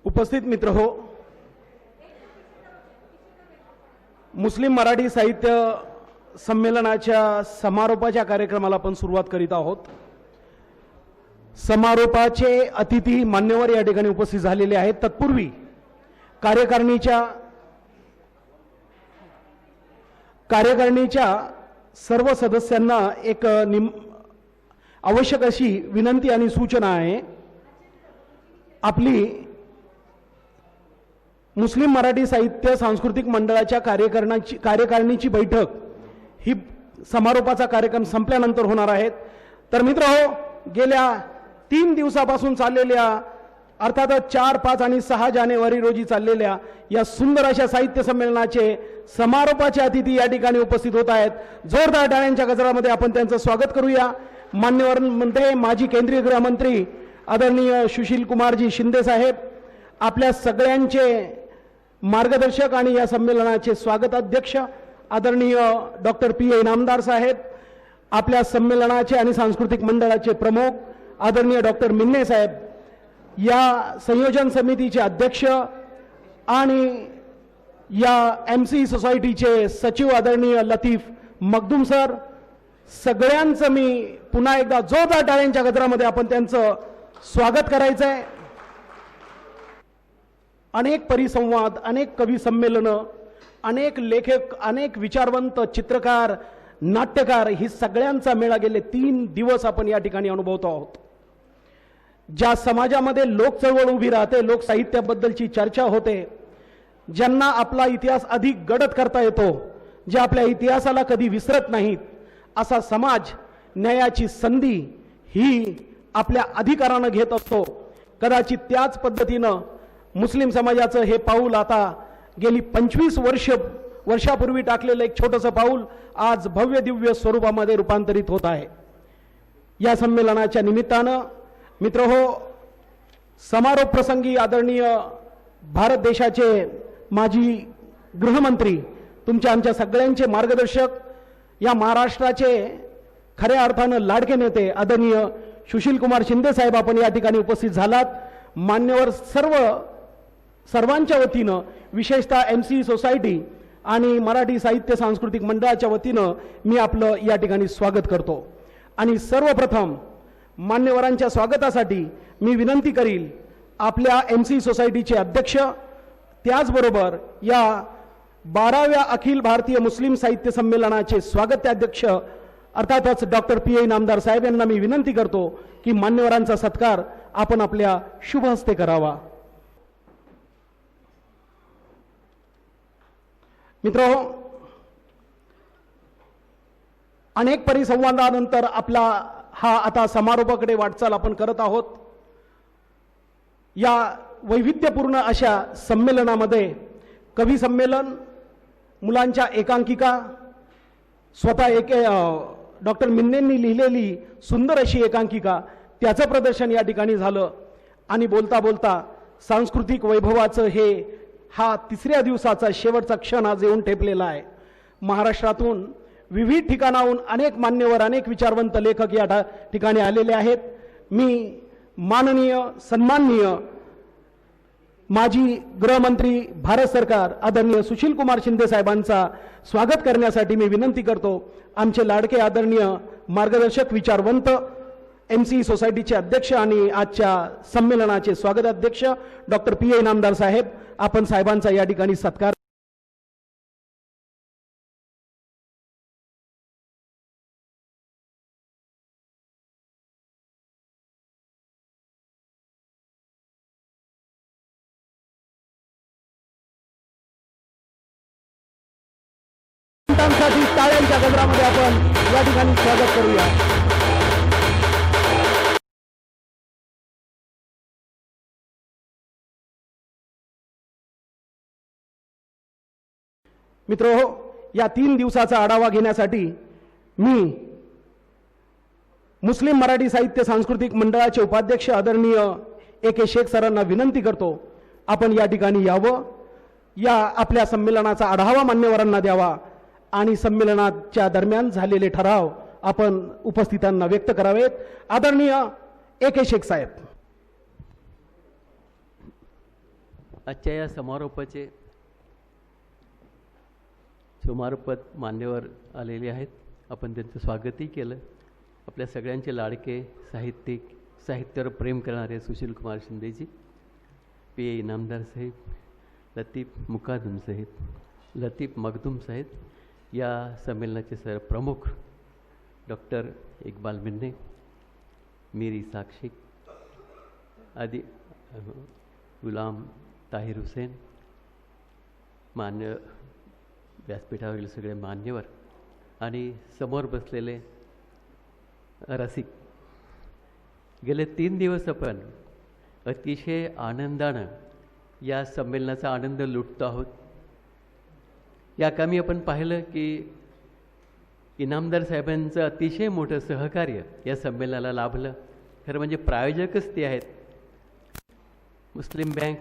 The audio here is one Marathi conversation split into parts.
उपस्थित मित्र हो, मुस्लिम मराठी साहित्य संमेलनाच्या समारोपाच्या कार्यक्रमाला आपण सुरुवात करीत आहोत। समारोपाचे अतिथी मान्यवर या ठिकाणी उपस्थित झालेले आहेत। तत्पूर्वी कार्यकारिणीच्या सर्व सदस्यांना एक आवश्यक अशी विनंती आणि सूचना आहे। आपली मुस्लिम मराठी साहित्य सांस्कृतिक मंडळाच्या कार्यकारिणीची बैठक ही समारोपाचा कार्यक्रम संपल्यानंतर होणार आहे। तर मित्रहो, गेल्या 3 दिवसापासून चाललेल्या अर्थातच 4, 5 आणि 6 जानेवारी रोजी चाललेल्या या सुंदर अशा साहित्य संमेलनाचे समारोपाचे अतिथी या ठिकाणी उपस्थित होत आहेत। जोरदार टाळ्यांच्या गजरामध्ये आपण त्यांचं स्वागत करूया। मान्यवरांमध्ये माजी केंद्रीय गृहमंत्री आदरणीय सुशील कुमारजी शिंदे साहेब, आपल्या सगळ्यांचे मार्गदर्शक आणि या संमेलनाचे स्वागत अध्यक्ष आदरणीय डॉक्टर पी इनामदार साहेब, आपल्या संमेलनाचे आणि सांस्कृतिक मंडळाचे प्रमुख आदरणीय डॉक्टर मिन्ने साहेब, या संयोजन समितीचे अध्यक्ष आणि या MC सोसायटीचे सचिव आदरणीय लतीफ मखदूम सर, सगळ्यांचं मी पुन्हा एकदा जोरदार टाळ्यांच्या गजरामध्ये आपण त्यांचं स्वागत करायचं आहे। अनेक परिसंवाद, अनेक कवी संमेलनं, अनेक लेखक, अनेक विचारवंत, चित्रकार, नाट्यकार, ही सगळ्यांचा मेळा गेले 3 दिवस आपण या ठिकाणी अनुभवतो आहोत। ज्या समाजामध्ये लोक चळवळ उभी राहते, लोक साहित्याबद्दलची चर्चा होते, ज्यांना आपला इतिहास अधिक गडद करता येतो, जे आपल्या इतिहासाला कधी विसरत नाहीत, असा समाज न्यायाची संधी ही आपल्या अधिकारानं घेत असतो। कदाचित त्याच पद्धतीनं मुस्लिम समाजाचं हे पाऊल आता गेली 25 वर्षापूर्वी टाकलेलं एक छोटंसं पाऊल आज भव्य दिव्य स्वरूपामध्ये रूपांतरित होत आहे। या संमेलनाच्या निमित्तानं मित्रहो, समारोप प्रसंगी आदरणीय भारत देशाचे माजी गृहमंत्री, तुमच्या आमच्या सगळ्यांचे मार्गदर्शक, या महाराष्ट्राचे खऱ्या अर्थानं लाडके नेते आदरणीय सुशील कुमार शिंदे साहेब, आपण या ठिकाणी उपस्थित झालात। मान्यवर सर्वांच्या वतीनं, विशेषतः MC सोसायटी आणि मराठी साहित्य सांस्कृतिक मंडळाच्या वतीनं मी आपलं या ठिकाणी स्वागत करतो। आणि सर्वप्रथम मान्यवरांच्या स्वागतासाठी मी विनंती करील आपल्या MC सोसायटीचे अध्यक्ष, त्याचबरोबर या 12व्या अखिल भारतीय मुस्लिम साहित्य संमेलनाचे स्वागताध्यक्ष अर्थातच डॉक्टर पी इनामदार साहेब यांना मी विनंती करतो की मान्यवरांचा सत्कार आपण आपल्या शुभ हस्ते करावा। मित्रहो, अनेक परिसंवादानंतर आपला हा आता समारोपाकडे वाटचाल आपण करत आहोत। या वैविध्यपूर्ण अशा संमेलनामध्ये कवी संमेलन, मुलांच्या एकांकिका, स्वतः डॉक्टर मिन्नेंनी लिहिलेली सुंदर अशी एकांकिका, त्याचं प्रदर्शन या ठिकाणी झालं। आणि बोलता बोलता सांस्कृतिक वैभवाचं हा 3ऱ्या दिवसाचा शेवटचा क्षण आज येऊन ठेपलेला आहे। महाराष्ट्रातून विविध ठिकाणाहून अनेक मान्यवर, अनेक विचारवंत लेखक या ठिकाणी आलेले आहेत। मी माननीय सन्माननीय माजी गृहमंत्री भारत सरकार आदरणीय सुशील कुमार शिंदे साहेबांचा स्वागत करण्यासाठी मी विनंती करतो। आमचे लाडके आदरणीय मार्गदर्शक, विचारवंत, MC सोसायटीचे अध्यक्ष आणि आजच्या संमेलनाचे स्वागताध्यक्ष डॉक्टर पी इनामदार साहेब, आपण साहेबांचा या ठिकाणी सत्कार। साठी टाळ्यांच्या गजरामध्ये आपण या ठिकाणी स्वागत करूया। मित्रहो, या 3 दिवसाचा आढावा घेण्यासाठी मी मुस्लिम मराठी साहित्य सांस्कृतिक मंडळाचे उपाध्यक्ष आदरणीय AK शेख सरांना विनंती करतो, आपण या ठिकाणी यावं, या आपल्या संमेलनाचा आढावा मान्यवरांना द्यावा आणि संमेलनाच्या दरम्यान झालेले ठराव आपण उपस्थितांना व्यक्त करावेत। आदरणीय AK शेख साहेब। आजच्या या समारोपाचे समारोपात मान्यवर आलेले आहेत. आपण त्यांचं स्वागतही केलं. आपल्या सगळ्यांचे लाडके साहित्यिक, साहित्यावर प्रेम करणारे सुशीलकुमार शिंदेजी, पी ए इनामदार साहेब, लतीफ मुकादम साहेब, लतीफ मखदूम साहेब, या संमेलनाचे प्रमुख डॉक्टर इक्बाल मिन्ने, मीरी साक्षी आदि, गुलाम ताहिर हुसेन, मान्य व्यासपीठावरील सगळे मान्यवर आणि समोर बसलेले रसिक. गेले 3 दिवस आपण अतिशय आनंदानं या संमेलनाचा आनंद लुटतो आहोत. या कामी आपण पाहिलं की इनामदार साहेबांचं अतिशय मोठं सहकार्य या संमेलनाला लाभलं. खरं म्हणजे प्रायोजकच ते आहेत. मुस्लिम बँक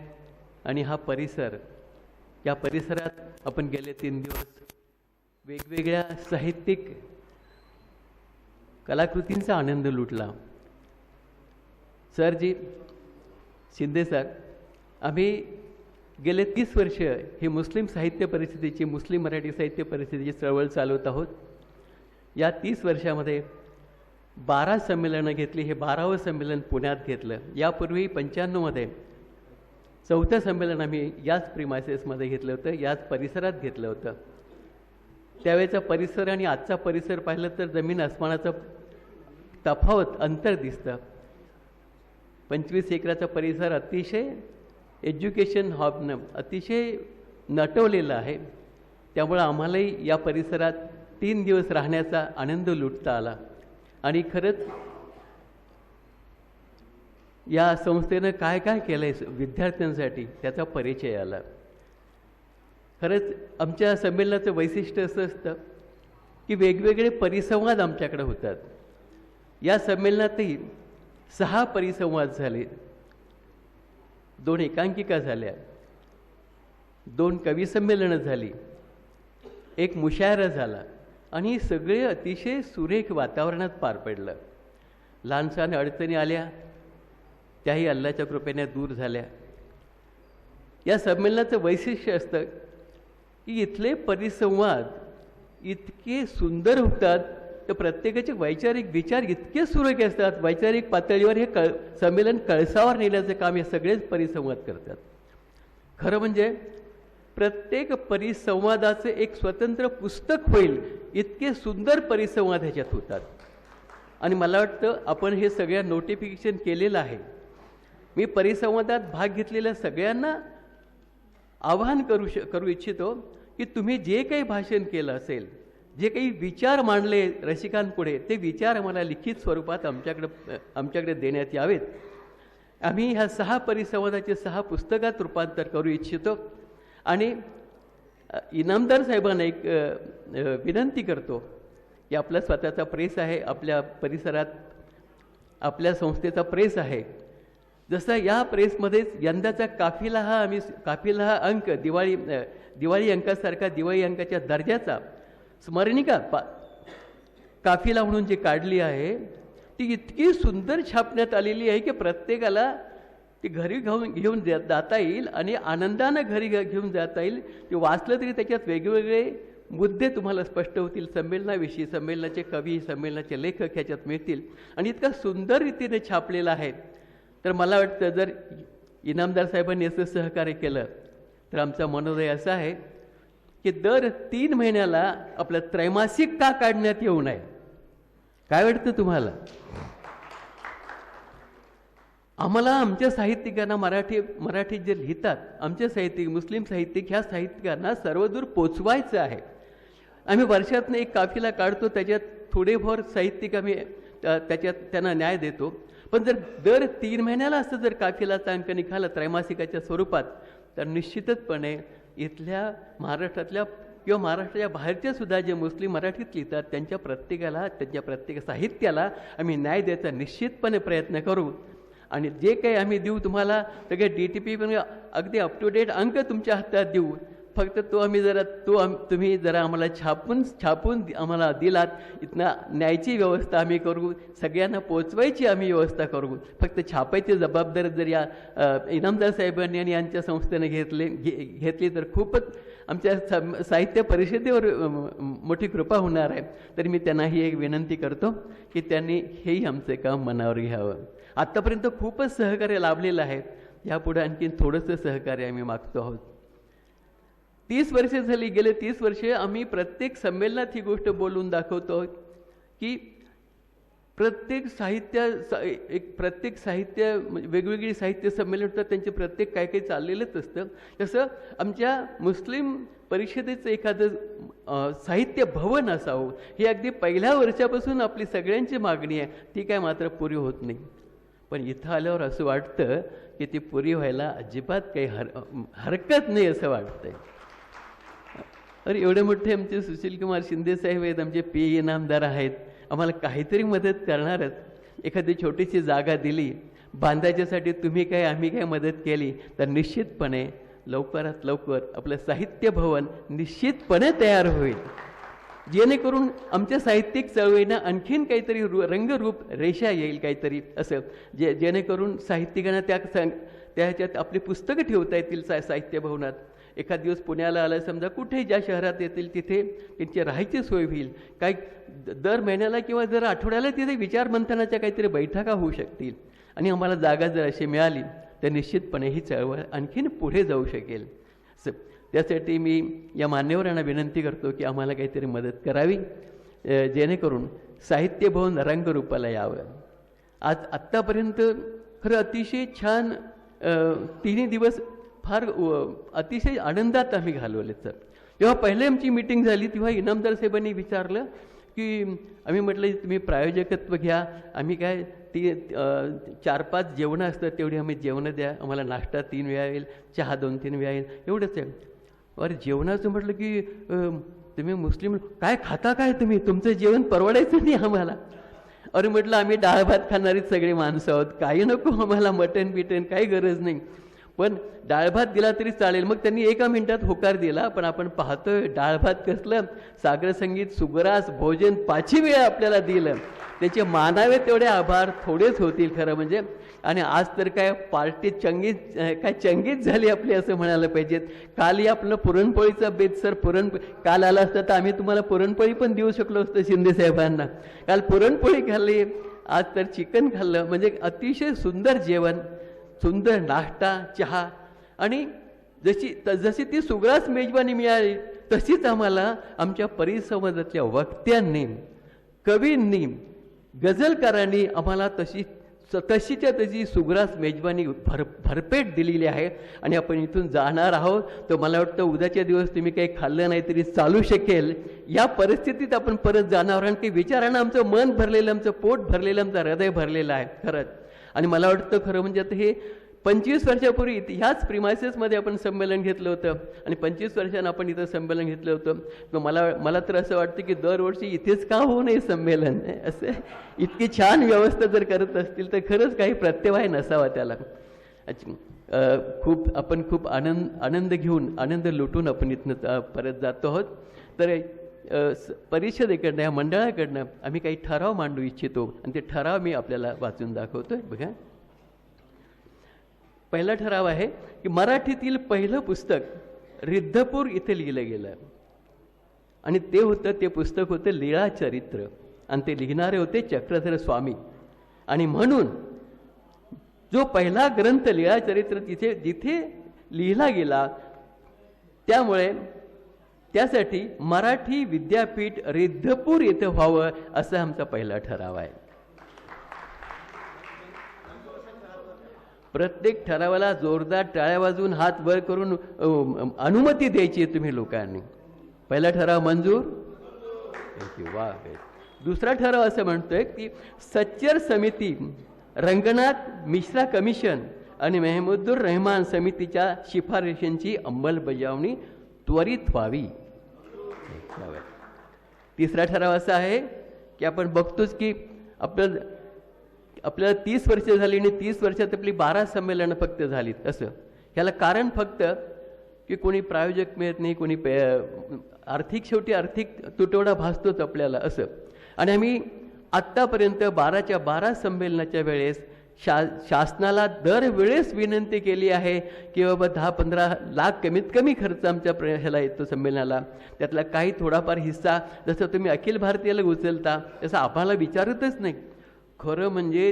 आणि हा परिसर, या परिसरात आपण गेले 3 दिवस वेगवेगळ्या साहित्यिक कलाकृतींचा आनंद लुटला. सरजी, शिंदे सर, आम्ही गेले 30 वर्ष ही मुस्लिम साहित्य परिषदेची, मुस्लिम मराठी साहित्य परिषदेची चळवळ चालवत आहोत. या 30 वर्षामध्ये 12 संमेलनं घेतली. हे 12वं संमेलन पुण्यात घेतलं. यापूर्वी 95मध्ये 4थं संमेलन आम्ही याच प्रिमायसेसमध्ये घेतलं होतं, याच परिसरात घेतलं होतं. त्यावेळेचा परिसर आणि आजचा परिसर पाहिलं तर जमीन आसमानाचं तफावत, अंतर दिसतं. 25 एकराचा परिसर अतिशय एज्युकेशन हॉबनं अतिशय नटवलेला आहे. त्यामुळं आम्हालाही या परिसरात 3 दिवस राहण्याचा आनंद लुटता आला. आणि खरंच या संस्थेनं काय काय केलं आहे विद्यार्थ्यांसाठी त्याचा परिचय आला. खरंच आमच्या संमेलनाचं वैशिष्ट्य असं असतं की वेगवेगळे परिसंवाद आमच्याकडे होतात. या संमेलनातही 6 परिसंवाद झाले, 2 एकांकिका झाल्या, 2 कवी संमेलनं झाली, 1 मुशायरा झाला आणि सगळे अतिशय सुरेख वातावरणात पार पडलं. लहानसहान अडचणी आल्या, त्याही अल्लाच्या कृपेने दूर झाल्या. या संमेलनाचं वैशिष्ट्य असतं की इथले परिसंवाद इतके सुंदर होतात, तर प्रत्येकाचे वैचारिक विचार इतके सुरेख असतात. वैचारिक पातळीवर हे संमेलन कळसावर नेण्याचं काम हे सगळेच परिसंवाद करतात. खरं म्हणजे प्रत्येक परिसंवादाचं एक स्वतंत्र पुस्तक होईल इतके सुंदर परिसंवाद ह्याच्यात होतात. आणि मला वाटतं आपण हे सगळ्या नोटिफिकेशन केलेलं आहे. मी परिसंवादात भाग घेतलेल्या सगळ्यांना आवाहन करू इच्छितो की तुम्ही जे काही भाषण केलं असेल, जे काही विचार मांडले रसिकांपुढे, ते विचार आम्हाला लिखित स्वरूपात आमच्याकडे देण्यात यावेत. आम्ही ह्या 6 परिसंवादाचे 6 पुस्तकात रूपांतर करू इच्छितो. आणि इनामदार साहेबांना एक विनंती करतो की आपला स्वतःचा प्रेस आहे, आपल्या परिसरात आपल्या संस्थेचा प्रेस आहे. जसं या प्रेसमध्येच यंदाचा काफिला हा अंक दिवाळी अंकासारखा, दिवाळी अंकाच्या दर्जाचा स्मरणिका काफिला म्हणून जी काढली आहे ती इतकी सुंदर छापण्यात आलेली आहे की प्रत्येकाला ती घरी घेऊन जाता येईल आणि आनंदानं घरी घेऊन जाता येईल. ते वाचलं तरी त्याच्यात वेगवेगळे मुद्दे तुम्हाला स्पष्ट होतील. संमेलनाविषयी, संमेलनाचे कवी, संमेलनाचे लेखक ह्याच्यात मिळतील. आणि इतका सुंदर रीतीने छापलेला आहे. तर मला वाटतं जर इनामदार साहेबांनी असं सहकार्य केलं तर आमचा मनोदय असा आहे की दर 3 महिन्याला आपलं त्रैमासिक का काढण्यात येऊ नये. काय वाटतं तुम्हाला? आम्हाला आमच्या साहित्यिकांना मराठीत जे लिहितात, आमचे साहित्यिक, मुस्लिम साहित्यिक, ह्या साहित्यिकांना सर्वदूर पोचवायचं आहे. आम्ही वर्षातनं एक काफिला काढतो, त्याच्यात थोडेफार साहित्यिक आम्ही त्याच्यात त्यांना न्याय देतो. पण जर दर 3 महिन्याला असं जर काफिलाचा अंक निघाला त्रैमासिकाच्या स्वरूपात, तर निश्चितपणे इथल्या महाराष्ट्रातल्या किंवा महाराष्ट्राच्या बाहेरच्या सुद्धा जे मुस्लिम मराठीत लिहितात त्यांच्या प्रत्येक साहित्याला आम्ही न्याय द्यायचा निश्चितपणे प्रयत्न करू. आणि जे काही आम्ही देऊ तुम्हाला सगळे DTP पण अगदी अप टू डेट अंक तुमच्या हातात देऊ. फक्त तुम्ही जरा आम्हाला छापून आम्हाला दिलात, इथनं न्यायची व्यवस्था आम्ही करू, सगळ्यांना पोचवायची आम्ही व्यवस्था करू. फक्त छापायची जबाबदारी जर या इनामदार साहेबांनी आणि यांच्या संस्थेने घेतली तर खूपच आमच्या साहित्य परिषदेवर मोठी कृपा होणार आहे. तरी मी त्यांना ही एक विनंती करतो की त्यांनी हेही आमचं काम मनावर घ्यावं. आत्तापर्यंत खूपच सहकार्य लाभलेलं आहे, यापुढे आणखी थोडंसं सहकार्य आम्ही मागतो आहोत. 30 वर्षे झाली, गेले 30 वर्षे आम्ही प्रत्येक संमेलनात ही गोष्ट बोलून दाखवतो की प्रत्येक साहित्य वेगवेगळी साहित्य संमेलन होतात, त्यांचे प्रत्येक काही काही चाललेलंच असतं. तसं आमच्या मुस्लिम परिषदेचं एखादं साहित्य भवन असावं, ही अगदी पहिल्या वर्षापासून आपली सगळ्यांची मागणी आहे. ती काय मात्र पुरी होत नाही. पण इथं आल्यावर असं वाटतं की ती पुरी व्हायला अजिबात काही हरकत नाही असं वाटतंय. अरे एवढे मोठे आमचे सुशीलकुमार शिंदे साहेब आहेत, आमचे पी इनामदार आहेत, आम्हाला काहीतरी मदत करणारच. एखादी छोटीशी जागा दिली बांधायच्यासाठी, आम्ही काय मदत केली तर निश्चितपणे लवकरात लवकर आपलं साहित्य भवन निश्चितपणे तयार होईल, जेणेकरून आमच्या साहित्यिक चळवळीनं आणखीन काहीतरी रंगरूप रेषा येईल, काहीतरी असं जेणेकरून साहित्यिकांना त्याच्यात आपली पुस्तकं ठेवता येतील साहित्य भवनात. एखाद दिवस पुण्याला आलं समजा, कुठेही ज्या शहरात येतील तिथे त्यांची राहायची सोय होईल. काही दर महिन्याला किंवा जर आठवड्याला तिथे विचार मंथनाच्या काहीतरी बैठका होऊ शकतील. आणि आम्हाला जागा जर अशी मिळाली तर निश्चितपणे ही चळवळ आणखीन पुढे जाऊ शकेल. त्यासाठी मी या मान्यवरांना विनंती करतो की आम्हाला काहीतरी मदत करावी, जेणेकरून साहित्य भवन रंगरूपाला यावं. आत्तापर्यंत खरं अतिशय छान 3 दिवस फार अतिशय आनंदात आम्ही घालवले. सर जेव्हा पहिली आमची मीटिंग झाली तेव्हा इनामदार साहेबांनी विचारलं की आम्ही म्हटलं तुम्ही प्रायोजकत्व घ्या, आम्ही काय 4-5 जेवणं असतात तेवढी आम्ही जेवणं द्या, आम्हाला नाश्ता 3 वेळा येईल, चहा 2-3 वेळा येईल, एवढंच आहे. अरे जेवणाचं म्हटलं की तुम्ही मुस्लिम काय खाता, काय तुम्ही, तुमचं जेवण परवडायचं नाही आम्हाला. अरे म्हटलं आम्ही डाळ भात खाणारीच सगळी माणसं आहोत, काही नको आम्हाला, मटण बिटन काही गरज नाही, पण डाळ भात दिला तरी चालेल. मग त्यांनी 1 मिनिटात होकार दिला. पण आपण पाहतोय डाळ भात कसलं, सागर संगीत सुग्रास भोजन 5 वेळा आपल्याला दिलं, त्याचे मानावे तेवढे आभार थोडेच होतील खरं म्हणजे. आणि आज तर काय पार्टी चंगीच झाली आपली असं म्हणायला पाहिजेत. कालही आपलं पुरणपोळीचा बेत सर, काल आला असतं तर आम्ही तुम्हाला पुरणपोळी पण देऊ शकलो असतं शिंदे साहेबांना. काल पुरणपोळी खाल्ली, आज तर चिकन खाल्लं. म्हणजे अतिशय सुंदर जेवण, सुंदर नाश्ता, चहा. आणि जशी ती सुग्रास मेजवानी मिळाली तशीच आम्हाला आमच्या परिसंवादातल्या वक्त्यांनी, कवींनी, गझलकारांनी आम्हाला तशीच्या तशी सुग्रास मेजवानी भरपेट दिलेली आहे. आणि आपण इथून जाणार आहोत तर मला वाटतं उद्याच्या दिवस तुम्ही काही खाल्लं नाही तरी चालू शकेल, या परिस्थितीत आपण परत जाणार. आणि ते विचारानं आमचं मन भरलेलं, आमचं पोट भरलेलं, आमचं हृदय भरलेलं आहे खरंच. आणि मला वाटतं खरं म्हणजे आता हे 25 वर्षापूर्वी ह्याच प्रिमायसेसमध्ये आपण संमेलन घेतलं होतं आणि 25 वर्षांनी आपण इथं संमेलन घेतलं होतं. मला तर असं वाटतं की दरवर्षी इथेच का होऊ नये संमेलन, असं इतकी छान व्यवस्था जर करत असतील तर खरंच काही प्रत्यवाय नसावा त्याला. आपण खूप आनंद घेऊन, आनंद लुटून आपण इथनं परत जातो आहोत. तर परिषदेकडनं, या मंडळाकडनं आम्ही काही ठराव मांडू इच्छितो आणि ते ठराव मी आपल्याला वाचून दाखवतोय. बघा, पहिला ठराव आहे की मराठीतील पहिलं पुस्तक रिद्धपूर इथे लिहिलं गेलं आणि ते पुस्तक होतं लीळा चरित्र आणि ते लिहिणारे होते चक्रधर स्वामी. आणि म्हणून जो पहिला ग्रंथ लीळा चरित्र जिथे लिहिला गेला, त्यामुळे त्यासाठी मराठी विद्यापीठ रिद्धपूर येथे व्हावं असं आमचा पहिला ठराव आहे. प्रत्येक ठरावाला जोरदार टाळ्या वाजवून हात वर करून अनुमती द्यायची आहे तुम्ही लोकांनी. पहिला ठराव मंजूर. वा. दुसरा ठराव असं म्हणतोय की सच्चर समिती, रंगनाथ मिश्रा कमिशन आणि मेहमूदुर रहमान समितीच्या शिफारशींची अंमलबजावणी त्वरित व्हावी. तिसरा ठराव असा आहे की आपण बघतोच की आपल्याला 30 वर्ष झाली आणि 30 वर्षात आपली 12 संमेलनं फक्त झालीत. असं ह्याला कारण फक्त की कोणी प्रायोजक मिळत नाही, कोणी आर्थिक शेवटी आर्थिक तुटवडा भासतोच आपल्याला असं. आणि आम्ही आत्तापर्यंत 12च्या 12 संमेलनाच्या वेळेस शासनाला दरवेळेस विनंती केली आहे की बाबा 10-15 लाख कमीत कमी खर्च आमच्या ह्याला येतो संमेलनाला, त्यातला काही थोडाफार हिस्सा जसं तुम्ही अखिल भारतीयला उचलता तसं आम्हाला विचारतच नाही. खरं म्हणजे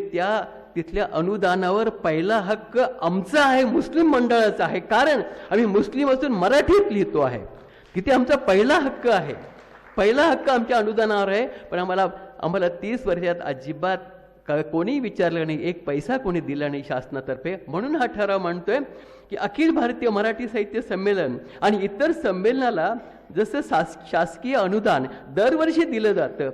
तिथल्या अनुदानावर पहिला हक्क आमचा आहे, मुस्लिम मंडळाचा आहे, कारण आम्ही मुस्लिम असून मराठीत लिहितो आहे. तिथे आमचा पहिला हक्क आहे, पहिला हक्क आमच्या अनुदानावर आहे. पण आम्हाला 30 वर्षात अजिबात कोणी विचारलं नाही, एक पैसा कोणी दिला नाही शासनातर्फे. म्हणून हा ठराव मांडतोय की अखिल भारतीय मराठी साहित्य संमेलन आणि इतर संमेलनाला जसं शासकीय अनुदान दरवर्षी दिलं जातं,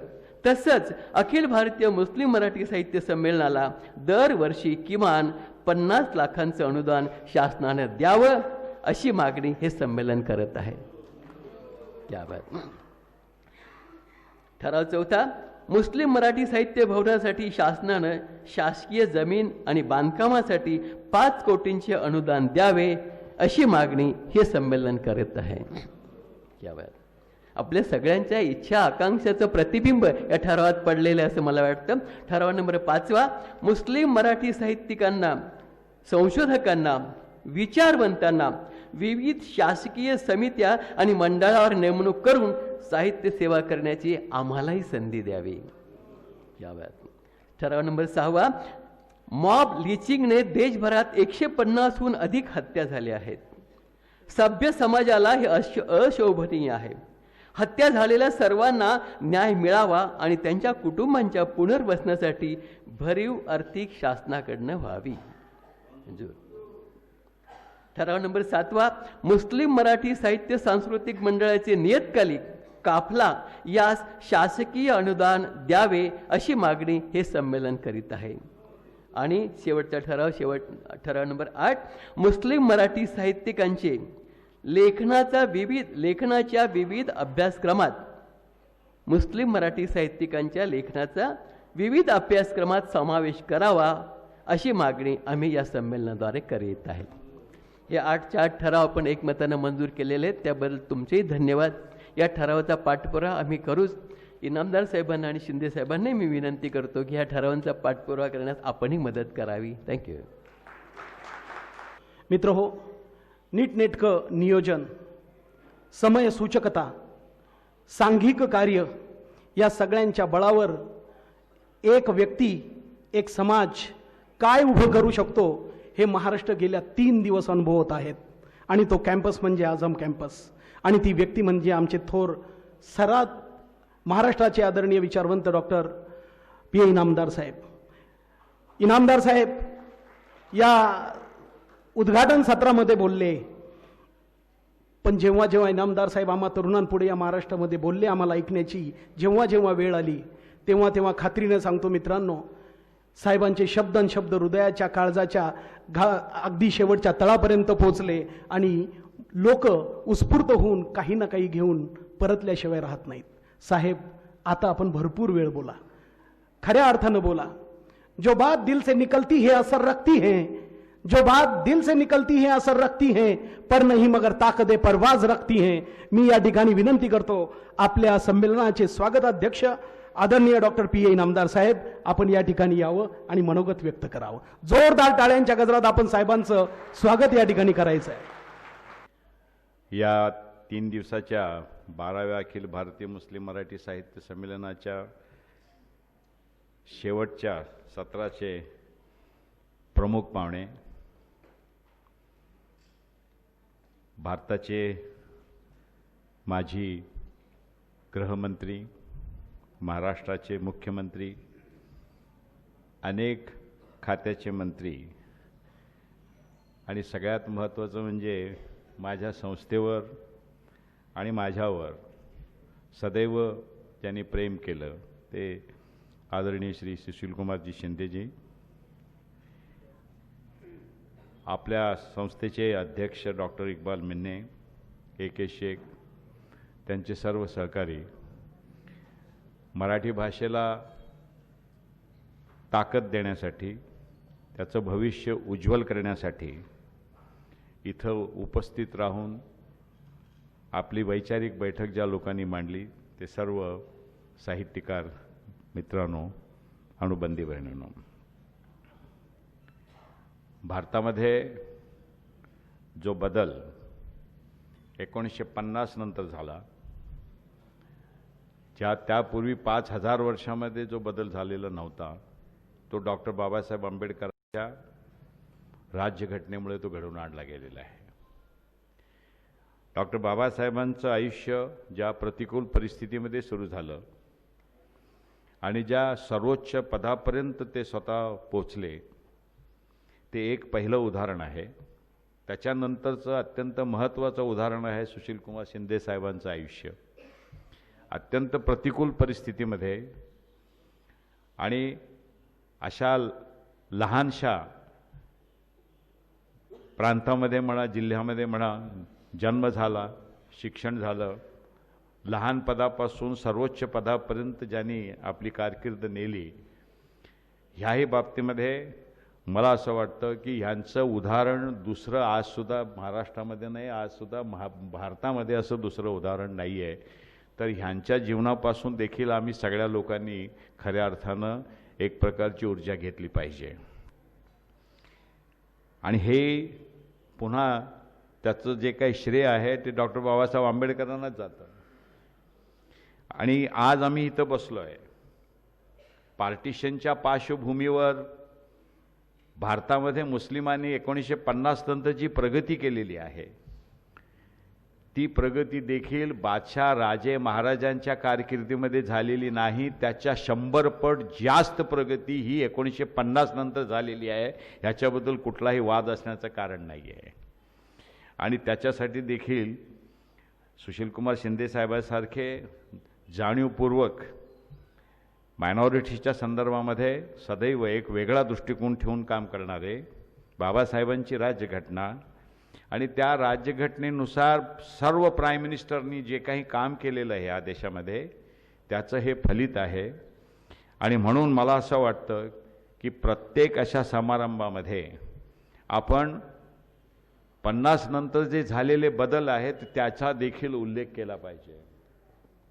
तसंच अखिल भारतीय मुस्लिम मराठी साहित्य संमेलनाला दरवर्षी किमान 50 लाखांचं अनुदान शासनानं द्यावं अशी मागणी हे संमेलन करत आहे. ठराव 4, मुस्लिम मराठी साहित्य भवनासाठी शासनानं शासकीय जमीन आणि बांधकामासाठी 5 कोटींचे अनुदान द्यावे अशी मागणी हे संमेलन करत आहे. आपल्या सगळ्यांच्या इच्छा आकांक्षाचं प्रतिबिंब या ठरावात पडलेलं आहे असं मला वाटतं. ठराव नंबर 5, मुस्लिम मराठी साहित्यिकांना, संशोधकांना, विचारवंतांना विविध शासकीय समित्या आणि मंडळावर नेमणूक करून साहित्य सेवा करण्याची आम्हालाही संधी द्यावी. ठराव नंबर 6, मॉब लिचिंगने देशभरात 150हून अधिक हत्या झाल्या आहेत. सभ्य समाजाला हे अशोभनीय आहे. हत्या झालेल्या सर्वांना न्याय मिळावा आणि त्यांच्या कुटुंबांच्या पुनर्वसनासाठी भरीव आर्थिक शासनाकडनं व्हावी. ठराव नंबर 7, मुस्लिम मराठी साहित्य सांस्कृतिक मंडळाचे नियतकालिक काफला यास शासकीय अनुदान द्यावे अशी मागणी हे संमेलन करीत आहे. आणि शेवटचा ठराव नंबर 8, मुस्लिम मराठी साहित्यिकांचे लेखनाच्या विविध अभ्यासक्रमात, मुस्लिम मराठी साहित्यिकांच्या लेखनाचा विविध अभ्यासक्रमात समावेश करावा अशी मागणी आम्ही या संमेलनाद्वारे करीत आहे. हे 8 ठराव आपण एकमतानं मंजूर केलेले आहेत, त्याबद्दल तुमचेही धन्यवाद. या ठरावाचा पाठपुरावा आम्ही करूच. इनामदार साहेबांना आणि शिंदे साहेबांनाही मी विनंती करतो की ह्या ठरावांचा पाठपुरावा करण्यास आपणही मदत करावी. थँक्यू. मित्रहो, नीटनेटकं नियोजन, समयसूचकता, सांघिक कार्य या सगळ्यांच्या बळावर एक व्यक्ती, एक समाज काय उभं करू शकतो हे महाराष्ट्र गेल्या 3 दिवस अनुभवत आहेत. आणि तो कॅम्पस म्हणजे आझम कॅम्पस, आणि ती व्यक्ती म्हणजे आमचे थोर सरात महाराष्ट्राचे आदरणीय विचारवंत डॉक्टर पी इनामदार साहेब. इनामदार साहेब या उद्घाटन सत्रामध्ये बोलले, पण जेव्हा जेव्हा इनामदार साहेब आम्हा तरुणांपुढे या महाराष्ट्रामध्ये बोलले, आम्हाला ऐकण्याची जेव्हा वेळ आली, तेव्हा खात्रीने सांगतो मित्रांनो, साहेबांचे शब्द हृदयाच्या काळजाच्या अगदी शेवटच्या तळापर्यंत पोहोचले आणि लोक उत्स्फूर्त होऊन काही ना काही घेऊन परतल्याशिवाय राहत नाहीत. साहेब, आता आपण भरपूर वेळ बोला, खऱ्या अर्थानं बोला. जो बात दिल से निकलती है असर रखती है, जो बात दिल से निकलती है असर रखती है, पर नहीं मगर ताकदे परवाज रखती है. मी या ठिकाणी विनंती करतो, आपल्या संमेलनाचे स्वागताध्यक्ष आदरणीय डॉक्टर पी इनामदार साहेब, आपण या ठिकाणी यावं आणि मनोगत व्यक्त करावं. जोरदार टाळ्यांच्या गजरात आपण साहेबांचं स्वागत या ठिकाणी करायचं आहे. या 3 दिवसाच्या 12व्या अखिल भारतीय मुस्लिम मराठी साहित्य संमेलनाच्या शेवटच्या सत्राचे प्रमुख पाहुणे, भारताचे माजी गृहमंत्री, महाराष्ट्राचे मुख्यमंत्री, अनेक खात्याचे मंत्री आणि सगळ्यात महत्त्वाचं म्हणजे माझ्या संस्थेवर आणि माझ्यावर सदैव ज्यांनी प्रेम केलं ते आदरणीय श्री सुशीलकुमारजी शिंदेजी, आपल्या संस्थेचे अध्यक्ष डॉक्टर इक्बाल मिन्ने, AK शेख, त्यांचे सर्व सहकारी, मराठी भाषेला ताकद देण्यासाठी, त्याचं भविष्य उज्ज्वल करण्यासाठी इथं उपस्थित राहून आपली वैचारिक बैठक ज्या लोकांनी मांडली ते सर्व साहित्यकार मित्रांनो, अनुबंधी बहिणींनो, भारतामध्ये जो बदल 1950 नंतर झाला, त्यापूर्वी 5000 वर्षामध्ये जो बदल झालेला नव्हता, तो डॉक्टर बाबासाहेब आंबेडकरांच्या राज्यघटनेमुळे तो घडवून आणला गेलेला आहे. डॉक्टर बाबासाहेबांचं आयुष्य ज्या प्रतिकूल परिस्थितीमध्ये सुरू झालं आणि ज्या सर्वोच्च पदापर्यंत ते स्वतः पोचले, ते एक पहिलं उदाहरण आहे. त्याच्यानंतरचं अत्यंत महत्त्वाचं उदाहरण आहे सुशीलकुमार शिंदे साहेबांचं आयुष्य. अत्यंत प्रतिकूल परिस्थितीमध्ये आणि अशा लहानशा प्रांतामध्ये म्हणा, जिल्ह्यामध्ये म्हणा, जन्म झाला, शिक्षण झालं, लहान पदापासून सर्वोच्च पदापर्यंत ज्यांनी आपली कारकीर्द नेली, ह्याही बाबतीमध्ये मला असं वाटतं की ह्यांचं उदाहरण दुसरं आजसुद्धा महाराष्ट्रामध्ये नाही, आजसुद्धा भारतामध्ये असं दुसरं उदाहरण नाही आहे. तर ह्यांच्या जीवनापासून देखील आम्ही सगळ्या लोकांनी खऱ्या अर्थानं एक प्रकारची ऊर्जा घेतली पाहिजे. आणि हे पुन्हा त्याचं जे काही श्रेय आहे ते डॉक्टर बाबासाहेब आंबेडकरांनाच जातं. आणि आज आम्ही इथं बसलो आहे, पार्टिशनच्या पार्श्वभूमीवर भारतामध्ये मुस्लिमांनी 1950 नंतर जी प्रगती केलेली आहे, ती प्रगती देखील बादशाह राजे महाराजांच्या कारकिर्दीमध्ये झालेली नाही, त्याच्या 100 पट जास्त प्रगती ही 1950 नंतर झालेली आहे. ह्याच्याबद्दल कुठलाही वाद असण्याचं कारण नाही आहे. आणि त्याच्यासाठी देखील सुशीलकुमार शिंदे साहेबांसारखे जाणीवपूर्वक मायनॉरिटीच्या संदर्भामध्ये सदैव एक वेगळा दृष्टिकोन ठेवून काम करणारे, बाबासाहेबांची राज्यघटना आणि त्या राज्यघटनेनुसार सर्व प्राईम मिनिस्टरनी जे काही काम केलेलं आहे या देशामध्ये, त्याचं हे फलित आहे. आणि म्हणून मला असं वाटतं की प्रत्येक अशा समारंभामध्ये आपण 50 नंतर जे झालेले बदल आहेत त्याचा देखील उल्लेख केला पाहिजे.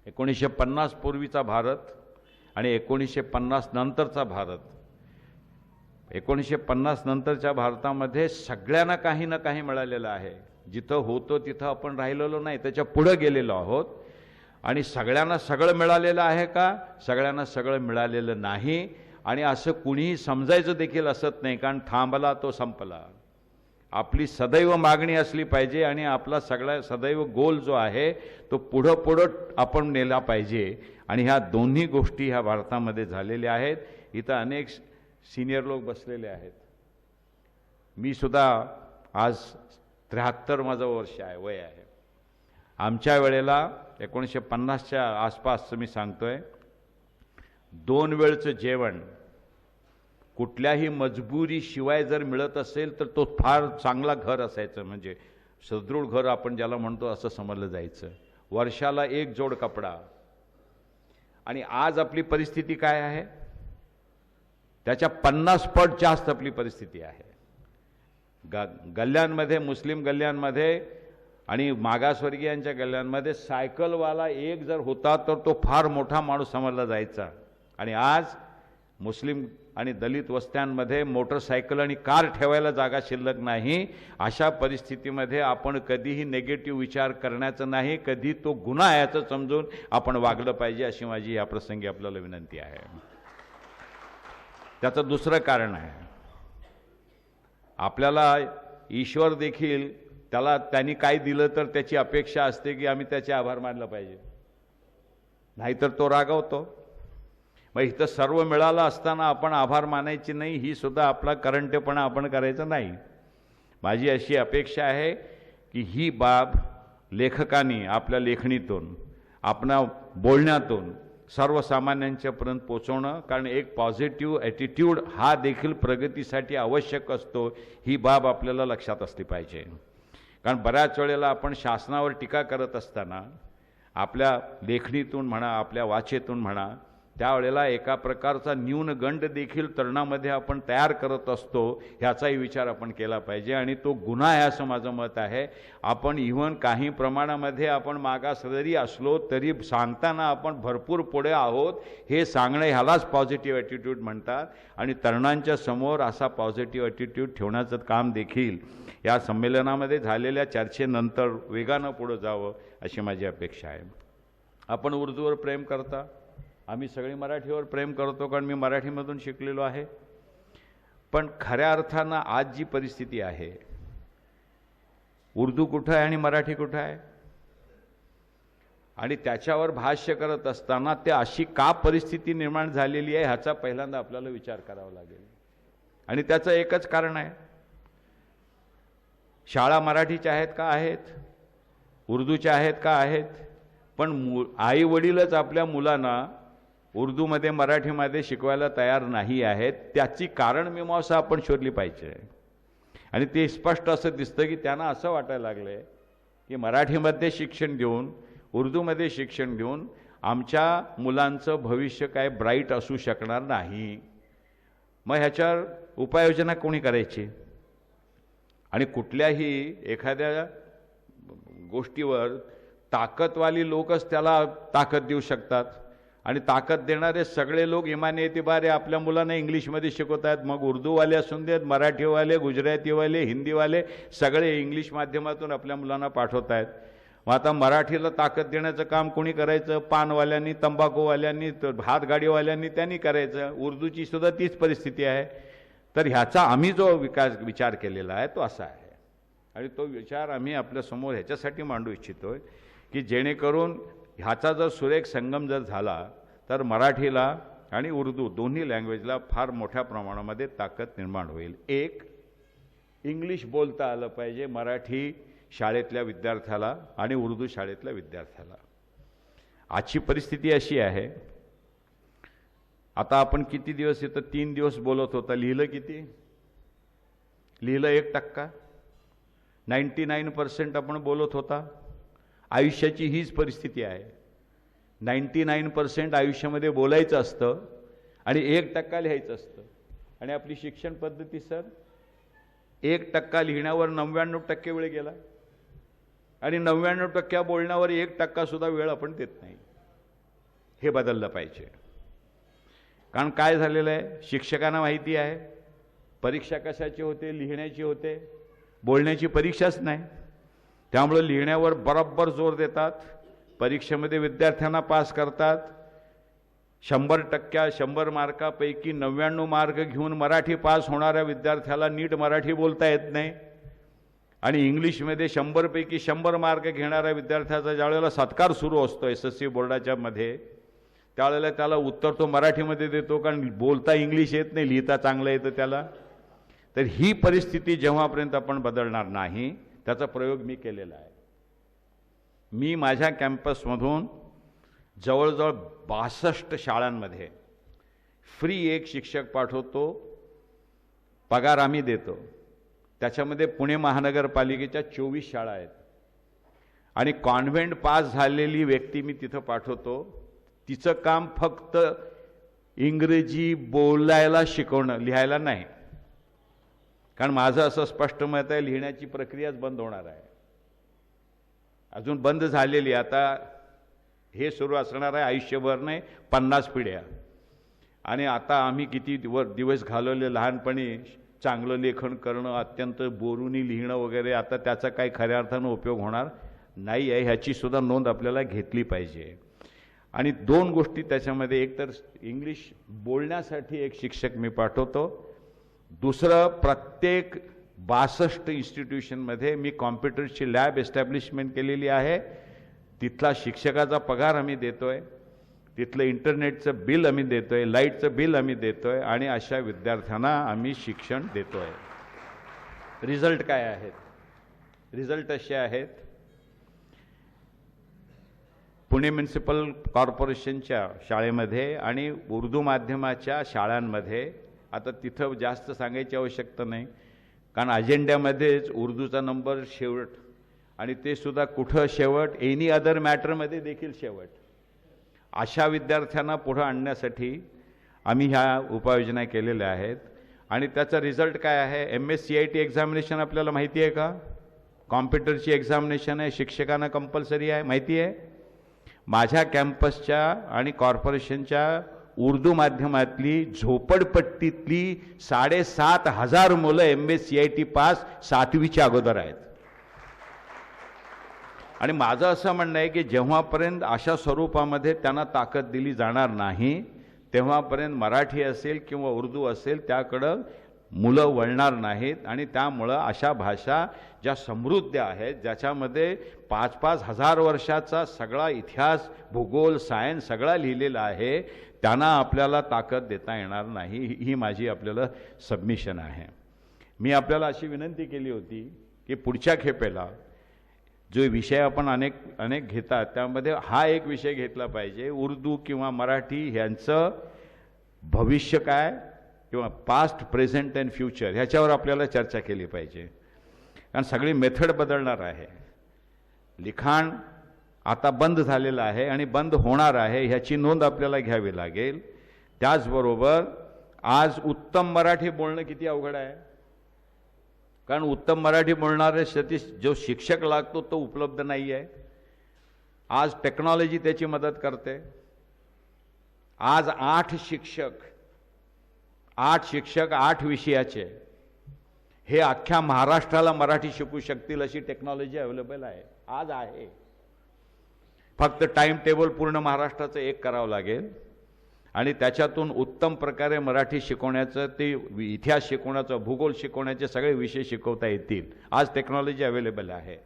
1950 पूर्वीचा भारत आणि 1950 नंतरचा भारत, 1950 नंतरच्या भारतामध्ये सगळ्यांना काही ना काही मिळालेलं आहे. जिथं होतो तिथं आपण राहिलेलो नाही, त्याच्या पुढे गेलेलो आहोत. आणि सगळ्यांना सगळं मिळालेलं आहे का? सगळ्यांना सगळं मिळालेलं नाही. आणि असं कुणीही समजायचं देखील असत नाही, कारण थांबला तो संपला. आपली सदैव मागणी असली पाहिजे आणि आपला सगळा सदैव गोल जो आहे तो पुढं आपण नेला पाहिजे. आणि ह्या दोन्ही गोष्टी ह्या भारतामध्ये झालेल्या आहेत. इथं अनेक सिनियर लोक बसलेले आहेत. मी सुद्धा आज 73 माझं वर्ष आहे, वय आहे. आमच्या वेळेला 1950च्या आसपासचं मी सांगतोय, 2 वेळचं जेवण कुठल्याही मजबुरीशिवाय जर मिळत असेल तर तो फार चांगला घर असायचं, म्हणजे सदृढ घर आपण ज्याला म्हणतो असं समजलं जायचं. वर्षाला 1 जोड कपडा. आणि आज आपली परिस्थिती काय आहे? त्याच्या 50 पट जास्त आपली परिस्थिती आहे. गल्ल्यांमध्ये, मुस्लिम गल्ल्यांमध्ये आणि मागासवर्गीयांच्या गल्ल्यांमध्ये सायकलवाला एक जर होता तर तो फार मोठा माणूस समजला जायचा. आणि आज मुस्लिम आणि दलित वस्त्यांमध्ये मोटरसायकल आणि कार ठेवायला जागा शिल्लक नाही. अशा परिस्थितीमध्ये आपण कधीही नेगेटिव्ह विचार करण्याचं नाही, कधी तो गुन्हा याचं समजून आपण वागलं पाहिजे, अशी माझी या प्रसंगी आपल्याला विनंती आहे. त्याचं दुसरं कारण आहे, आपल्याला ईश्वर देखील त्यांनी काय दिलं तर त्याची अपेक्षा असते की आम्ही त्याचे आभार मानलं पाहिजे, नाहीतर तो रागावतो. मग इथं सर्व मिळालं असताना आपण आभार मानायचे नाही, ही सुद्धा आपला करंटेपणा आपण करायचं नाही. माझी अशी अपेक्षा आहे की ही बाब लेखकांनी आपल्या लेखणीतून, आपल्या बोलण्यातून सर्वसामान्यांच्यापर्यंत पोचवणं, कारण एक पॉझिटिव्ह ॲटिट्यूड हा देखील प्रगतीसाठी आवश्यक असतो, ही बाब आपल्याला लक्षात असली पाहिजे. कारण बऱ्याच वेळेला आपण शासनावर टीका करत असताना आपल्या लेखणीतून म्हणा, आपल्या वाचेतून म्हणा, त्यावेळेला एका प्रकारचा न्यूनगंड देखील तरुणामध्ये आपण तयार करत असतो, ह्याचाही विचार आपण केला पाहिजे. आणि तो गुन्हा आहे असं माझं मत आहे. आपण इव्हन काही प्रमाणामध्ये आपण मागास जरी असलो तरी सांगताना आपण भरपूर पुढे आहोत हे सांगणं, ह्यालाच पॉझिटिव्ह ॲटिट्यूड म्हणतात. आणि तरुणांच्या समोर असा पॉझिटिव्ह ॲटिट्यूड ठेवण्याचं काम देखील या संमेलनामध्ये झालेल्या चर्चेनंतर वेगानं पुढं जावं अशी माझी अपेक्षा आहे. आपण उर्दूवर प्रेम करता, आम्ही सगळे मराठीवर प्रेम करतो कारण मी मराठीमधून शिकलेलो आहे. पण खऱ्या अर्थानं आज जी परिस्थिती आहे, उर्दू कुठं आहे आणि मराठी कुठं आहे, आणि त्याच्यावर भाष्य करत असताना ते अशी का परिस्थिती निर्माण झालेली आहे ह्याचा पहिल्यांदा आपल्याला विचार करावा लागेल. आणि त्याचं एकच कारण आहे, शाळा मराठीच्या आहेत का आहेत, उर्दूच्या आहेत का आहेत, पण आई वडीलच आपल्या मुलांना उर्दूमध्ये मराठीमध्ये शिकवायला तयार नाही आहेत. त्याची कारणमीमांसा आपण शोधली पाहिजे. आणि ते स्पष्ट असं दिसतं की त्यांना असं वाटायला लागलं आहे की मराठीमध्ये शिक्षण घेऊन उर्दूमध्ये शिक्षण घेऊन आमच्या मुलांचं भविष्य काय ब्राईट असू शकणार नाही. मग ह्याच्यावर उपाययोजना कोणी करायची. आणि कुठल्याही एखाद्या गोष्टीवर ताकदवाली लोकच त्याला ताकद देऊ शकतात. आणि ताकद देणारे सगळे लोक इमाने एतिबारे आपल्या मुलांना इंग्लिशमध्ये शिकवत आहेत. मग उर्दूवाले असून देत, मराठीवाले, गुजरातीवाले, हिंदीवाले सगळे इंग्लिश माध्यमातून आपल्या मुलांना पाठवत आहेत. मग आता मराठीला ताकद देण्याचं काम कोणी करायचं, पानवाल्यांनी, तंबाखूवाल्यांनी, हातगाडीवाल्यांनी त्यांनी करायचं. उर्दूची सुद्धा तीच परिस्थिती आहे. तर ह्याचा आम्ही जो विचार केलेला आहे तो असा आहे. आणि तो विचार आम्ही आपल्यासमोर ह्याच्यासाठी मांडू इच्छितोय की जेणेकरून ह्याचा जर सुरेख संगम जर झाला तर मराठीला आणि उर्दू दोन्ही लँग्वेजला फार मोठ्या प्रमाणामध्ये ताकद निर्माण होईल. एक, इंग्लिश बोलता आलं पाहिजे मराठी शाळेतल्या विद्यार्थ्याला आणि उर्दू शाळेतल्या विद्यार्थ्याला. आजची परिस्थिती अशी आहे, आता आपण किती दिवस इथं 3 दिवस बोलत होता, लिहिलं किती? लिहिलं 1%. 99% आपण बोलत होता. आयुष्याची हीच परिस्थिती आहे. 99% आयुष्यामध्ये बोलायचं असतं आणि 1% लिहायचं असतं. आणि आपली शिक्षण पद्धती सर 1% लिहिण्यावर 99% वेळ गेला आणि 99% बोलण्यावर 1% सुद्धा वेळ आपण देत नाही. हे बदललं पाहिजे. कारण काय झालेलं आहे, शिक्षकांना माहिती आहे परीक्षा कशाची होते, लिहिण्याची होते, बोलण्याची परीक्षाच नाही. त्यामुळे लिहिण्यावर बरोबर जोर देतात, परीक्षेमध्ये विद्यार्थ्यांना पास करतात. 100 मार्कापैकी 99 मार्क घेऊन मराठी पास होणाऱ्या विद्यार्थ्याला नीट मराठी बोलता येत नाही. आणि इंग्लिशमध्ये 100 पैकी 100 मार्क घेणाऱ्या विद्यार्थ्याचा ज्यावेळेला सत्कार सुरू असतो SSC बोर्डाच्या मध्ये, त्यावेळेला त्याला उत्तर तो मराठीमध्ये देतो कारण बोलता इंग्लिश येत नाही, लिहिता चांगलं येतं त्याला. तर ही परिस्थिती जेव्हापर्यंत आपण बदलणार नाही त्याचा प्रयोग मी केलेला आहे. मी माझ्या कॅम्पसमधून जवळजवळ 62 शाळांमध्ये फ्री एक शिक्षक पाठवतो, पगार आम्ही देतो. त्याच्यामध्ये पुणे महानगरपालिकेच्या 24 शाळा आहेत. आणि कॉन्व्हेंट पास झालेली व्यक्ती मी तिथं पाठवतो. तिचं काम फक्त इंग्रजी बोलायला शिकवणं, लिहायला नाही. कारण माझं असं स्पष्ट मत आहे लिहिण्याची प्रक्रियाच बंद होणार आहे, अजून बंद झालेली. आता हे सुरू असणार आहे आयुष्यभर नाही, 50 पिढ्या. आणि आता आम्ही किती दिवस घालवले लहानपणी चांगलं लेखन करणं, अत्यंत बोरूनी लिहिणं वगैरे, आता त्याचा काही खऱ्या अर्थानं उपयोग होणार नाही आहे. ह्याची सुद्धा नोंद आपल्याला घेतली पाहिजे. आणि 2 गोष्टी त्याच्यामध्ये, एक तर इंग्लिश बोलण्यासाठी एक शिक्षक मी पाठवतो. दुसरं, प्रत्येक 62 इन्स्टिट्यूशनमध्ये मी कॉम्प्युटरची लॅब एस्टॅब्लिशमेंट केलेली आहे. तिथला शिक्षकाचा पगार आम्ही देतोय, तिथलं इंटरनेटचं बिल आम्ही देतोय, लाईटचं बिल आम्ही देतोय आणि अशा विद्यार्थ्यांना आम्ही शिक्षण देतोय. रिझल्ट काय आहेत? रिझल्ट असे आहेत, पुणे म्युनिसिपल कॉर्पोरेशनच्या शाळेमध्ये आणि उर्दू माध्यमाच्या शाळांमध्ये, आता तिथं जास्त सांगायची आवश्यकता नाही कारण अजेंड्यामध्येच उर्दूचा नंबर शेवट, आणि ते सुद्धा कुठं शेवट, एनी अदर मॅटरमध्ये देखील शेवट. अशा विद्यार्थ्यांना पुढं आणण्यासाठी आम्ही ह्या उपाययोजना केलेल्या आहेत. आणि त्याचा रिझल्ट काय आहे? MSCIT एक्झामिनेशन आपल्याला माहिती आहे का? कॉम्प्युटरची एक्झामिनेशन आहे, शिक्षकांना कंपल्सरी आहे, माहिती आहे? माझ्या कॅम्पसच्या आणि कॉर्पोरेशनच्या उर्दू माध्यमातली झोपडपट्टीतली 7,500 मुलं MSCIT पास 7वीच्या अगोदर आहेत. आणि माझं असं म्हणणं आहे की जेव्हापर्यंत अशा स्वरूपामध्ये त्यांना ताकद दिली जाणार नाही तेव्हापर्यंत मराठी असेल किंवा उर्दू असेल त्याकडं मुलं वळणार नाहीत. आणि त्यामुळं अशा भाषा ज्या समृद्ध आहेत, ज्याच्यामध्ये 5-5 हजार वर्षाचा सगळा इतिहास, भूगोल, सायन्स सगळा लिहिलेला आहे, त्यांना आपल्याला ताकद देता येणार नाही. ही माझी आपल्याला सबमिशन आहे. मी आपल्याला अशी विनंती केली होती की पुढच्या खेपेला जो विषय आपण अनेक घेतात त्यामध्ये हा एक विषय घेतला पाहिजे, उर्दू किंवा मराठी ह्यांचं भविष्य काय किंवा पास्ट, प्रेझेंट अँड फ्युचर ह्याच्यावर आपल्याला चर्चा केली पाहिजे. कारण सगळी मेथड बदलणार आहे. लिखाण आता बंद झालेलं आहे आणि बंद होणार आहे, ह्याची नोंद आपल्याला घ्यावी लागेल. त्याचबरोबर आज उत्तम मराठी बोलणं किती अवघड आहे. कारण उत्तम मराठी बोलणारे जो शिक्षक लागतो तो उपलब्ध नाही आहे. आज टेक्नॉलॉजी त्याची मदत करते. आज 8 शिक्षक 8 विषयाचे हे अख्ख्या महाराष्ट्राला मराठी शिकू शकतील अशी टेक्नॉलॉजी अवेलेबल आहे, आज आहे. फक्त टाइम टेबल पूर्ण महाराष्ट्राचं एक करावं लागेल आणि त्याच्यातून उत्तम प्रकारे मराठी शिकवण्याचं, ते इतिहास शिकवण्याचं, भूगोल शिकवण्याचे सगळे विषय शिकवता येतील. आज टेक्नॉलॉजी अवेलेबल आहे.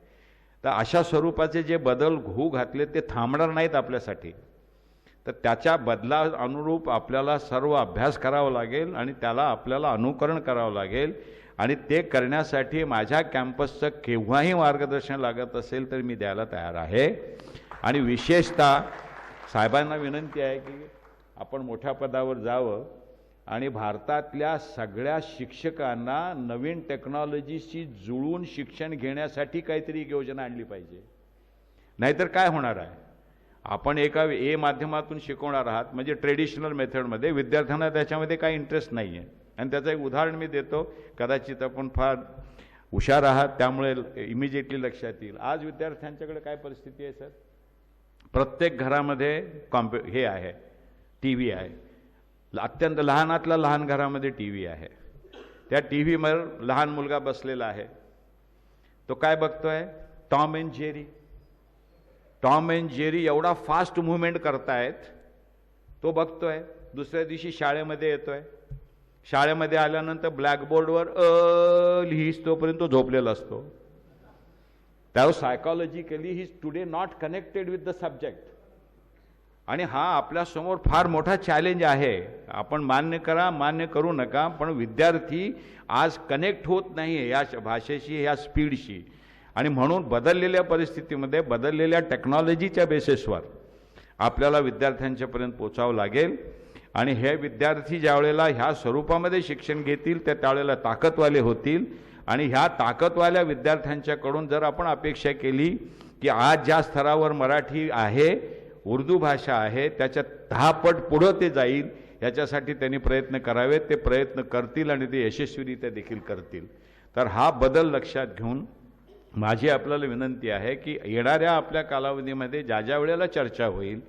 तर अशा स्वरूपाचे जे बदल होऊ घातले ते थांबणार नाहीत आपल्यासाठी. तर त्याच्या बदला अनुरूप आपल्याला सर्व अभ्यास करावा लागेल आणि त्याला आपल्याला अनुकरण करावं लागेल. आणि ते करण्यासाठी माझ्या कॅम्पसचं केव्हाही मार्गदर्शन लागत असेल तर मी द्यायला तयार आहे. आणि विशेषतः साहेबांना विनंती आहे की आपण मोठ्या पदावर जावं आणि भारतातल्या सगळ्या शिक्षकांना नवीन टेक्नॉलॉजीशी जुळून शिक्षण घेण्यासाठी काहीतरी योजना आणली पाहिजे. नाहीतर काय होणार आहे, आपण एका माध्यमातून शिकवणार आहात म्हणजे ट्रेडिशनल मेथडमध्ये, विद्यार्थ्यांना त्याच्यामध्ये काही इंटरेस्ट नाही आहे. आणि त्याचं एक उदाहरण मी देतो, कदाचित आपण फार हुशार आहात त्यामुळे इमिजिएटली लक्षात येईल. आज विद्यार्थ्यांच्याकडे काय परिस्थिती आहे सर? प्रत्येक घरामध्ये हे आहे, TV आहे. अत्यंत लहानातल्या लहान घरामध्ये TV आहे. त्या TV वर लहान मुलगा बसलेला आहे. तो काय बघतोय? Tom and Jerry. Tom and Jerry एवढा फास्ट मूव्हमेंट करतायत, तो बघतोय. दुसऱ्या दिवशी शाळेमध्ये येतोय. शाळेमध्ये आल्यानंतर ब्लॅकबोर्डवर लिहिस तोपर्यंत तो झोपलेला असतो. त्यावर psychologically he is today not connected with the subject. आणि हा आपल्यासमोर फार मोठा चॅलेंज आहे. आपण मान्य करा, मान्य करू नका, पण विद्यार्थी आज कनेक्ट होत नाही आहे या भाषेशी, या स्पीडशी. आणि म्हणून बदललेल्या परिस्थितीमध्ये, बदललेल्या टेक्नॉलॉजीच्या बेसिसवर आपल्याला विद्यार्थ्यांच्यापर्यंत पोचावं लागेल. आणि हे विद्यार्थी ज्या वेळेला ह्या स्वरूपामध्ये शिक्षण घेतील त्या त्यावेळेला ताकदवाले होतील. आणि ह्या ताकदवाल्या विद्यार्थ्यांच्याकडून जर आपण अपेक्षा केली की आज ज्या स्तरावर मराठी आहे, उर्दू भाषा आहे, त्याच्या 10 पट पुढं ते जाईल, याच्यासाठी त्यांनी प्रयत्न करावेत. ते प्रयत्न करतील आणि ते यशस्वीरित्या देखील करतील. तर हा बदल लक्षात घेऊन माझी आपल्याला विनंती आहे की येणाऱ्या आपल्या कालावधीमध्ये ज्या ज्या वेळेला चर्चा होईल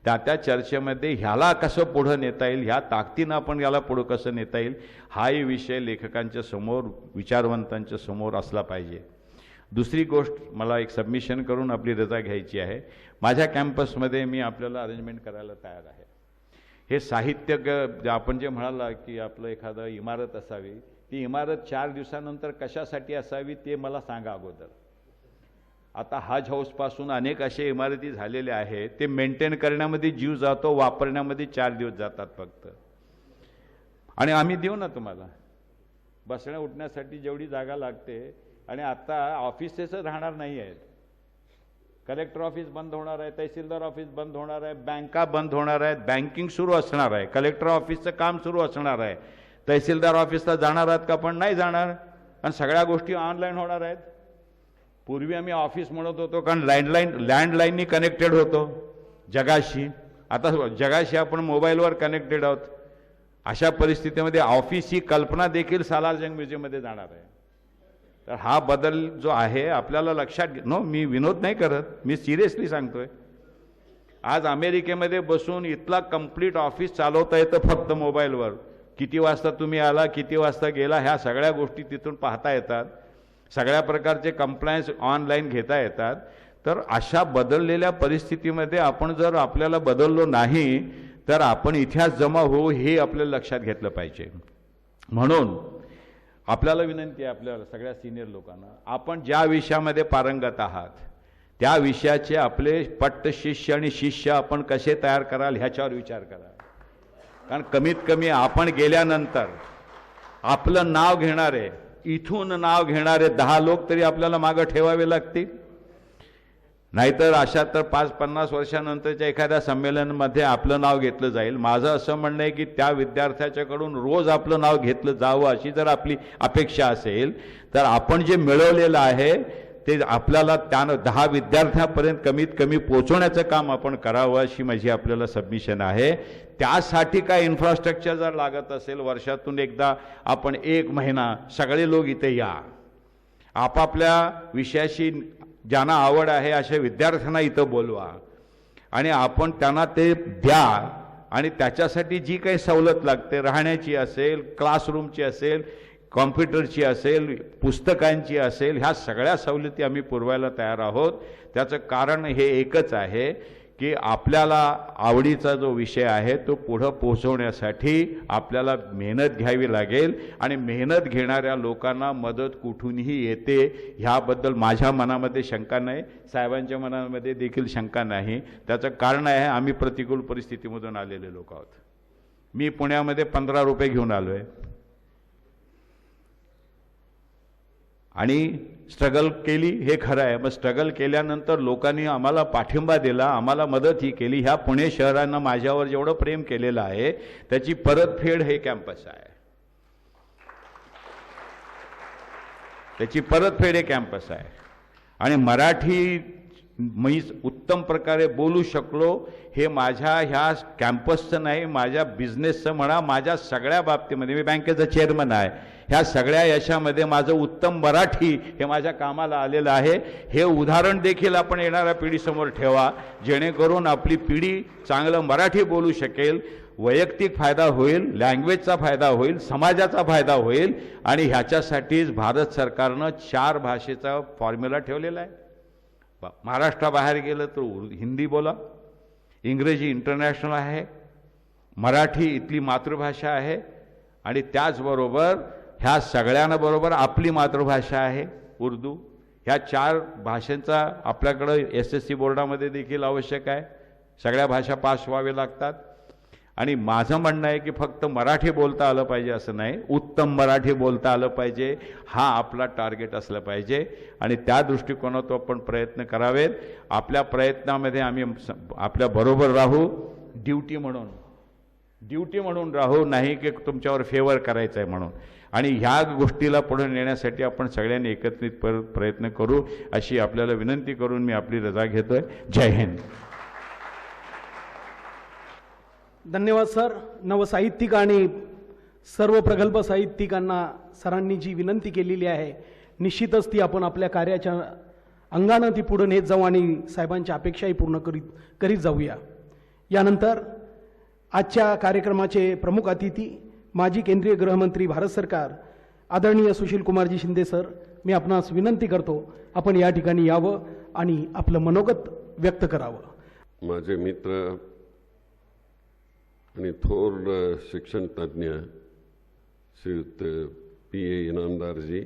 त्या चर्चेमध्ये ह्याला कसं पुढं नेता येईल, ह्या ताकदीनं आपण याला पुढं कसं नेता येईल, हाही विषय लेखकांच्या समोर, विचारवंतांच्या समोर असला पाहिजे. दुसरी गोष्ट, मला एक सबमिशन करून आपली रजा घ्यायची आहे. माझ्या कॅम्पसमध्ये मी आपल्याला अरेंजमेंट करायला तयार आहे. हे साहित्य आपण जे म्हणाला की आपलं एखादं इमारत असावी, ती इमारत 4 दिवसानंतर कशासाठी असावी ते मला सांगा अगोदर. आता हज हाऊसपासून अनेक अशा इमारती झालेल्या आहेत, ते मेंटेन करण्यामध्ये जीव जातो, वापरण्यामध्ये 4 दिवस जातात फक्त. आणि आम्ही देऊ ना तुम्हाला बसण्या उठण्यासाठी जेवढी जागा लागते. आणि आता ऑफिसेस राहणार नाही आहेत. कलेक्टर ऑफिस बंद होणार आहे, तहसीलदार ऑफिस बंद होणार आहे, बँका बंद होणार आहेत, बँकिंग सुरू असणार आहे, कलेक्टर ऑफिसचं काम सुरू असणार आहे. तहसीलदार ऑफिसला जाणार आहात का? पण नाही जाणार. आणि सगळ्या गोष्टी ऑनलाईन होणार आहेत. पूर्वी आम्ही ऑफिस म्हणत होतो कारण लँडलाईननी कनेक्टेड होतो जगाशी. आता जगाशी आपण मोबाईलवर कनेक्टेड आहोत. अशा परिस्थितीमध्ये ऑफिस ही कल्पना देखील सालार जंग म्युझियममध्ये जाणार आहे. तर हा बदल जो आहे आपल्याला लक्षात मी विनोद नाही करत, मी सिरियसली सांगतोय. आज अमेरिकेमध्ये बसून इथला कंप्लीट ऑफिस चालवता येतं फक्त मोबाईलवर. किती वाजता तुम्ही आला, किती वाजता गेला, ह्या सगळ्या गोष्टी तिथून पाहता येतात. सगळ्या प्रकारचे कंप्लायन्स ऑनलाईन घेता येतात. तर अशा बदललेल्या परिस्थितीमध्ये आपण जर आपल्याला बदललो नाही तर आपण इतिहास जमा होऊ हे आपल्याला लक्षात घेतलं पाहिजे. म्हणून आपल्याला विनंती आहे, आपल्याला सगळ्या सिनियर लोकांना, आपण ज्या विषयामध्ये पारंगत आहात त्या विषयाचे आपले पट्ट शिष्य आणि शिष्य आपण कसे तयार कराल ह्याच्यावर विचार करा. कारण कमीत कमी आपण गेल्यानंतर आपलं नाव घेणारे, इथून नाव घेणारे 10 लोक तरी आपल्याला मागं ठेवावे लागतील. नाहीतर अशा तर 5-50 वर्षानंतरच्या एखाद्या संमेलनामध्ये आपलं नाव घेतलं जाईल. माझं असं म्हणणं आहे की त्या विद्यार्थ्याच्याकडून रोज आपलं नाव घेतलं जावं अशी जर आपली अपेक्षा असेल तर आपण जे मिळवलेलं आहे ते आपल्याला त्यानं 10 विद्यार्थ्यांपर्यंत कमीत कमी पोहोचवण्याचं काम आपण करावं अशी माझी आपल्याला सबमिशन आहे. त्यासाठी काय इन्फ्रास्ट्रक्चर जर लागत असेल, वर्षातून एकदा आपण 1 महिना सगळे लोक इथे या, आपापल्या विषयाशी ज्यांना आवड आहे अशा विद्यार्थ्यांना इथं बोलवा आणि आपण त्यांना ते द्या. आणि त्याच्यासाठी जी काही सवलत लागते, राहण्याची असेल, क्लासरूमची असेल, कॉम्प्युटरची असेल, पुस्तकांची असेल, ह्या सगळ्या सवलती आम्ही पुरवायला तयार आहोत. त्याचं कारण हे एकच आहे की आपल्याला आवडीचा जो विषय आहे तो पुढं पोहोचवण्यासाठी आपल्याला मेहनत घ्यावी लागेल. आणि मेहनत घेणाऱ्या लोकांना मदत कुठूनही येते ह्याबद्दल माझ्या मनामध्ये शंका नाही, साहेबांच्या मनामध्ये देखील शंका नाही. त्याचं कारण आहे आम्ही प्रतिकूल परिस्थितीमधून आलेले लोक आहोत. मी पुण्यामध्ये 15 रुपये घेऊन आलो आहे आणि स्ट्रगल केली, हे खरं आहे. मग स्ट्रगल केल्यानंतर लोकांनी आम्हाला पाठिंबा दिला, आम्हाला मदत ही केली. ह्या पुणे शहरानं माझ्यावर जेवढं प्रेम केलेलं आहे त्याची परतफेड हे कॅम्पस आहे. त्याची परतफेड हे कॅम्पस आहे. आणि मराठी मी उत्तम प्रकारे बोलू शकलो हे माझ्या ह्या कॅम्पसचं नाही, माझ्या बिझनेसचं म्हणा, माझ्या सगळ्या बाबतीमध्ये. मी बँकेचा चेअरमन आहे. ह्या सगळ्या यशामध्ये माझं उत्तम मराठी हे माझ्या कामाला आलेलं आहे. हे उदाहरण देखील आपण येणाऱ्या पिढीसमोर ठेवा, जेणेकरून आपली पिढी चांगलं मराठी बोलू शकेल. वैयक्तिक फायदा होईल, लँग्वेजचा फायदा होईल, समाजाचा फायदा होईल. आणि ह्याच्यासाठीच भारत सरकारनं 4 भाषेचा फॉर्म्युला ठेवलेला आहे. महाराष्ट्राबाहेर गेलं तर हिंदी बोला, इंग्रजी इंटरनॅशनल आहे, मराठी इथली मातृभाषा आहे आणि त्याचबरोबर ह्या सगळ्यांबरोबर आपली मातृभाषा आहे उर्दू. ह्या 4 भाषांचा आपल्याकडं SSC बोर्डामध्ये देखील आवश्यक आहे. सगळ्या भाषा पास व्हावे लागतात. आणि माझं म्हणणं आहे की फक्त मराठी बोलता आलं पाहिजे असं नाही, उत्तम मराठी बोलता आलं पाहिजे, हा आपला टार्गेट असलं पाहिजे. आणि त्या दृष्टिकोनातून आपण प्रयत्न करावेत. आपल्या प्रयत्नामध्ये आम्ही आपल्या बरोबर राहू, ड्युटी म्हणून राहू, नाही की तुमच्यावर फेवर करायचं आहे म्हणून. आणि ह्या गोष्टीला पुढे नेण्यासाठी आपण सगळ्यांनी एकत्रित प्रयत्न करू अशी आपल्याला विनंती करून मी आपली रजा घेतोय. जय हिंद. धन्यवाद सर. नवसाहित्यिक आणि सर्व प्रगल्भ साहित्यिकांना सरांनी जी विनंती केलेली आहे निश्चितच ती आपण आपल्या कार्याच्या अंगानं ती पुढे नेत जाऊ आणि साहेबांच्या अपेक्षाही पूर्ण करीत जाऊया. यानंतर आजच्या कार्यक्रमाचे प्रमुख अतिथी माजी केंद्रीय गृहमंत्री भारत सरकार आदरणीय सुशील कुमारजी शिंदे सर, मी आपणास विनंती करतो आपण या ठिकाणी यावं आणि आपलं मनोगत व्यक्त करावं. माझे मित्र आणि थोर शिक्षण तज्ञ श्रीयुत PA इनामदारजी,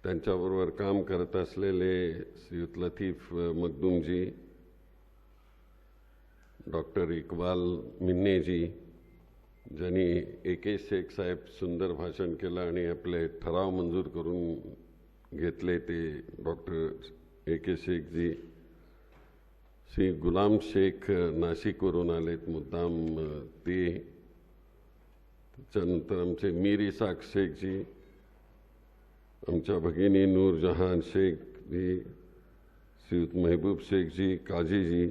त्यांच्याबरोबर काम करत असलेले श्रीयुत लतीफ मखदूमजी, डॉक्टर इकबाल मिन्नेजी, ज्यांनी AK शेख साहेब सुंदर भाषण केलं आणि आपले ठराव मंजूर करून घेतले ते डॉक्टर AK शेखजी, श्री गुलाम शेख नाशिकवरून आलेत मुद्दाम ते, त्याच्यानंतर आमचे मीर इसाक शेखजी, आमच्या भगिनी नूरजहान शेखजी, श्रीयुत महबूब शेखजी, काजीजी,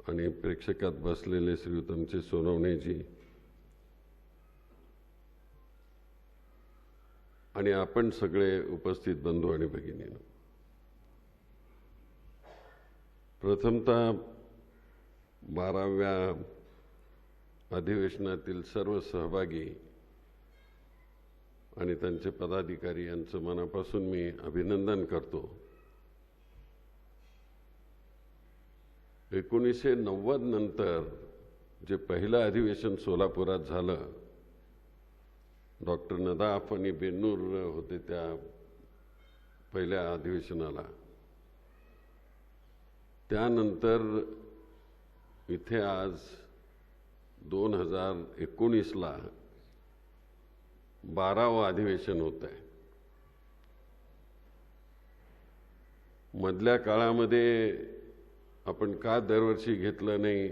आणि प्रेक्षकात बसलेले श्रीयुत आमचे सोनवणेजी आणि आपण सगळे उपस्थित बंधू आणि भगिनींनो, प्रथमतः 12व्या अधिवेशनातील सर्व सहभागी आणि त्यांचे पदाधिकारी यांचं मनापासून मी अभिनंदन करतो. 1990 नंतर जे पहिलं अधिवेशन सोलापुरात झालं, डॉक्टर नदाफ आणि बेन्नूर होते त्या पहिल्या अधिवेशनाला, त्यानंतर इथे आज 2019ला 12वं अधिवेशन होत आहे. मधल्या काळामध्ये आपण का दरवर्षी घेतलं नाही,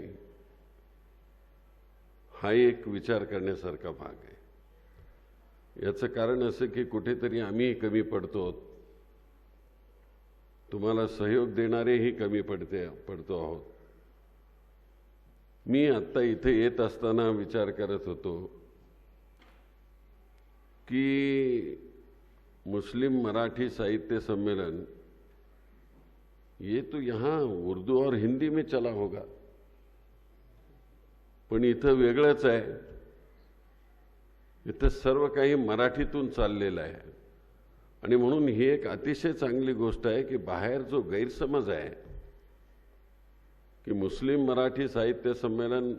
हा एक विचार करण्यासारखा भाग आहे. याचं कारण असं की कुठेतरी आम्ही कमी पडतो, तुम्हाला सहयोग देणारेही कमी पडतो आहोत. मी आत्ता इथे येत असताना विचार करत होतो कि मुस्लिम मराठी साहित्य सम्मेलन ये तो यहाँ उर्दू और हिंदी में चला होगा, पण इथं वेगळंच आहे. इथं सर्व काही मराठीतून चाललेलं आहे आणि म्हणून ही एक अतिशय चांगली गोष्ट आहे की बाहेर जो गैरसमज आहे की मुस्लिम मराठी साहित्य संमेलन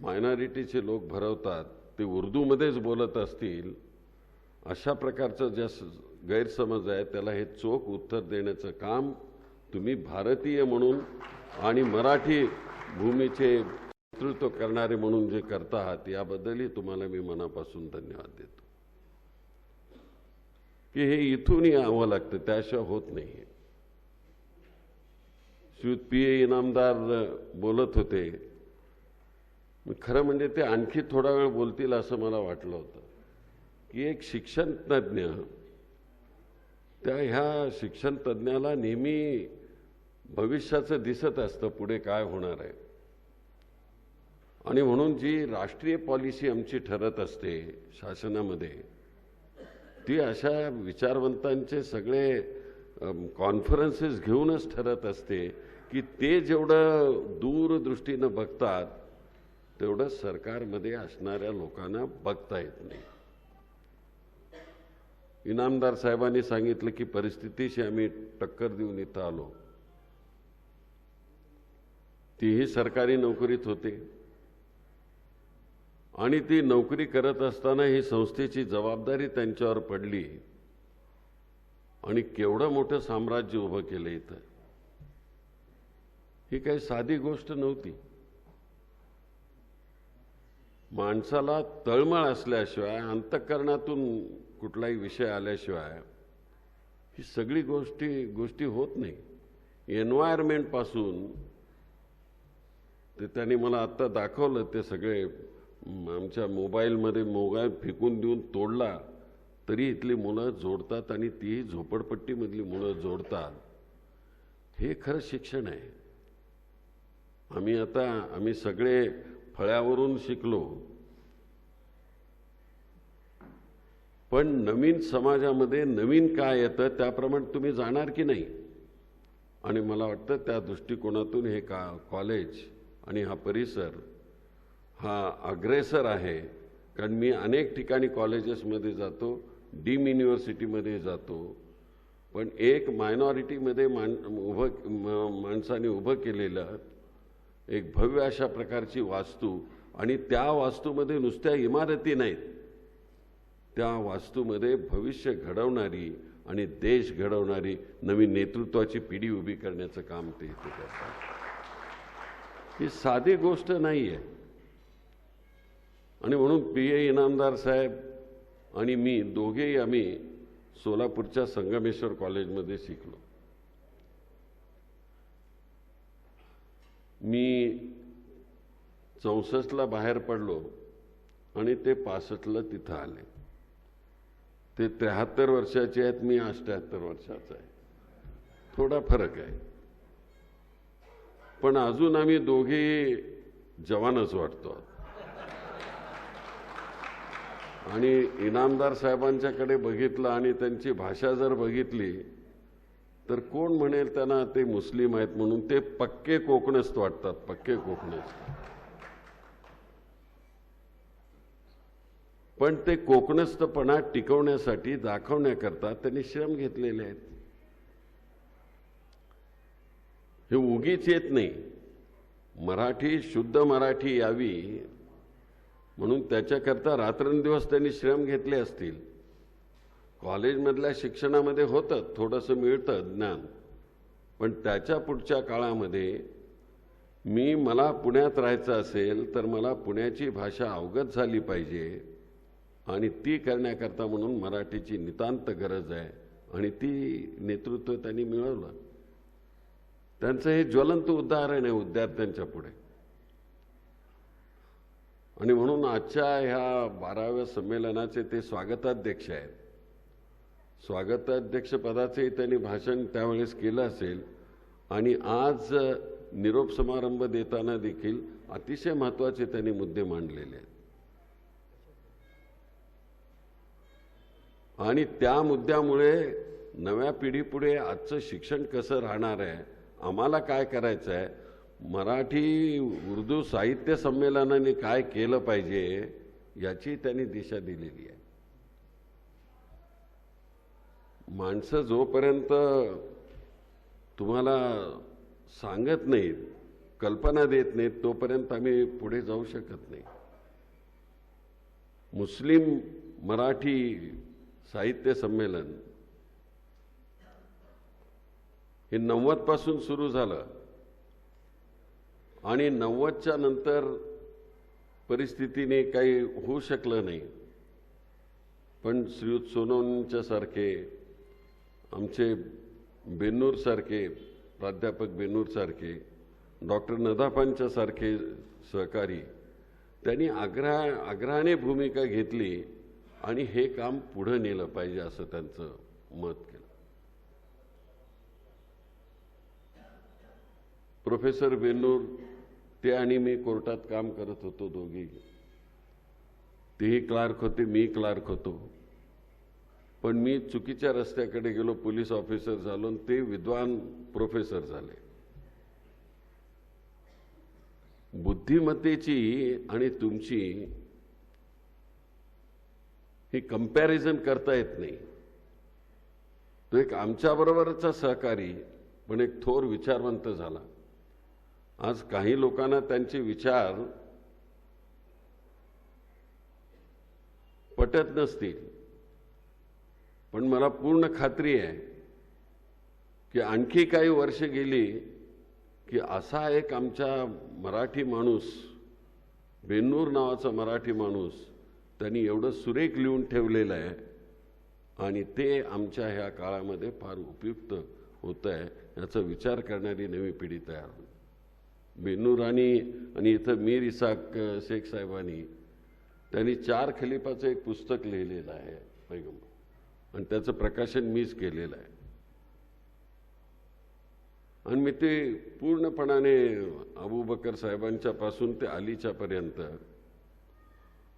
मायनॉरिटीचे लोक भरवतात, ते उर्दूमध्येच बोलत असतील, अशा प्रकारचा ज्या गैरसमज आहे त्याला हे चोख उत्तर देण्याचं काम तुम्ही भारतीय म्हणून आणि मराठी भूमीचे नेतृत्व करणारे म्हणून जे करता आहात, याबद्दलही तुम्हाला मी मनापासून धन्यवाद देतो. की हे इथूनही यावं लागतं, त्याशिवाय होत नाही. श्रीयुत पी.ए. इनामदार बोलत होते, खरं म्हणजे ते आणखी थोडा वेळ बोलतील असं मला वाटलं होतं की एक शिक्षण तज्ञ, त्या ह्या शिक्षण तज्ञाला नेहमी भविष्याचं दिसत असतं पुढे काय होणार आहे, आणि म्हणून जी राष्ट्रीय पॉलिसी आमची ठरत असते शासनामध्ये, ती अशा विचारवंतांचे सगळे कॉन्फरन्सेस घेऊनच ठरत असते की ते जेवढं दूरदृष्टीनं बघतात तेवढं सरकारमध्ये असणाऱ्या लोकांना बघता येत नाही. इनामदार साहेबांनी सांगितलं की परिस्थितीशी आम्ही टक्कर देऊन इथं आलो. तीही सरकारी नोकरीत होते आणि ती नोकरी करत असताना ही संस्थेची जबाबदारी त्यांच्यावर पडली आणि केवढं मोठं साम्राज्य उभं केलं इथं. ही काही साधी गोष्ट नव्हती. माणसाला तळमळ असल्याशिवाय, अंतःकरणातून कुठलाही विषय आल्याशिवाय ही सगळी गोष्टी होत नाही. एन्व्हायरमेंट पासून ते त्यांनी मला आत्ता दाखवलं, ते सगळे आमच्या मोबाईलमध्ये मोबाईल फेकून देऊन तोडला तरी इथली मुलं जोडतात आणि तीही झोपडपट्टीमधली मुलं जोडतात. हे खरं शिक्षण आहे. आम्ही सगळे फळ्यावरून शिकलो, पण नवीन समाजामध्ये नवीन काय येतं त्याप्रमाणे तुम्ही जाणार की नाही. आणि मला वाटतं त्या दृष्टिकोनातून हे कॉलेज आणि हा परिसर हा अग्रेसर आहे. कारण मी अनेक ठिकाणी कॉलेजेसमध्ये जातो, डीम युनिव्हर्सिटीमध्ये जातो, पण एक मायनॉरिटीमध्ये माणसाने उभं केलेलं एक भव्य अशा प्रकारची वास्तू, आणि त्या वास्तूमध्ये नुसत्या इमारती नाहीत, त्या वास्तूमध्ये भविष्य घडवणारी आणि देश घडवणारी नवीन नेतृत्वाची पिढी उभी करण्याचं काम ते इथे करतात. ही साधी गोष्ट नाही आहे. आणि म्हणून पी.ए. इनामदार साहेब आणि मी दोघेही आम्ही सोलापूरच्या संगमेश्वर कॉलेजमध्ये शिकलो. मी 64ला बाहेर पडलो आणि ते 65ला तिथं आले. ते 73 वर्षाचे आहेत, मी 78 वर्षाचा आहे. थोडा फरक आहे, पण अजून आम्ही दोघे जवानच वाटतो. आणि इनामदार साहेबांच्याकडे बघितलं आणि त्यांची भाषा जर बघितली तर कोण म्हणेल त्यांना ते मुस्लिम आहेत म्हणून. ते पक्के कोकणस्थ वाटतात, पक्के कोकणस्थ. पण ते कोकणस्थपणा टिकवण्यासाठी, दाखवण्याकरता त्यांनी श्रम घेतलेले आहेत. हे उगीच येत नाही. मराठी, शुद्ध मराठी यावी म्हणून त्याच्याकरता रात्रंदिवस त्यांनी श्रम घेतले असतील. कॉलेजमधल्या शिक्षणामध्ये होतं, थोडंसं मिळतं ज्ञान, पण त्याच्या पुढच्या काळामध्ये मला पुण्यात राहायचं असेल तर मला पुण्याची भाषा अवगत झाली पाहिजे आणि ती करण्याकरता म्हणून मराठीची नितांत गरज आहे आणि ती नेतृत्व त्यांनी मिळवलं. त्यांचं हे ज्वलंत उदाहरण आहे विद्यार्थ्यांच्या पुढे. आणि म्हणून आजच्या ह्या 12व्या संमेलनाचे ते स्वागताध्यक्ष आहेत. स्वागताध्यक्ष पदाचे त्यांनी भाषण त्यावेळेस केलं असेल आणि आज निरोप समारंभ देताना देखील अतिशय महत्त्वाचे त्यांनी मुद्दे मांडलेले आहेत. आणि त्या मुद्द्यामुळे नव्या पिढीपुढे आजचं शिक्षण कसं राहणार आहे, आम्हाला काय करायचं आहे, मराठी उर्दू साहित्य संमेलनाने काय केलं पाहिजे याची त्यांनी दिशा दिलेली आहे. माणसं जोपर्यंत तुम्हाला सांगत नाहीत, कल्पना देत नाहीत, तोपर्यंत आम्ही पुढे जाऊ शकत नाही. मुस्लिम मराठी साहित्य संमेलन हे 90 पासून सुरू झालं आणि 90च्या नंतर परिस्थितीने काही होऊ शकलं नाही. पण श्रीयुत सोनवणेंच्या सारखे, आमचे बेन्नूर सारखे प्राध्यापक, बेन्नूर सारखे डॉक्टर नदाफांच्या सारखे सहकारी, त्यांनी आग्रहाने भूमिका घेतली आणि हे काम पुढे नेलं पाहिजे असं त्यांचं मत केलं. प्रोफेसर बेन्नूर ते आणि मी कोर्टात काम करत होतो दोघी. तेही क्लार्क होते, मी क्लार्क होतो. पण मी चुकीच्या रस्त्याकडे गेलो, पोलीस ऑफिसर झालो आणि ते विद्वान प्रोफेसर झाले. बुद्धिमत्तेची आणि तुमची ही कंपॅरिझन करता येत नाही. तो एक आमच्याबरोबरचा सहकारी पण एक थोर विचारवंत झाला. आज काही लोकांना त्यांचे विचार पटत नसतील, पण मला पूर्ण खात्री आहे की आणखी काही वर्ष गेली की असा एक आमच्या मराठी माणूस, बेन्नूर नावाचा मराठी माणूस, त्यांनी एवढं सुरेख लिहून ठेवलेलं आहे आणि ते आमच्या ह्या काळामध्ये फार उपयुक्त होतं आहे याचा विचार करणारी नवी पिढी तयार होईल. बेन्नूरांनी आणि इथं मीर इसाक शेख साहेबांनी त्यांनी 4 खलिफाचं एक पुस्तक लिहिलेलं आहे पैगंबर, आणि त्याचं प्रकाशन मीच केलेलं आहे. आणि मी ते पूर्णपणाने अबूबकर साहेबांच्या पासून ते अलीच्या पर्यंत,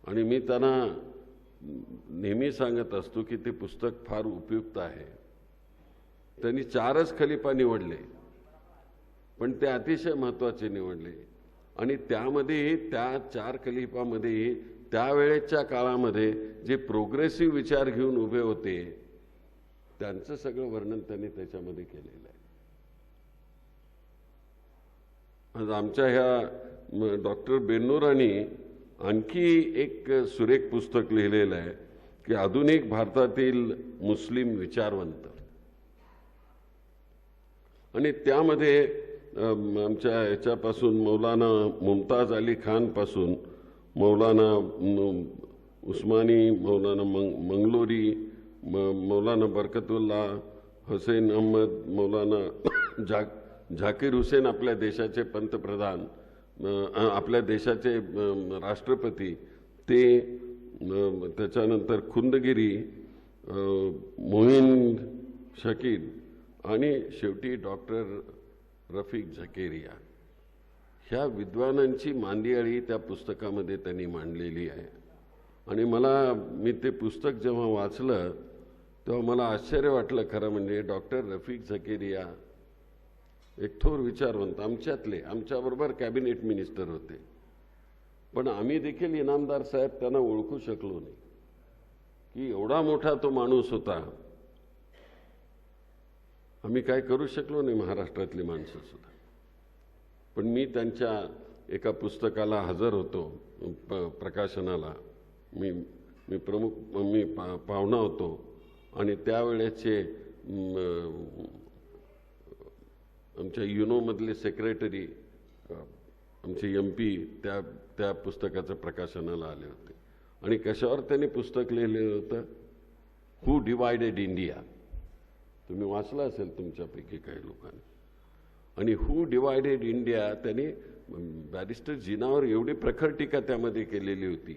आणि मी त्यांना नेहमी सांगत असतो की ते पुस्तक फार उपयुक्त आहे. त्यांनी 4च खलिफा निवडले पण ते अतिशय महत्त्वाचे निवडले आणि त्यामध्ये त्या 4 खलिफामध्ये त्यावेळेच्या काळामध्ये जे प्रोग्रेसिव्ह विचार घेऊन उभे होते त्यांचं सगळं वर्णन त्यांनी त्याच्यामध्ये केलेलं आहे. आज आमच्या ह्या डॉक्टर बेन्नूरांनी आणखी एक सुरेख पुस्तक लिहिलेलं आहे की आधुनिक भारतातील मुस्लिम विचारवंत, आणि त्यामध्ये आमच्या याच्यापासून मौलाना मुमताज अली खान पासून मौलाना उस्मानी, मौलाना मंगलोरी, मौलाना बरकतुल्ला, हुसैन अहमद, मौलाना झाकीर हुसेन, आपल्या देशाचे पंतप्रधान, आपल्या देशाचे राष्ट्रपती, ते त्याच्यानंतर खुंदगिरी, मोहीन शकील आणि शेवटी डॉक्टर रफीक झकेरिया. ह्या विद्वानांची मांदियाळी त्या पुस्तकामध्ये त्यांनी मांडलेली आहे. आणि मी ते पुस्तक जेव्हा वाचलं तेव्हा मला आश्चर्य वाटलं. खरं म्हणजे डॉक्टर रफिक झकेरिया एक थोर विचारवंत, आमच्याबरोबर कॅबिनेट मिनिस्टर होते, पण आम्ही देखील इनामदार साहेब त्यांना ओळखू शकलो नाही की एवढा मोठा तो माणूस होता. आम्ही काय करू शकलो नाही, महाराष्ट्रातली माणसं सुद्धा. पण मी त्यांच्या एका पुस्तकाला हजर होतो, प्रकाशनाला. मी पाहुणा होतो आणि त्यावेळेचे आमच्या युनोमधले सेक्रेटरी, आमचे MP त्या पुस्तकाचं प्रकाशनाला आले होते. आणि कशावर त्यांनी पुस्तक लिहिलेलं होतं? हू डिवायडेड इंडिया. तुम्ही वाचलं असेल तुमच्यापैकी काही लोकांनी. आणि हू डिवायडेड इंडिया त्यांनी बॅरिस्टर जिनावर एवढी प्रखर टीका त्यामध्ये केलेली होती.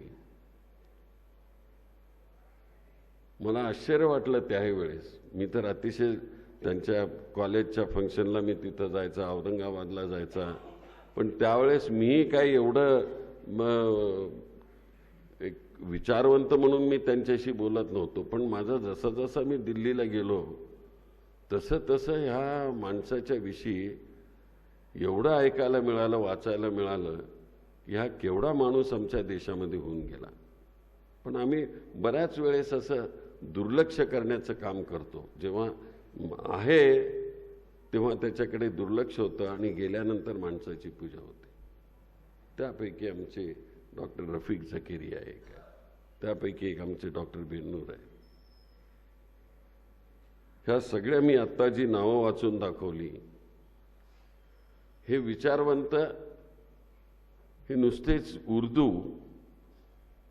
मला आश्चर्य वाटलं त्यावेळेस. मी तर अतिशय त्यांच्या कॉलेजच्या फंक्शनला मी तिथं जायचा, औरंगाबादला जायचा. पण त्यावेळेस मीही काही एवढं एक विचारवंत म्हणून मी त्यांच्याशी बोलत नव्हतो. पण माझं जसं जसं मी दिल्लीला गेलो तसं तसं ह्या माणसाच्या विषयी एवढं ऐकायला मिळालं, वाचायला मिळालं की हा केवढा माणूस आमच्या देशामध्ये होऊन गेला. पण आम्ही बऱ्याच वेळेस असं दुर्लक्ष करण्याचं काम करतो. जेव्हा आहे तेव्हा त्याच्याकडे दुर्लक्ष होतं आणि गेल्यानंतर माणसाची पूजा होते. त्यापैकी आमचे डॉक्टर रफिक झकेरिया एक आहे, त्यापैकी एक आमचे डॉक्टर बेन्नूर आहे. ह्या सगळ्या मी आत्ता जी नावं वाचून दाखवली, हे विचारवंत हे नुसतेच उर्दू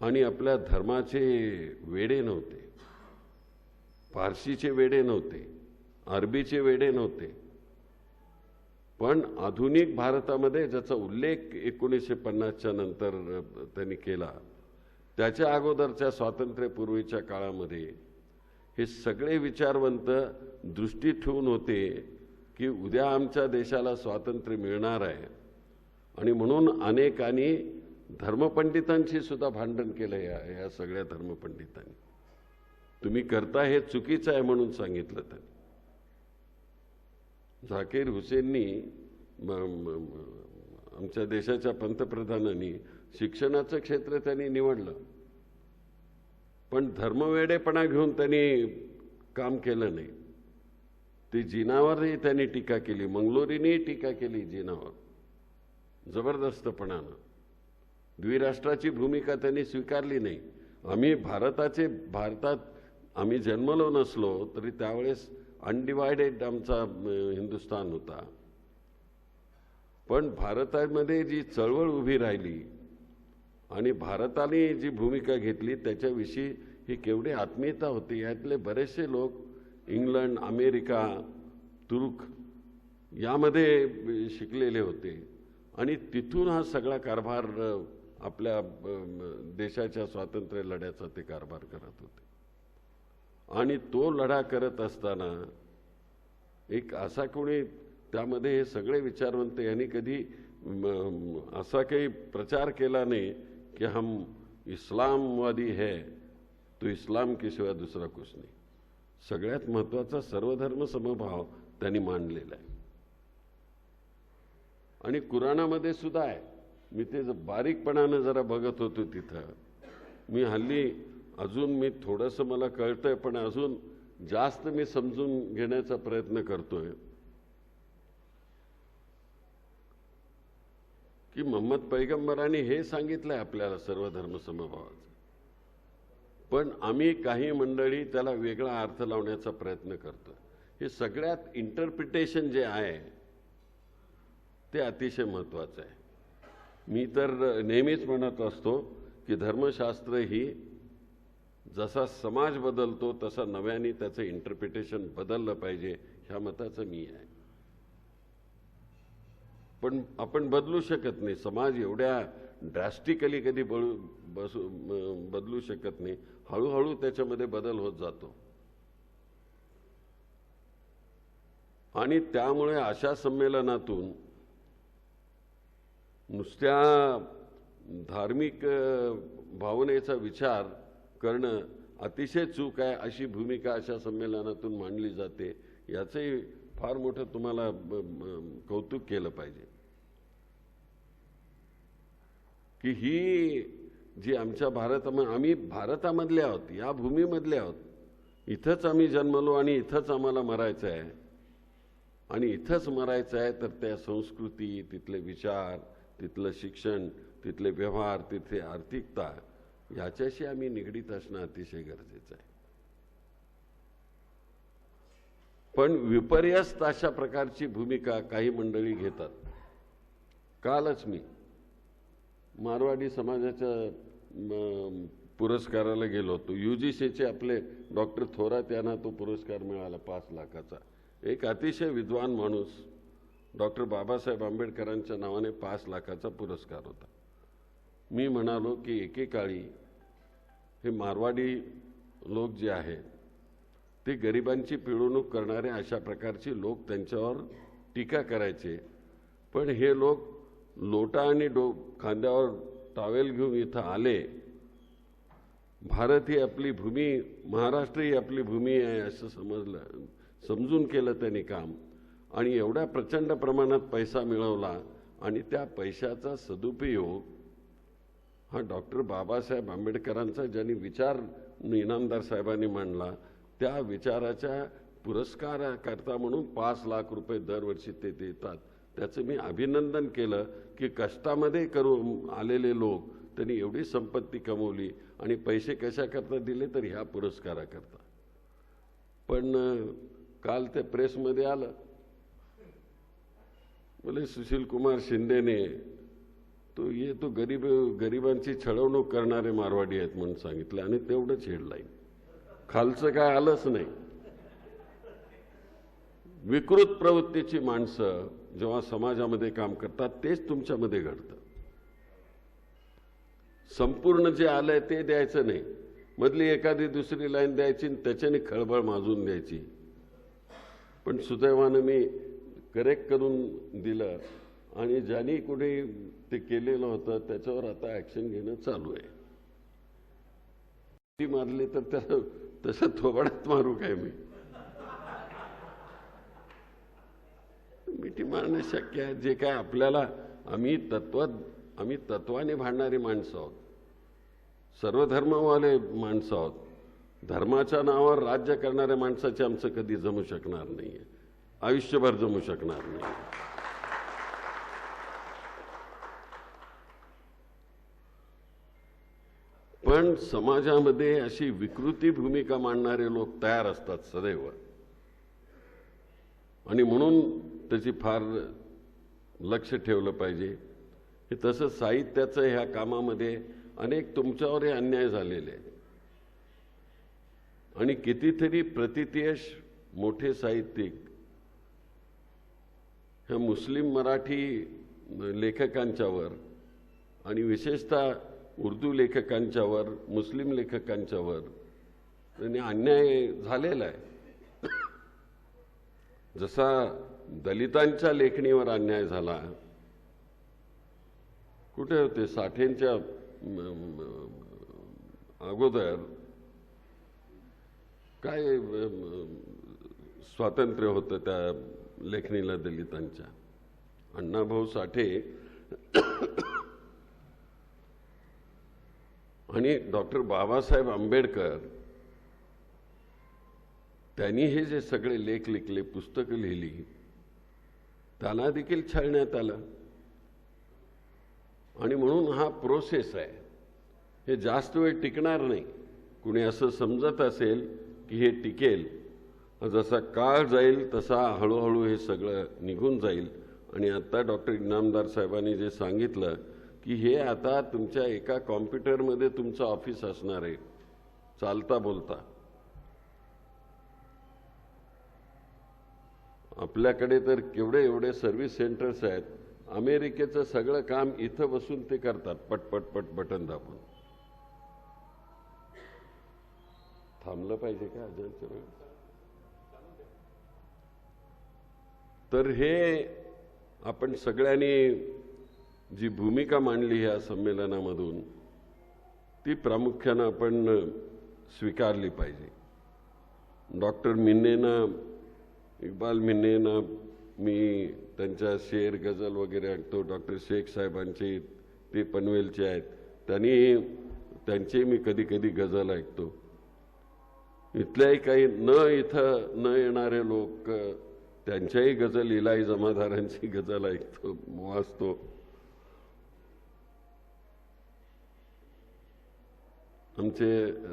आणि आपल्या धर्माचे वेडे नव्हते, फारसीचे वेडे नव्हते, अरबीचे वेडे नव्हते. पण आधुनिक भारतामध्ये ज्याचा उल्लेख 1950च्या नंतर त्यांनी केला, त्याच्या अगोदरच्या स्वातंत्र्यपूर्वीच्या काळामध्ये हे सगळे विचारवंत दृष्टी ठेवून होते की उद्या आमच्या देशाला स्वातंत्र्य मिळणार आहे. आणि म्हणून अनेकांनी धर्मपंडितांशी सुद्धा भांडण केलं. या सगळ्या धर्मपंडितांनी तुम्ही करता हे चुकीचं आहे म्हणून सांगितलं. त्यांनी झाकीर हुसेननी आमच्या देशाच्या पंतप्रधानांनी शिक्षणाचं क्षेत्र त्यांनी निवडलं, पण धर्मवेडेपणा घेऊन त्यांनी काम केलं नाही. ते जिनावरही त्यांनी टीका केली, मंगलोरीनेही टीका केली जिनावर जबरदस्तपणानं. द्विराष्ट्राची भूमिका त्यांनी स्वीकारली नाही. भारतात आम्ही जन्मलो नसलो तरी त्यावेळेस अनडिवायडेड आमचा हिंदुस्थान होता. पण भारतामध्ये जी चळवळ उभी राहिली आणि भारताने जी भूमिका घेतली त्याच्याविषयी ही केवढी आत्मीयता होती. यातले बरेचसे लोक इंग्लंड, अमेरिका, तुर्क यामध्ये शिकलेले होते आणि तिथून हा सगळा कारभार आपल्या देशाच्या स्वातंत्र्य लढ्याचा ते कारभार करत होते. आणि तो लढा करत असताना एक असा कोणी त्यामध्ये हे सगळे विचारवंत यांनी कधी असा काही प्रचार केला नाही कि हम इस्लामवादी है तो इस्लाम के सिवा दुसरा कुछ नहीं. सगळ्यात महत्त्वाचा सर्वधर्म समभाव त्यांनी मांडलेला आहे. आणि कुराणामध्ये सुद्धा आहे. मी ते बारीकपणाने जरा बघत होतो तिथं. मी हल्ली अजून थोडंसं मला कळतंय पण अजून जास्त मी समजून घेण्याचा प्रयत्न करतोय की मोहम्मद पैगंबरांनी हे सांगितलंय आपल्याला सर्वधर्म समभावाचं. पण आम्ही काही मंडळी त्याला वेगळा अर्थ लावण्याचा प्रयत्न करतो. हे सगळ्यात इंटरप्रिटेशन जे आहे ते अतिशय महत्त्वाचं आहे. मी तर नेहमीच म्हणत असतो की धर्मशास्त्र ही जसा समाज बदलतो तसा नव्याने त्याचं इंटरप्रिटेशन बदललं पाहिजे ह्या मताचं मी आहे. पण आपण बदलू शकत नाही. समाज एवढ्या ड्रॅस्टिकली कधी बदलू शकत नाही. हळूहळू त्याच्यामध्ये बदल होत जातो. आणि त्यामुळे अशा संमेलनातून नुसत्या धार्मिक भावनेचा विचार करणं अतिशय चूक आहे अशी भूमिका अशा संमेलनातून मांडली जाते. याचंही फार मोठं तुम्हाला कौतुक केलं पाहिजे की ही जी आमच्या आम्ही भारतामधले आहोत, या भूमीमधले आहोत, इथंच आम्ही जन्मलो आणि इथंच आम्हाला मरायचं आहे आणि इथंच मरायचं आहे. तर त्या संस्कृती, तिथले विचार, तिथलं शिक्षण, तिथले व्यवहार, तिथली आर्थिकता याच्याशी आम्ही निगडीत असणं अतिशय गरजेचं आहे. पण विपर्यस्त अशा प्रकारची भूमिका काही मंडळी घेतात. कालच मी मारवाडी समाजाच्या पुरस्काराला गेलो होतो. UGCचे आपले डॉक्टर थोरात यांना तो पुरस्कार मिळाला 5 लाखाचा. एक अतिशय विद्वान माणूस, डॉक्टर बाबासाहेब आंबेडकरांच्या नावाने 5 लाखाचा पुरस्कार होता. मी म्हणालो की एकेकाळी हे मारवाडी लोक जे आहेत ते गरिबांची पिळवणूक करणारे अशा प्रकारचे लोक त्यांच्यावर टीका करायचे. पण हे लोक लोटा आणि खांद्यावर टावेल घेऊन इथं आले. भारत ही आपली भूमी, महाराष्ट्र ही आपली भूमी आहे असं समजून केलं त्यांनी काम आणि एवढ्या प्रचंड प्रमाणात पैसा मिळवला आणि त्या पैशाचा सदुपयोग हा डॉक्टर बाबासाहेब आंबेडकरांचा ज्यांनी विचार इनामदार साहेबांनी मांडला त्या विचाराच्या पुरस्काराकरता म्हणून 5 लाख रुपये दरवर्षी ते देतात. त्याचं मी अभिनंदन केलं की कष्टामध्ये करून आलेले लोक त्यांनी एवढी संपत्ती कमवली आणि पैसे कशाकरता दिले तर ह्या पुरस्काराकरता. पण काल ते प्रेसमध्ये आलं, बोले सुशील कुमार शिंदेने तो गरिबांची छळवणूक करणारे मारवाडी आहेत म्हणून सांगितलं आणि तेवढंच हेडलाईन. खालचं काय आलंच नाही. विकृत प्रवृत्तीची माणसं जेव्हा समाजामध्ये काम करतात तेच तुमच्यामध्ये घडतं. संपूर्ण जे आलंय ते द्यायचं नाही, मधली एखादी दुसरी लाईन द्यायची आणि त्याच्याने खळबळ माजून द्यायची. पण सुदैवानं मी करेक्ट करून दिलं आणि ज्यांनी कुठे ते केलेलं होतं त्याच्यावर आता ॲक्शन घेणं चालू आहे. ती मारली तर त्याला तसं थोबाडात मारू काय मी? मिठी मारणं शक्य आहे. जे काय आपल्याला आम्ही तत्वाने भांडणारी माणसं आहोत, सर्वधर्मवाले माणसं आहोत. धर्माच्या नावावर राज्य करणाऱ्या माणसाचे आमचं कधी जमू शकणार नाहीये, आयुष्यभर जमू शकणार नाही. पण समाजामध्ये अशी विकृती भूमिका मांडणारे लोक तयार असतात सदैव आणि म्हणून त्याची फार लक्ष ठेवलं पाहिजे. हे तसं साहित्याचं ह्या कामामध्ये अनेक तुमच्यावरही अन्याय झालेले आहेत आणि कितीतरी प्रतिथयश मोठे साहित्यिक ह्या मुस्लिम मराठी लेखकांच्यावर आणि विशेषतः उर्दू लेखकांच्यावर, मुस्लिम लेखकांच्यावर त्यांनी अन्याय झालेला आहे. जसा दलितांच्या लेखणीवर अन्याय झाला, कुठे होते साठेंच्या अगोदर काय स्वातंत्र्य होतं त्या लेखणीला दलितांच्या. अण्णाभाऊ साठे आणि डॉक्टर बाबासाहेब आंबेडकर त्यांनी हे जे सगळे लेख लिखले, पुस्तकं लिहिली, त्यांना देखील छळण्यात आलं. आणि म्हणून हा प्रोसेस आहे, हे जास्त वेळ टिकणार नाही. कुणी असं समजत असेल की हे टिकेल, जसा काळ जाईल तसा हळूहळू हे सगळं निघून जाईल. आणि आता डॉक्टर इनामदार साहेबांनी जे सांगितलं की हे आता तुमच्या एका कॉम्प्युटरमध्ये तुमचं ऑफिस असणार आहे, चालता बोलता. आपल्याकडे तर केवढे एवढे सर्व्हिस सेंटर्स आहेत. अमेरिकेचं सगळं काम इथं बसून ते करतात, पटपट पट बटन दाबून. थांबलं पाहिजे का अजूनच्या वेळ? तर हे आपण सगळ्यांनी जी भूमिका मांडली ह्या संमेलनामधून ती प्रामुख्यानं आपण स्वीकारली पाहिजे. डॉक्टर मिन्नेनं, इक्बाल मिन्नेनं मी त्यांच्या शेर गझल वगैरे ऐकतो. डॉक्टर शेख साहेबांचे ते पनवेलचे आहेत, त्यांचे मी कधी कधी गझल ऐकतो. इथल्याही काही इथं न येणारे लोक त्यांच्याही गझल, इलाही जमादारांची गझल ऐकतो, वाचतो. आमचे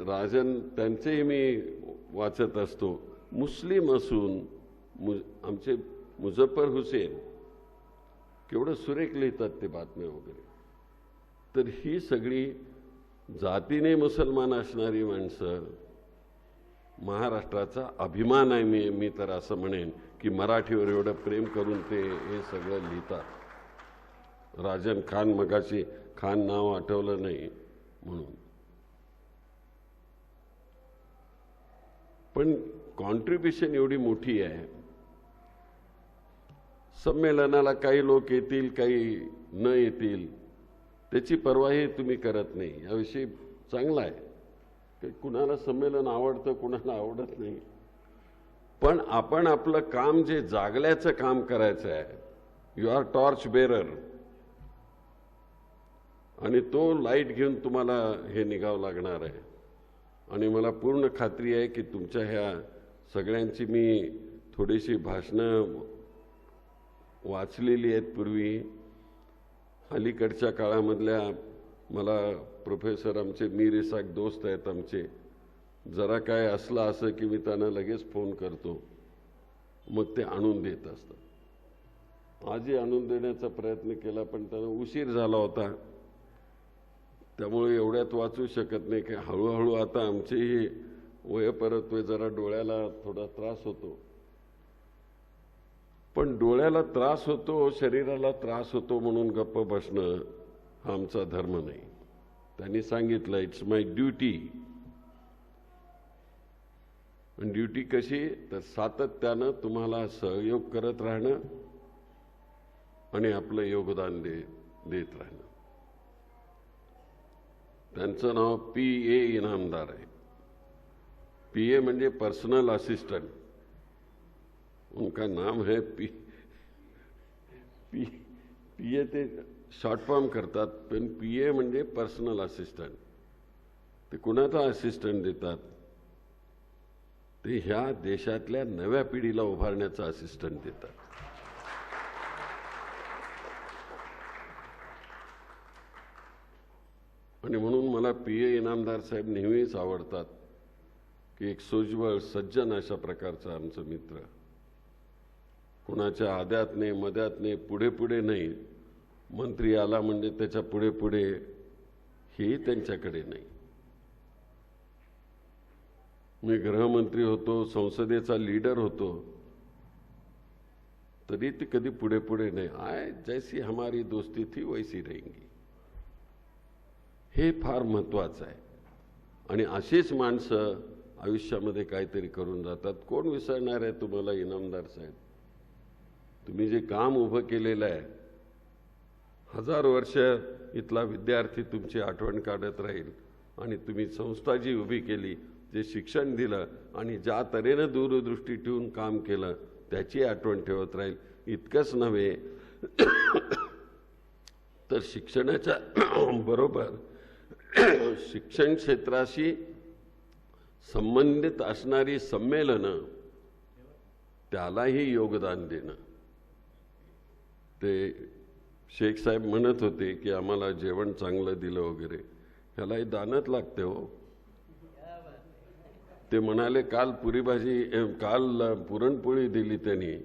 राजन त्यांचेही मी वाचत असतो. मुस्लिम असून आमचे मुझफ्फर हुसेन केवढं सुरेख लिहितात ते बातम्या वगैरे. तर ही सगळी जातीने मुसलमान असणारी माणसं महाराष्ट्राचा अभिमान आहे. मी तर असं म्हणेन की मराठीवर एवढं प्रेम करून ते हे सगळं लिहितात. राजन खान, मगाशी खान नाव आठवलं नाही म्हणून, पण कॉन्ट्रीब्युशन एवढी मोठी आहे. संमेलनाला काही लोक येतील, काही न येतील, त्याची पर्वाही तुम्ही करत नाही. याविषयी चांगला आहे की कुणाला संमेलन आवडतं, कुणाला आवडत नाही, पण आपण आपलं काम जे जागल्याचं काम करायचं आहे, यू आर टॉर्च बेरर, आणि तो लाईट घेऊन तुम्हाला हे निघावं लागणार आहे. आणि मला पूर्ण खात्री आहे की तुमच्या ह्या सगळ्यांची मी थोडीशी भाषणं वाचलेली आहेत पूर्वी. अलीकडच्या काळामधल्या मला प्रोफेसर आमचे मीर इसाक दोस्त आहेत आमचे, जरा काय असलं असं की मी त्यांना लगेच फोन करतो, मग ते आणून देत असतात. आजही आणून देण्याचा प्रयत्न केला पण त्यांना उशीर झाला होता, त्यामुळे एवढ्यात वाचू शकत नाही. की हळूहळू आता आमचीही वयपरत्वे जरा डोळ्याला थोडा त्रास होतो, पण डोळ्याला त्रास होतो, शरीराला त्रास होतो म्हणून गप्प बसणं हा आमचा धर्म नाही. त्यांनी सांगितलं इट्स माय ड्युटी. आणि ड्युटी कशी, तर सातत्यानं तुम्हाला सहयोग करत राहणं आणि आपलं योगदान देत राहणं. त्यांचं नाव PA इनामदार आहे. PA म्हणजे पर्सनल असिस्टंट. उनका नाम है PA ते शॉर्ट फॉर्म करतात, पण PA म्हणजे पर्सनल असिस्टंट. ते कुणाचा असिस्टंट देतात, ते ह्या देशातल्या नव्या पिढीला उभारण्याचा असिस्टंट देतात. आणि म्हणून मला PA इनामदार साहेब नेहमीच आवडतात की एक सोज्वळ सज्जन अशा प्रकारचा आमचा मित्र. कुणाच्या आद्यात नाही, मध्यात नाही, पुढे पुढे नाही. मंत्री आला म्हणजे त्याच्या पुढे पुढे हेही त्यांच्याकडे नाही. मी गृहमंत्री होतो, संसदेचा लीडर होतो, तरी ते कधी पुढे पुढे नाही. जैसी हमारी दोस्ती थी वैसी रहेंगी. हे फार महत्वाचं आहे. आणि अशीच माणसं आयुष्यामध्ये काहीतरी करून जातात. कोण विसरणार आहे तुम्हाला इनामदार साहेब? तुम्ही जे काम उभं केलेलं आहे, 1000 वर्ष इथला विद्यार्थी तुमची आठवण काढत राहील. आणि तुम्ही संस्था जी उभी केली, जे शिक्षण दिलं आणि ज्या तऱ्हेनं दूरदृष्टी ठेवून काम केलं, त्याची आठवण ठेवत राहील. इतकंच नव्हे तर शिक्षणाच्या बरोबर शिक्षण क्षेत्राशी संबंधित असणारी संमेलनं, त्यालाही योगदान देणं. ते शेख साहेब म्हणत होते की आम्हाला जेवण चांगलं दिलं वगैरे, ह्यालाही दानच लागते हो. ते म्हणाले काल पुरी भाजी, काल पुरणपोळी दिली त्यांनी,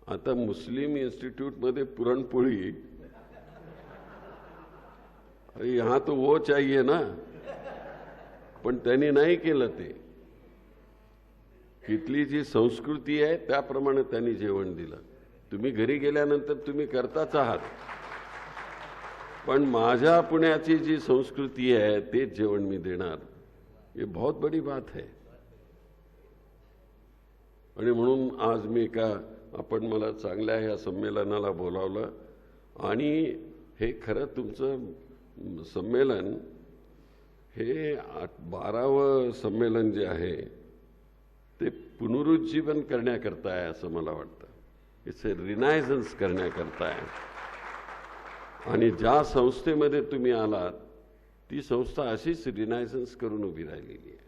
आता मुस्लिम इन्स्टिट्यूटमध्ये पुरणपोळी. अरे यहाँ तो वो चाहिए ना, पण त्यांनी नाही केलं. ते इथली जी संस्कृती आहे त्याप्रमाणे त्यांनी जेवण दिलं. तुम्ही घरी गेल्यानंतर तुम्ही करताच आहात, पण माझ्या पुण्याची जी संस्कृती आहे तेच जेवण मी देणार. ये बहुत बड़ी बात है. आणि म्हणून आज मी आपण मला चांगल्या ह्या संमेलनाला बोलावलं आणि हे खरं तुमचं संमेलन हे 12वं संमेलन जे आहे ते पुनरुज्जीवन करण्याकरता आहे असं मला वाटतं. इट्स ए रिनायझन्स करण्याकरता आहे. आणि ज्या संस्थेमध्ये तुम्ही आलात ती संस्था अशीच रिनायझन्स करून उभी राहिलेली आहे.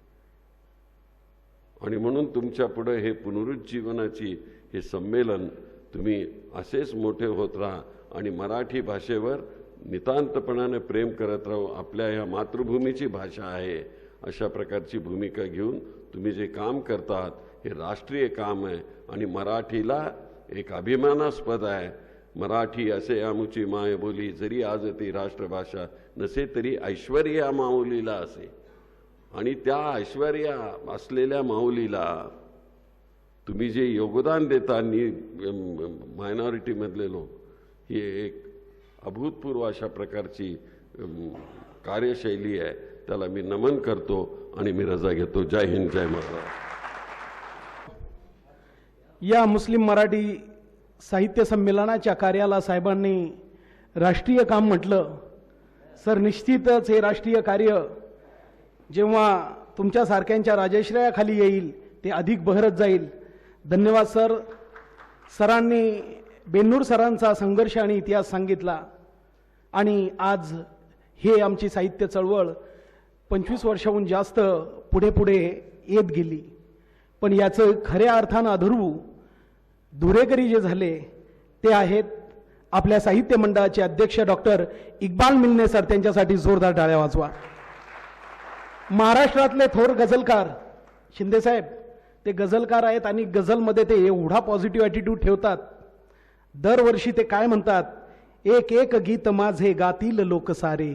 आणि म्हणून तुमच्या पुढे हे पुनरुज्जीवनाची हे संमेलन तुम्ही असेच मोठे होत राहा आणि मराठी भाषेवर नितांतपणाने प्रेम करत राहू. आपल्या ह्या मातृभूमीची भाषा आहे अशा प्रकारची भूमिका घेऊन तुम्ही जे काम करतात हे राष्ट्रीय काम आहे आणि मराठीला एक अभिमानास्पद आहे. मराठी असे आमुची मायबोली जरी आज ती राष्ट्रभाषा नसे तरी ऐश्वर्या माऊलीला असे. आणि त्या ऐश्वर्या असलेल्या माऊलीला तुम्ही जे योगदान देता मायनॉरिटीमधले लोक ही एक अभूतपूर्व अशा प्रकारची कार्यशैली आहे. त्याला मी नमन करतो आणि मी रजा घेतो. जय हिंद, जय महाराष्ट्र. या मुस्लिम मराठी साहित्य संमेलनाच्या कार्याला साहेबांनी राष्ट्रीय काम म्हटलं. सर, निश्चितच हे राष्ट्रीय कार्य जेव्हा तुमच्यासारख्यांच्या राजश्रयाखाली येईल ते अधिक बहरत जाईल. धन्यवाद सर. सरांनी बेन्नूर सरांचा संघर्ष आणि इतिहास सांगितला आणि आज हे आमची साहित्य चळवळ 25 वर्षाहून जास्त पुढे पुढे येत गेली. पण याचं खऱ्या अर्थानं अधरू दुरेकरी जे झाले ते आहेत आपल्या साहित्य मंडळाचे अध्यक्ष डॉक्टर इक्बाल मिल्ने सर. त्यांच्यासाठी जोरदार टाळ्या वाजवा. महाराष्ट्रातले थोर गझलकार शिंदे साहेब ते गझलकार आहेत आणि गझलमध्ये ते एवढा पॉझिटिव्ह ॲटिट्यूड ठेवतात. दरवर्षी ते काय म्हणतात, एक एक गीत माझे गातील लोक सारे,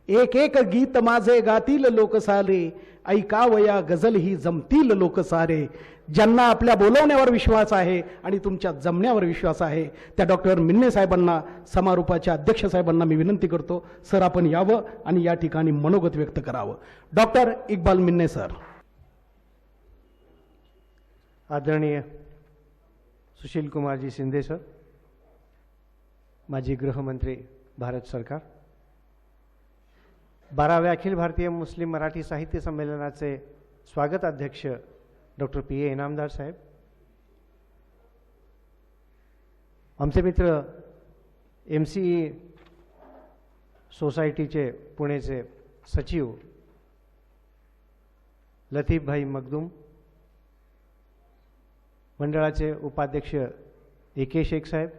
एक एक गीत माझे गातील लोक सारे, ऐकावया गझल ही जमतील लोक सारे. ज्यांना आपल्या बोलवण्यावर विश्वास आहे आणि तुमच्या जमण्यावर विश्वास आहे त्या डॉक्टर मिल्ने साहेबांना, समारोपाच्या अध्यक्ष साहेबांना मी विनंती करतो, सर आपण यावं आणि या ठिकाणी मनोगत व्यक्त करावं. डॉक्टर इक्बाल मिल्ने सर. आदरणीय सुशील कुमारजी शिंदे सर, माजी गृहमंत्री भारत सरकार, 12व्या अखिल भारतीय मुस्लिम मराठी साहित्य संमेलनाचे स्वागत अध्यक्ष डॉक्टर PA इनामदार साहेब, आमचे मित्र MCE सोसायटीचे पुणेचे सचिव लतीफ भाई मखदूम, मंडळाचे उपाध्यक्ष AK शेख साहेब,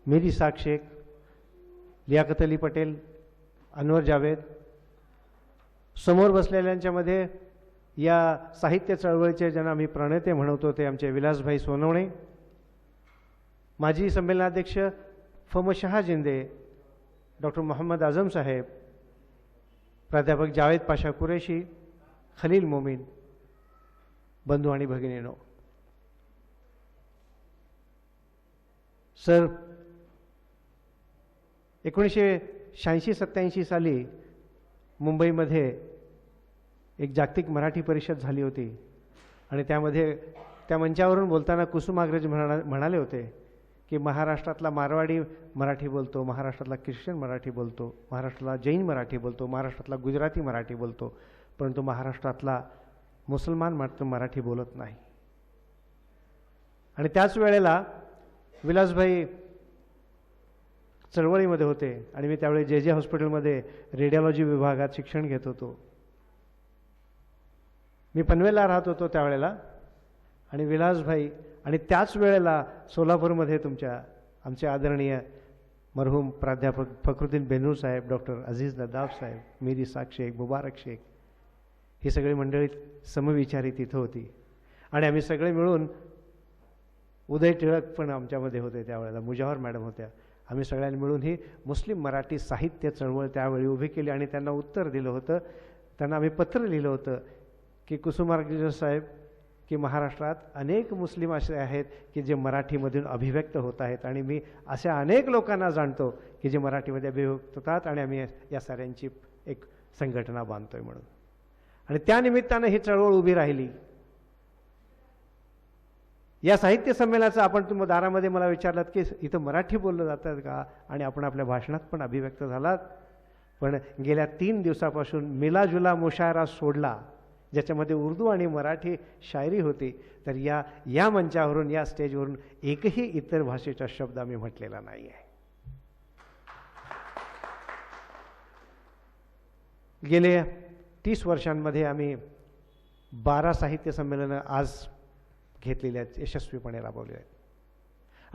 मेरी साक शेख, लियाकत अली पटेल, अनवर जावेद, समोर बसलेल्यांच्यामध्ये या साहित्य चळवळीचे ज्यांना आम्ही प्रणेते म्हणतो ते आमचे विलासभाई सोनवणे, माजी संमेलनाध्यक्ष फम शहाजिंदे, डॉक्टर मोहम्मद आझम साहेब, प्राध्यापक जावेद पाशा कुरेशी, खलील मोमीन, बंधू आणि भगिनीनो. सर, 1986-87 साली मुंबईमध्ये एक जागतिक मराठी परिषद झाली होती आणि त्यामध्ये त्या मंचावरून बोलताना कुसुमाग्रज म्हणाले होते की महाराष्ट्रातला मारवाडी मराठी बोलतो, महाराष्ट्रातला ख्रिश्चन मराठी बोलतो, महाराष्ट्रातला जैन मराठी बोलतो, महाराष्ट्रातला गुजराती मराठी बोलतो, परंतु महाराष्ट्रातला मुसलमान मात्र मराठी बोलत नाही. आणि त्याच वेळेला विलासभाई चळवळीमध्ये होते आणि मी त्यावेळी JJ हॉस्पिटलमध्ये रेडिओलॉजी विभागात शिक्षण घेत होतो. मी पनवेलला राहत होतो त्यावेळेला आणि विलासभाई आणि त्याच वेळेला सोलापूरमध्ये आमचे आदरणीय मरहूम प्राध्यापक फखरुद्दीन बेनूर साहेब, डॉक्टर अजीज नदाफ साहेब, मीरी साक शेख, मुबारक शेख, ही सगळी मंडळी समविचारी तिथं होती आणि आम्ही सगळे मिळून, उदय टिळक पण आमच्यामध्ये होते त्यावेळेला, मुजावर मॅडम होत्या, आम्ही सगळ्यांनी मिळून ही मुस्लिम मराठी साहित्य चळवळ त्यावेळी उभी केली आणि त्यांना उत्तर दिलं होतं. त्यांना आम्ही पत्र लिहिलं होतं की कुसुमाग्रज साहेब, की महाराष्ट्रात अनेक मुस्लिम असे आहेत की जे मराठीमधून अभिव्यक्त होत आहेत आणि मी अशा अनेक लोकांना जाणतो की जे मराठीमध्ये अभिव्यक्त होतात आणि आम्ही या साऱ्यांची एक संघटना बांधतोय म्हणून. आणि त्या निमित्तानं ही चळवळ उभी राहिली. या साहित्य संमेलनाचं आपण तुम्ही दारामध्ये मला विचारलात की इथं मराठी बोललं जातं का, आणि आपण आपल्या भाषणात पण अभिव्यक्त झालात. पण गेल्या 3 दिवसापासून मिलाजुला मुशायरा सोडला, ज्याच्यामध्ये उर्दू आणि मराठी शायरी होती, तर या मंचावरून, या स्टेजवरून एकही इतर भाषेचा शब्द आम्ही म्हटलेला नाही आहे. गेल्या 30 वर्षांमध्ये आम्ही 12 साहित्य संमेलनं आज घेतलेली आहेत, यशस्वीपणे राबवली आहेत.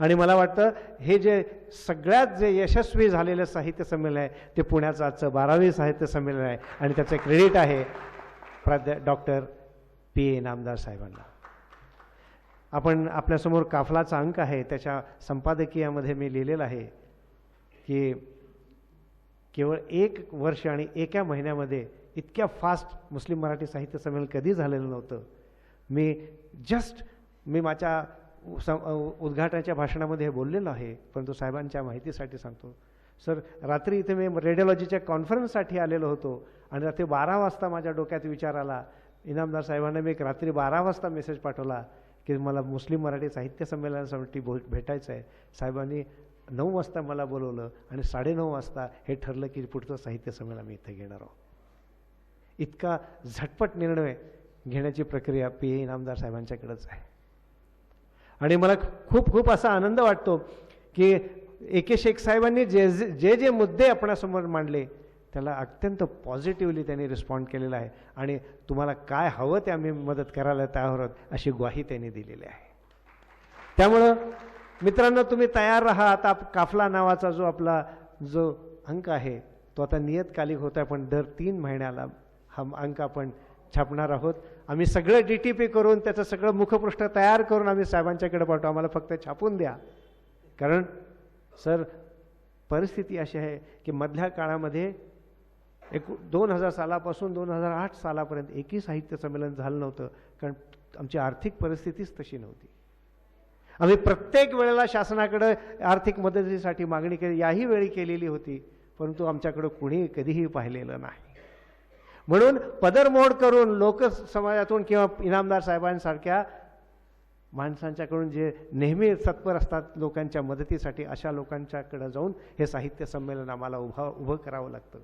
आणि मला वाटतं हे जे सगळ्यात जे यशस्वी झालेलं साहित्य संमेलन आहे ते पुण्याचं आजचं 12वे साहित्य संमेलन आहे, आणि त्याचं क्रेडिट आहे डॉक्टर पी इनामदार साहेबांना. आपण आपल्यासमोर काफलाचा अंक आहे, त्याच्या संपादकीयामध्ये मी लिहिलेलं आहे की केवळ 1 वर्ष आणि 1 महिन्यामध्ये इतक्या फास्ट मुस्लिम मराठी साहित्य संमेलन कधी झालेलं नव्हतं. मी माझ्या उद्घाटनाच्या भाषणामध्ये हे बोललेलो आहे, परंतु साहेबांच्या माहितीसाठी सांगतो. सर, रात्री इथे मी रेडिओलॉजीच्या कॉन्फरन्ससाठी आलेलो होतो, आणि रात्री 12 वाजता माझ्या डोक्यात विचार आला. इनामदार साहेबांना मी एक रात्री 12 वाजता मेसेज पाठवला की मला मुस्लिम मराठी साहित्य संमेलनासाठी भेटायचं आहे. साहेबांनी 9 वाजता मला बोलवलं, आणि 9:30 वाजता हे ठरलं की पुढचं साहित्य संमेलन मी इथे घेणार आहोत. इतका झटपट निर्णय घेण्याची प्रक्रिया पी ए इनामदार साहेबांच्याकडेच आहे. आणि मला खूप खूप असा आनंद वाटतो की ए.के. शेख साहेबांनी जे मुद्दे आपणासमोर मांडले त्याला अत्यंत पॉझिटिव्हली त्यांनी रिस्पॉन्ड केलेला आहे, आणि तुम्हाला काय हवं ते आम्ही मदत करायला तयार आहोत अशी ग्वाही त्यांनी दिलेली आहे. त्यामुळं मित्रांनो, तुम्ही तयार राहा. आता काफला नावाचा आपला जो अंक आहे तो आता नियतकालिक होता, पण दर 3 महिन्याला हा अंक आपण छापणार आहोत. आम्ही सगळं DTP करून त्याचं सगळं मुखपृष्ठ तयार करून आम्ही साहेबांच्याकडे पाठवू. आम्हाला फक्त छापून द्या. कारण सर, परिस्थिती अशी आहे की मधल्या काळामध्ये 2000 सालापासून 2008 सालापर्यंत एकही साहित्य संमेलन झालं नव्हतं, कारण आमची आर्थिक परिस्थितीच तशी नव्हती. आम्ही प्रत्येक वेळेला शासनाकडे आर्थिक मदतीसाठी मागणी केली, याही वेळी केलेली होती, परंतु आमच्याकडं कुणी कधीही पाहिलेलं नाही. म्हणून पदरमोड करून लोकसमाजातून किंवा इनामदार साहेबांसारख्या माणसांच्याकडून जे नेहमी तत्पर असतात लोकांच्या मदतीसाठी, अशा लोकांच्याकडे जाऊन हे साहित्य संमेलन आम्हाला उभं करावं लागतं.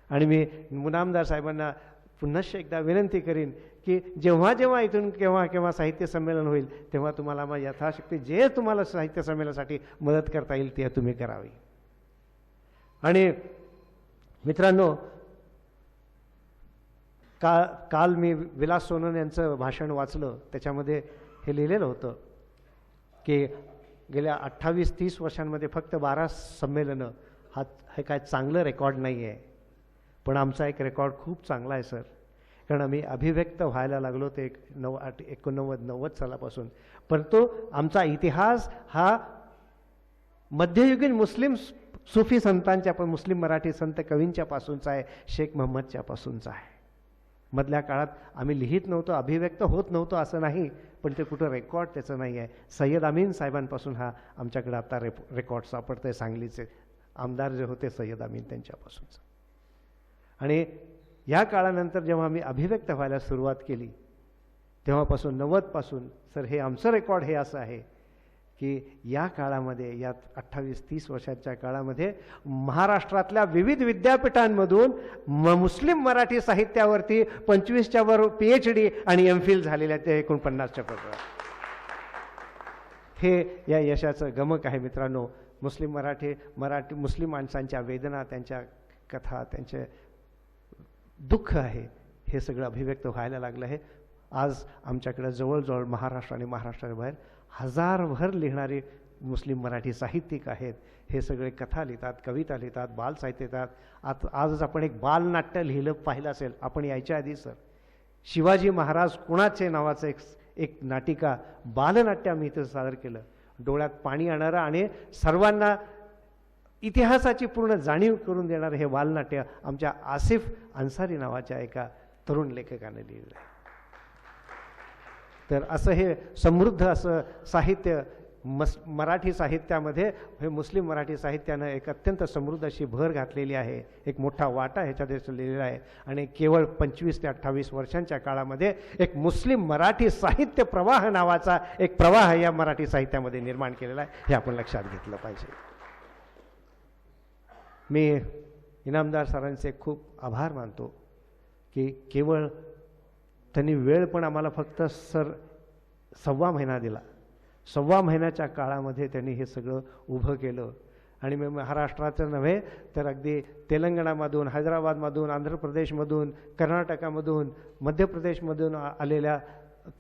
आणि मी इनामदार साहेबांना पुन्हा एकदा विनंती करीन की जेव्हा इथून केव्हा साहित्य संमेलन होईल तेव्हा तुम्हाला मग यथाशक्ती जे तुम्हाला साहित्य संमेलनासाठी मदत करता येईल ते तुम्ही करावी. आणि मित्रांनो, काल मी विलास सोनन यांचं भाषण वाचलं. त्याच्यामध्ये हे लिहिलेलं होतं की गेल्या 28-30 वर्षांमध्ये फक्त 12 संमेलनं हे काय चांगलं रेकॉर्ड नाही आहे, पण आमचा एक रेकॉर्ड खूप चांगला आहे सर. कारण आम्ही अभिव्यक्त व्हायला लागलो ते 89-90 सालापासून. परंतु आमचा इतिहास हा मध्ययुगीन मुस्लिम सुफी संतांच्या, पण मुस्लिम मराठी संत कवींच्या पासूनचा आहे, शेख मोहम्मदच्या पासूनचा आहे. मधल्या काळात आम्ही लिहित नव्हतो, अभिव्यक्त होत नव्हतो असं नाही, पण ते कुठं रेकॉर्ड त्याचं नाही आहे. सय्यद अमीन साहेबांपासून हा आमच्याकडे आता रेकॉर्ड सापडतं आहे. सांगलीचे आमदार जे होते सय्यद अमीन त्यांच्यापासूनचं. आणि या काळानंतर जेव्हा आम्ही अभिव्यक्त व्हायला सुरुवात केली तेव्हापासून 90 पासून सर हे आमचं रेकॉर्ड हे असं आहे की या काळामध्ये, या 28-30 वर्षाच्या काळामध्ये महाराष्ट्रातल्या विविध विद्यापीठांमधून मुस्लिम मराठी साहित्यावरती 25च्या वर PhD आणि MPhil झालेल्या ते 49च्या पत्र. हे या यशाचं गमक आहे मित्रांनो. मराठी मुस्लिम माणसांच्या वेदना, त्यांच्या कथा, त्यांचे दुःख आहे, हे सगळं अभिव्यक्त व्हायला लागलं आहे. आज आमच्याकडे जवळजवळ महाराष्ट्र आणि महाराष्ट्राच्या बाहेर हजारभर लिहिणारे मुस्लिम मराठी साहित्यिक आहेत. हे सगळे कथा लिहितात, कविता लिहितात, बाल साहित्य लिहितात. आजच आपण एक बालनाट्य लिहिलं पाहिलं असेल आपण यायच्या आधी सर. शिवाजी महाराज कुणाचे नावाचं एक नाटिका बालनाट्य आम्ही इथं सादर केलं. डोळ्यात पाणी आणणारं आणि सर्वांना इतिहासाची पूर्ण जाणीव करून देणारं हे बालनाट्य आमच्या आसिफ अन्सारी नावाच्या एका तरुण लेखकाने लिहिलं आहे. तर असं हे समृद्ध असं साहित्य मराठी साहित्यामध्ये हे मुस्लिम मराठी साहित्यानं एक अत्यंत समृद्ध अशी भर घातलेली आहे, एक मोठा वाटा ह्याच्यात लिहिलेला आहे आणि केवळ 25 ते 28 वर्षांच्या काळामध्ये एक मुस्लिम मराठी साहित्य प्रवाह नावाचा एक प्रवाह या मराठी साहित्यामध्ये निर्माण केलेला आहे, हे आपण लक्षात घेतलं पाहिजे. मी इनामदार सरांचे खूप आभार मानतो की केवळ त्यांनी वेळ पण आम्हाला फक्त 1.25 महिना दिला. 1.25 महिन्याच्या काळामध्ये त्यांनी हे सगळं उभं केलं आणि मी महाराष्ट्राचं नव्हे तर अगदी तेलंगणामधून, हैदराबादमधून, आंध्र प्रदेशमधून, कर्नाटकामधून, मध्य प्रदेशमधून आलेल्या,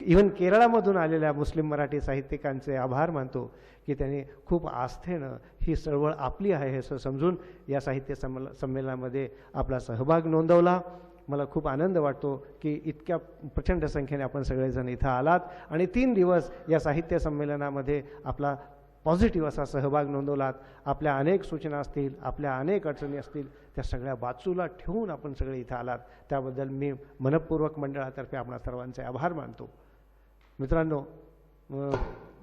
इव्हन केरळामधून आलेल्या मुस्लिम मराठी साहित्यिकांचे आभार मानतो की त्यांनी खूप आस्थेनं ही चळवळ आपली आहे असं समजून या साहित्य संमेलनामध्ये आपला सहभाग नोंदवला. मला खूप आनंद वाटतो की इतक्या प्रचंड संख्येने आपण सगळेजण इथं आलात आणि 3 दिवस या साहित्य संमेलनामध्ये आपला पॉझिटिव्ह असा सहभाग नोंदवलात. आपल्या अनेक सूचना असतील, आपल्या अनेक अडचणी असतील, त्या सगळ्या बाजूला ठेवून आपण सगळे इथं आलात, त्याबद्दल मी मनपूर्वक मंडळातर्फे आपणा सर्वांचे आभार मानतो. मित्रांनो,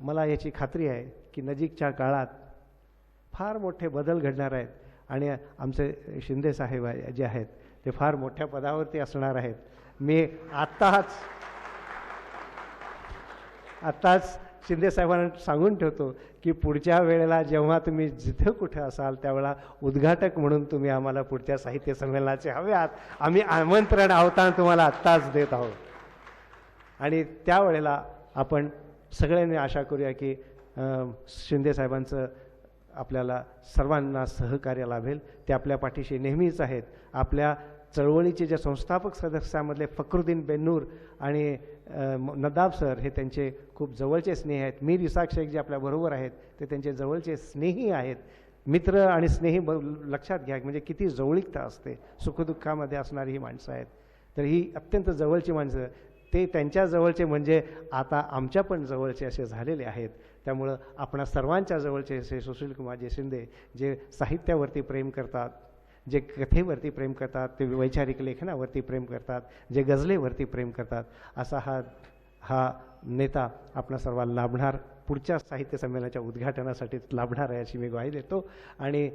मला याची खात्री आहे की नजीकच्या काळात फार मोठे बदल घडणार आहेत आणि आमचे शिंदे साहेब जे आहेत ते फार मोठ्या पदावरती असणार आहेत. मी आत्ताच शिंदे साहेबांना सांगून ठेवतो की पुढच्या वेळेला जेव्हा तुम्ही जिथं कुठं असाल त्यावेळेला उद्घाटक म्हणून तुम्ही आम्हाला पुढच्या साहित्य संमेलनाचे हवे आहात. आम्ही आमंत्रण आहोताना तुम्हाला आत्ताच देत आहोत आणि त्यावेळेला आपण सगळ्यांनी आशा करूया की शिंदे साहेबांचं आपल्याला सर्वांना सहकार्य लाभेल. ते आपल्या पाठीशी नेहमीच आहेत. आपल्या चळवळीचे जे संस्थापक सदस्यामधले फखरुद्दीन बेन्नूर आणि नदाब सर हे त्यांचे खूप जवळचे स्नेही आहेत. मीर इसाक शेख जे आपल्याबरोबर आहेत ते त्यांचे जवळचे स्नेही आहेत. मित्र आणि स्नेही लक्षात घ्या म्हणजे किती जवळीकता असते. सुखदुःखामध्ये असणारी ही माणसं आहेत. तर ही अत्यंत जवळची माणसं, ते त्यांच्या जवळचे म्हणजे आता आमच्या पण जवळचे असे झालेले आहेत. त्यामुळं आपणा सर्वांच्या जवळचे असे सुशीलकुमारजी शिंदे जे साहित्यावरती प्रेम करतात, जे कथेवरती प्रेम करतात, ते वैचारिक लेखनावरती प्रेम करतात, जे गझलेवरती प्रेम करतात, असा हा नेता आपणा सर्वांना लाभणार, पुढच्या साहित्य संमेलनाच्या उद्घाटनासाठी लाभणार आहे अशी मी ग्वाही देतो. आणि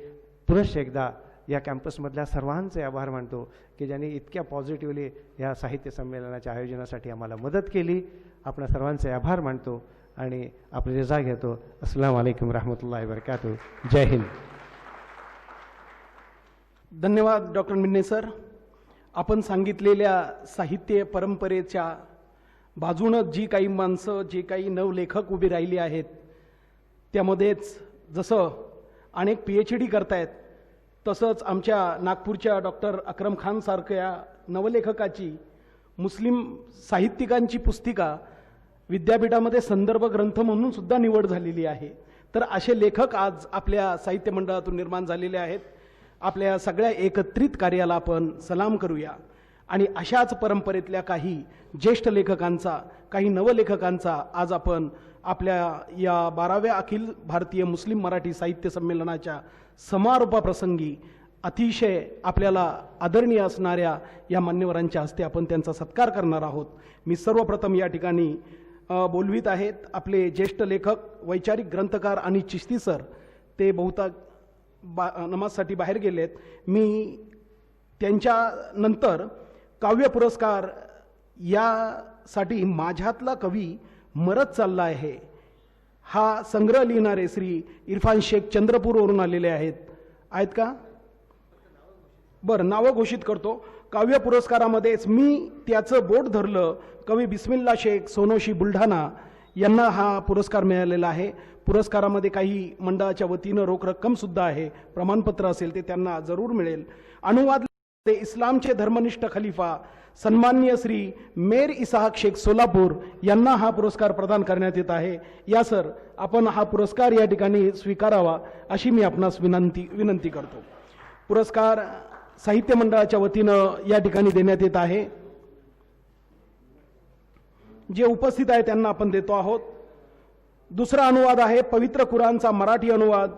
पुनश्च एकदा या कॅम्पसमधल्या सर्वांचे आभार मानतो की ज्यांनी इतक्या पॉझिटिव्हली या साहित्य संमेलनाच्या आयोजनासाठी आम्हाला मदत केली. आपणा सर्वांचे आभार मानतो आणि आपली रजा घेतो. अस्सलाम वालेकुम रहमतुल्लाहि वबरकातुहू. जय हिंद. धन्यवाद डॉक्टर मिन्ने सर. आपण सांगितलेल्या साहित्य परंपरेच्या बाजूनं जी काही माणसं, जे काही नवलेखक उभी राहिली आहेत, त्यामध्येच जसं अनेक PhD करतायत तसंच आमच्या नागपूरच्या डॉक्टर अक्रम खान सारख्या नवलेखकाची मुस्लिम साहित्यिकांची पुस्तिका विद्यापीठामध्ये संदर्भ ग्रंथ म्हणून सुद्धा निवड झालेली आहे. तर असे लेखक आज आपल्या साहित्य मंडळातून निर्माण झालेले आहेत. आपल्या सगळ्या एकत्रित कार्याला आपण सलाम करूया आणि अशाच परंपरेतल्या काही ज्येष्ठ लेखकांचा, काही नवलेखकांचा आज आपण आपल्या या 12व्या अखिल भारतीय मुस्लिम मराठी साहित्य संमेलनाच्या समारोपाप्रसंगी अतिशय आपल्याला आदरणीय असणाऱ्या या मान्यवरांच्या हस्ते आपण त्यांचा सत्कार करणार आहोत. मी सर्वप्रथम या ठिकाणी बोलवित आहेत आपले ज्येष्ठ लेखक, वैचारिक ग्रंथकार आणि चिश्ती सर. ते बहुता नमाजसाठी बाहेर गेलेत. मी त्यांच्यानंतर काव्य पुरस्कार यासाठी माझ्यातला कवी मरत चालला आहे हा संग्रह लिहिणारे श्री इरफान शेख चंद्रपूरवरून आलेले आहेत का? बरं, नावं घोषित करतो. काव्य पुरस्कारामध्येच मी त्याचं बोट धरलं. कवी बिस्मिल्ला शेख सोनोशी बुलढाणा यांना हा पुरस्कार मिळालेला आहे. पुरस्कारामध्ये काही मंडळाच्या वतीनं रोख रक्कमसुद्धा आहे. प्रमाणपत्र असेल ते त्यांना जरूर मिळेल. अनुवाद इस्लामचे धर्मनिष्ठ खलिफा सन्माननीय श्री मेर इसाहक शेख सोलापूर यांना हा पुरस्कार प्रदान करण्यात येत आहे. या सर, आपण हा पुरस्कार या ठिकाणी स्वीकारावा अशी मी आपणास विनंती करतो. पुरस्कार साहित्य मंडळाच्या वतीनं या ठिकाणी देण्यात येत आहे. जे उपस्थित आहे त्यांना आपण देतो आहोत. दुसरा अनुवाद आहे पवित्र कुराणचा मराठी अनुवाद,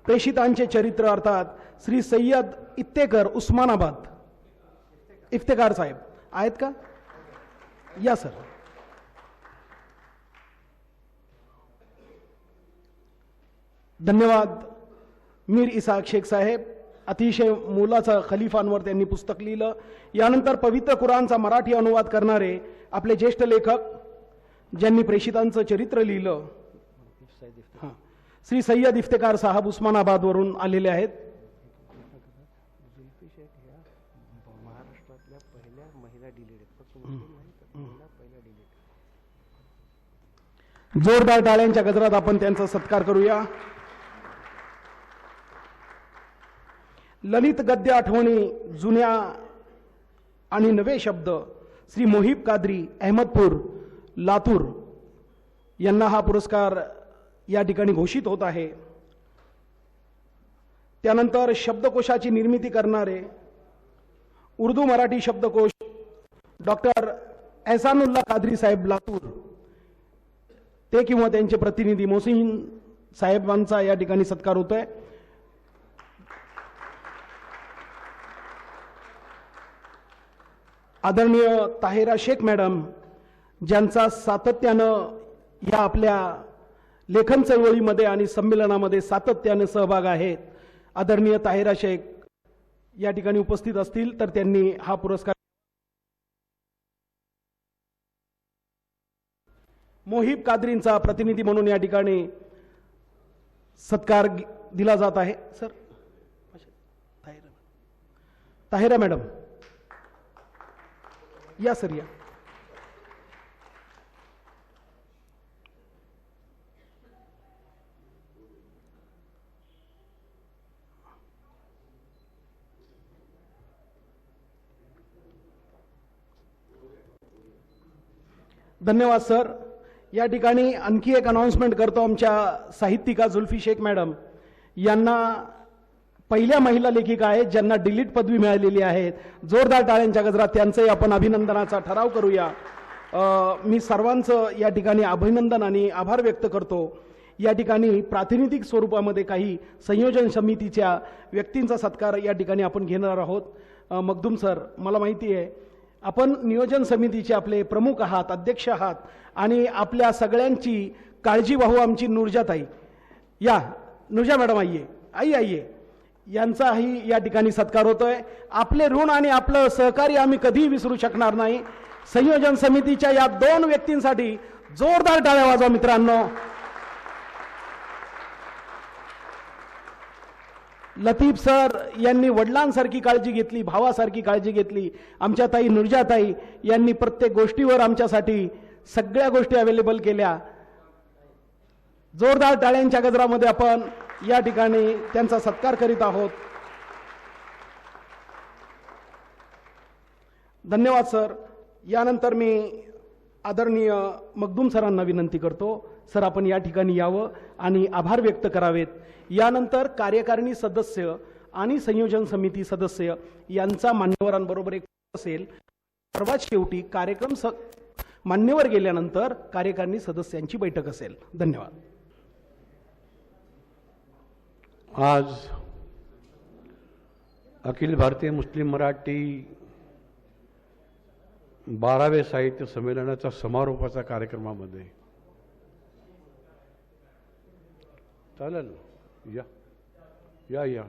प्रेषितांचे चरित्र अर्थात श्री सय्यद इफ्तेकर उस्मानाबाद. इफ्तेकार साहेब आहेत का? या सर. धन्यवाद. मीर इसाक शेख साहेब, अतिशय मोलाचं खलिफांवर त्यांनी पुस्तक लिहिलं. यानंतर पवित्र कुराणचा मराठी अनुवाद करणारे आपले ज्येष्ठ लेखक ज्यांनी प्रेषितांचं चरित्र लिहिलं, हां, श्री सय्यद इफ्तेकार साहब उस्मानाबादवरून आलेले आहेत. महाराष्ट्रातल्या पहिल्या महिला डिलीट जोरदार टाळ्यांच्या गजरात आपण त्यांचा सत्कार करूया. ललित गद्य आठवणी, जुन्या आणि नवे शब्द, श्री मोहिब कादरी, अहमदपूर, लातूर यांना हा पुरस्कार या ठिकाणी घोषित होत आहे. त्यानंतर शब्दकोशाची निर्मिती करणारे उर्दू मराठी शब्दकोश डॉक्टर एहसानुल्ला कादरी साहेब, लातूर, ते किंवा त्यांचे प्रतिनिधी मोहसिन साहेबांचा या ठिकाणी सत्कार होतोय. आदरणीय ताहिरा शेख मॅडम, ज्यांचा सातत्यानं या आपल्या लेखन चळवळीमध्ये आणि संमेलनामध्ये सातत्याने सहभाग आहे, आदरणीय ताहिरा शेख या ठिकाणी उपस्थित असतील तर त्यांनी हा पुरस्कार. मोहिब कादरींचा प्रतिनिधी म्हणून या ठिकाणी सत्कार दिला जात आहे. सर, ताहिरा मॅडम या सर, या. धन्यवाद सर. या ठिकाणी आणखी एक अनाउन्समेंट करतो. आमच्या साहित्यिका जुल्फी शेख मॅडम यांना पहिल्या महिला लेखिका आहेत ज्यांना डिलीट पदवी मिळालेली आहे. जोरदार टाळ्यांच्या गजरात त्यांचंही आपण अभिनंदनाचा ठराव करूया. मी सर्वांचं या ठिकाणी अभिनंदन आणि आभार व्यक्त करतो. या ठिकाणी प्रातिनिधिक स्वरूपामध्ये काही संयोजन समितीच्या व्यक्तींचा सत्कार या ठिकाणी आपण घेणार आहोत. मखदूम सर, मला माहिती आहे आपण नियोजन समितीचे आपले प्रमुख आहात, अध्यक्ष आहात आणि आपल्या सगळ्यांची काळजी वाहू आमची नुरजाताई, या नुरजा मॅडम आइये, आइये, यांचाही या ठिकाणी सत्कार होतोय. आपले ऋण आणि आपलं सहकार्य आम्ही कधीही विसरू शकणार नाही. संयोजन समितीच्या या दोन व्यक्तींसाठी जोरदार टाळ्या वाजवा मित्रांनो. लतीफ सर यांनी वडिलांसारखी काळजी घेतली, भावासारखी काळजी घेतली. आमच्या ताई नुरजाताई यांनी प्रत्येक गोष्टीवर आमच्यासाठी सगळ्या गोष्टी अवेलेबल केल्या. जोरदार टाळ्यांच्या गजरामध्ये आपण या ठिकाणी त्यांचा सत्कार करीत आहोत. धन्यवाद सर. यानंतर मी आदरणीय मखदूम सरांना विनंती करतो, सर आपण या ठिकाणी यावं आणि आभार व्यक्त करावेत. यानंतर कार्यकारिणी सदस्य आणि संयोजन समिती सदस्य यांचा मान्यवरांबरोबर एक असेल. सर्वात शेवटी कार्यक्रम मान्यवर गेल्यानंतर कार्यकारिणी सदस्यांची बैठक असेल. धन्यवाद. आज अखिल भारतीय मुस्लिम मराठी 12वे साहित्य संमेलनाच्या समारोपाच्या कार्यक्रमामध्ये चालेल या या या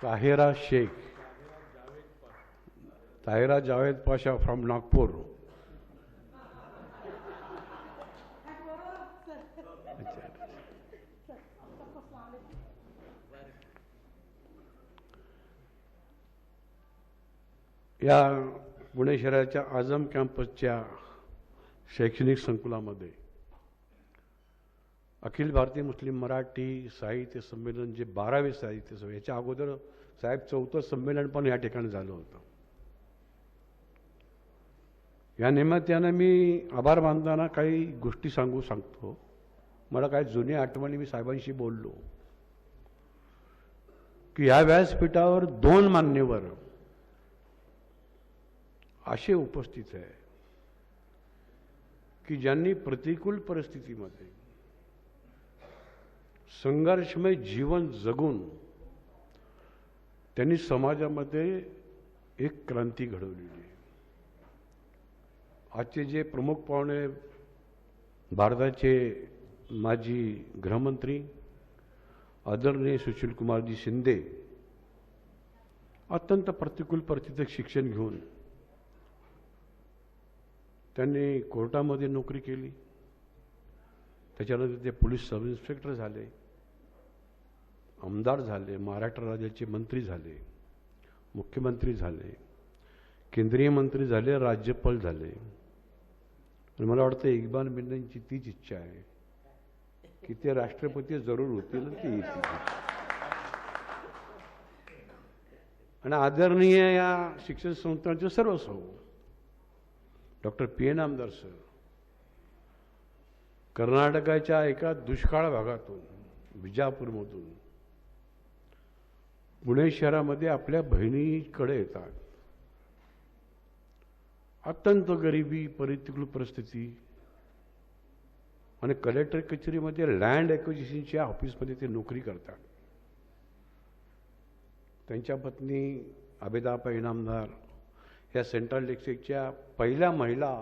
ताहिरा शेख, ताहिरा जावेद पाशा फ्रॉम नागपूर. या पुणे शहराच्या आझम कॅम्पसच्या शैक्षणिक संकुलामध्ये अखिल भारतीय मुस्लिम मराठी साहित्य संमेलन जे 12वे साहित्य संमेलन, याच्या अगोदर साहेब 4थं संमेलन पण या ठिकाणी झालं होतं. या निमित्तानं मी आभार मानताना काही गोष्टी सांगतो. मला काय जुन्या आठवणी मी साहेबांशी बोललो की या व्यासपीठावर 2 मान्यवर असे उपस्थित आहे की ज्यांनी प्रतिकूल परिस्थितीमध्ये संघर्षमय जीवन जगून त्यांनी समाजामध्ये एक क्रांती घडवलेली आहे. आजचे जे प्रमुख पाहुणे भारताचे माजी गृहमंत्री आदरणीय सुशीलकुमारजी शिंदे अत्यंत प्रतिकूल परिस्थितीत शिक्षण घेऊन त्यांनी कोर्टामध्ये नोकरी केली. त्याच्यानंतर ते पोलीस सब इन्स्पेक्टर झाले, आमदार झाले, महाराष्ट्र राज्याचे मंत्री झाले, मुख्यमंत्री झाले, केंद्रीय मंत्री झाले, राज्यपाल झाले. आणि मला वाटतं इक्बाल मिर्झांची तीच इच्छा आहे की ते राष्ट्रपती जरूर होतील आणि ते येतील. आणि आदरणीय या शिक्षण संस्थांचे सर्वस्व डॉक्टर पी.एन. आमदार सर कर्नाटकाच्या एका दुष्काळ भागातून विजापूरमधून पुणे शहरामध्ये आपल्या बहिणीकडे येतात. अत्यंत गरिबी, प्रतिकूल परिस्थिती आणि कलेक्टर कचेरीमध्ये लँड ॲक्विजिशनच्या ऑफिसमध्ये ते नोकरी करतात. त्यांच्या पत्नी आबेदापा इनामदार या सेंट्रल डिस्ट्रिक्टच्या पहिल्या महिला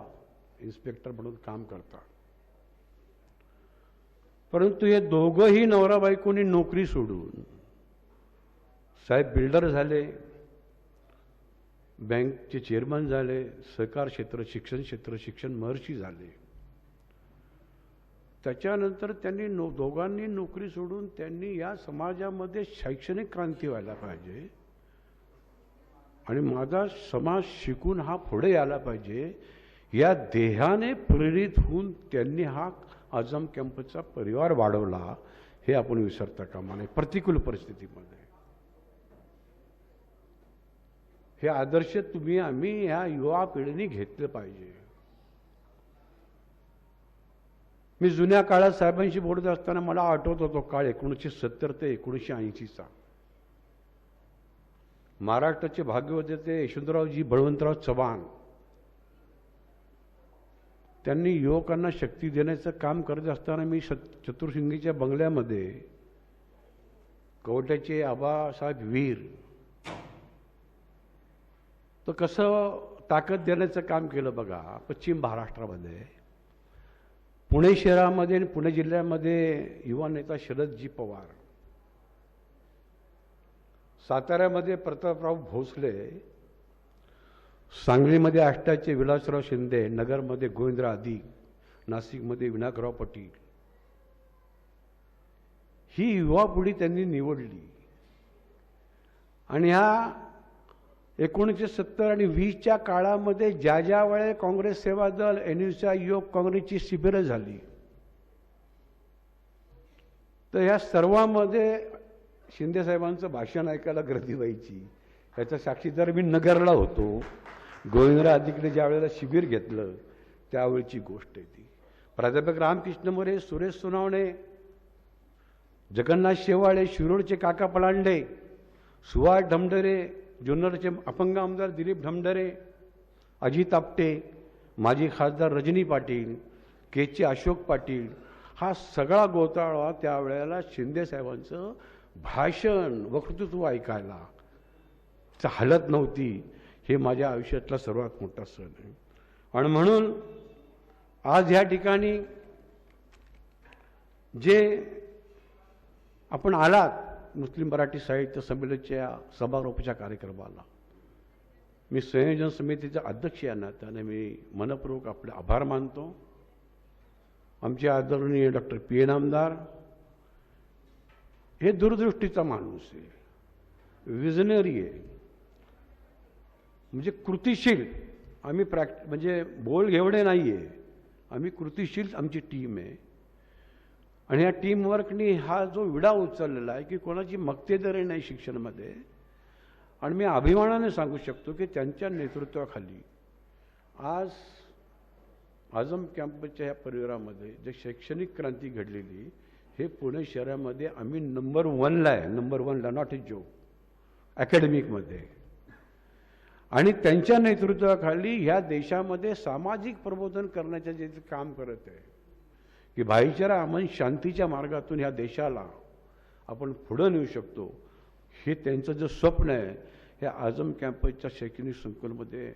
इन्स्पेक्टर म्हणून काम करतात. परंतु हे दोघंही नवरा बायकोनी नोकरी सोडून साहेब बिल्डर झाले, बँकचे चेअरमन झाले, सहकार क्षेत्र, शिक्षण क्षेत्र, शिक्षण महर्षी झाले. त्याच्यानंतर त्यांनी दोघांनी नोकरी सोडून त्यांनी या समाजामध्ये शैक्षणिक क्रांती व्हायला पाहिजे आणि माझा समाज शिकून हा पुढे यायला पाहिजे या ध्येयाने प्रेरित होऊन त्यांनी हा आझम कॅम्पसचा परिवार वाढवला. हे आपण विसरता कामा नये. प्रतिकूल परिस्थितीमध्ये हे आदर्श आम्ही ह्या युवा पिढीने घेतले पाहिजे. मी जुन्या काळात साहेबांशी बोलत असताना मला आठवत होतो काळ 1970 ते 1980चा. महाराष्ट्राचे भाग्यवते ते यशवंतरावजी बळवंतराव चव्हाण त्यांनी युवकांना शक्ती देण्याचं काम करत असताना मी चतुर्शिंगीच्या बंगल्यामध्ये कवट्याचे आबासाहेब वीर तर कसं ताकद देण्याचं काम केलं बघा. पश्चिम महाराष्ट्रामध्ये पुणे शहरामध्ये आणि पुणे जिल्ह्यामध्ये युवा नेता शरदजी पवार, साताऱ्यामध्ये प्रतापराव भोसले, सांगलीमध्ये आष्टाचे विलासराव शिंदे, नगरमध्ये गोविंदराव अधिक, नाशिकमध्ये विनायकराव पाटील ही युवा पिढी त्यांनी निवडली. आणि ह्या 1970 आणि 20च्या काळामध्ये ज्या ज्या वेळे काँग्रेस सेवा दल, एनयूचा युवक काँग्रेसची शिबिरं झाली तर या सर्वांमध्ये शिंदेसाहेबांचं भाषण ऐकायला गर्दी व्हायची. याचा साक्षीदार मी नगरला होतो. गोविंदराव अधिकने ज्या वेळेला शिबिर घेतलं त्यावेळची गोष्ट आहे ती. प्राध्यापक रामकृष्ण मोरे, सुरेश सोनावणे, जगन्नाथ शेवाळे, शिरोडचे काका पलांडे, सुभाष ढमढरे, जुन्नरचे अपंग आमदार दिलीप ढमढरे, अजित आपटे, माजी खासदार रजनी पाटील, केचे अशोक पाटील, हा सगळा गोतावळा त्यावेळेला शिंदेसाहेबांचं भाषण, वक्तृत्व ऐकायला हलत नव्हती. हे माझ्या आयुष्यातला सर्वात मोठा सण आहे. आणि म्हणून आज ह्या ठिकाणी जे आपण आलात मुस्लिम मराठी साहित्य संमेलनाच्या समारोपाच्या कार्यक्रमाला, मी संयोजन समितीचा अध्यक्ष या नात्याने मी मनपूर्वक आपले आभार मानतो. आमचे आदरणीय डॉक्टर पी.एन. आमदार हे दूरदृष्टीचा माणूस आहे, विजनरी आहे, म्हणजे कृतिशील. आम्ही म्हणजे बोल घेवडे नाही आहे, आम्ही कृतिशील आमची टीम आहे. आणि या टीमवर्कनी हा जो विडा उचललेला आहे की कोणाची मक्तेदारी नाही शिक्षणामध्ये. आणि मी अभिमानाने सांगू शकतो की त्यांच्या नेतृत्वाखाली आज आझम कॅम्पसच्या ह्या परिवारामध्ये जे शैक्षणिक क्रांती घडलेली, हे पुणे शहरामध्ये आम्ही नंबर 1ला आहे, नंबर 1ला, नॉट ए जोक, अकॅडमिकमध्ये. आणि त्यांच्या नेतृत्वाखाली ह्या देशामध्ये सामाजिक प्रबोधन करण्याचे जे काम करत आहे, की भाईचारा अमन शांतीच्या मार्गातून ह्या देशाला आपण पुढं नेऊ शकतो, हे त्यांचं जे स्वप्न आहे, हे आझम कॅम्पसच्या शैक्षणिक संकुलमध्ये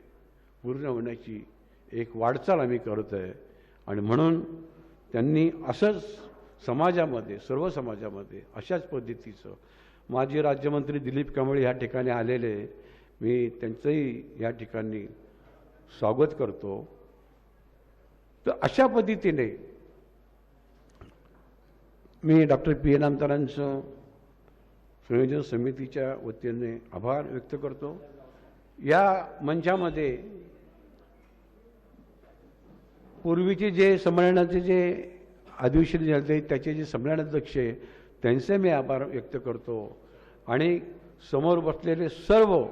पूर्ण होण्याची एक वाटचाल आम्ही करत आहे. आणि म्हणून त्यांनी असंच समाजामध्ये, सर्व समाजामध्ये अशाच पद्धतीचं, माजी राज्यमंत्री दिलीप कांबळे ह्या ठिकाणी आलेले, मी त्यांचंही या ठिकाणी स्वागत करतो. तर अशा पद्धतीने मी डॉक्टर पी एन आमदारांचं संयोजन समितीच्या वतीने आभार व्यक्त करतो. या मंचामध्ये पूर्वीचे जे संमेलनाचे जे अधिवेशन झाले त्याचे जे संमेलनाध्यक्ष त्यांचे मी आभार व्यक्त करतो. आणि समोर बसलेले सर्व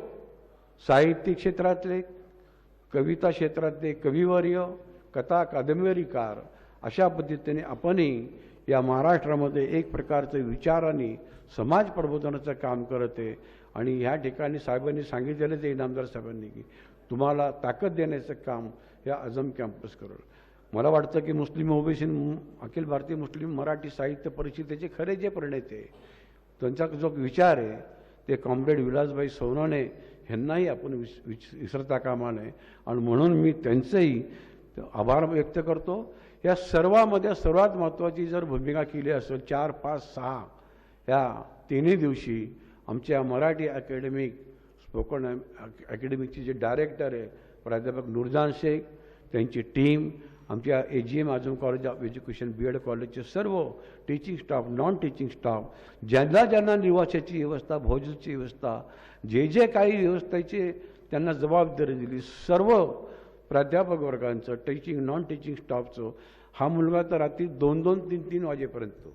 साहित्य क्षेत्रातले, कविता क्षेत्रातले कविवर्य, कथा कादंबरीकार, अशा पद्धतीने आपणही या महाराष्ट्रामध्ये एक प्रकारचं विचाराने समाज प्रबोधनाचं काम करत आहे. आणि ह्या ठिकाणी साहेबांनी सांगितलेलं ते इनामदार साहेबांनी की तुम्हाला ताकद देण्याचं काम या आझम कॅम्पस करेल. मला वाटतं की मुस्लिम ओबीसी, अखिल भारतीय मुस्लिम मराठी साहित्य परिषदेचे खरे जे प्रणेते, त्यांचा जो विचार आहे ते कॉम्रेड विलासभाई सोनवणे ह्यांनाही आपण विसरता कामा नये. आणि म्हणून मी त्यांचेही आभार व्यक्त करतो. या सर्वामध्ये सर्वात महत्त्वाची जर भूमिका केली असेल 4, 5, 6 या तिन्ही दिवशी आमच्या मराठी अकॅडमिक स्पोकन अकॅडमिकचे जे डायरेक्टर आहे प्राध्यापक नूरजान शेख, त्यांची टीम, आमच्या AGM Azam college of education BEd कॉलेजचे सर्व teaching staff, non teaching staff, ज्यांना ज्यांना निवासाची व्यवस्था, भोजनाची व्यवस्था, जे जे काही व्यवस्थेचे त्यांना जबाबदारी दिली, सर्व प्राध्यापक वर्गांचं, टीचिंग नॉन टीचिंग स्टाफचं, हा मुलगा तर रात्री 2-2, 3-3 वाजेपर्यंत,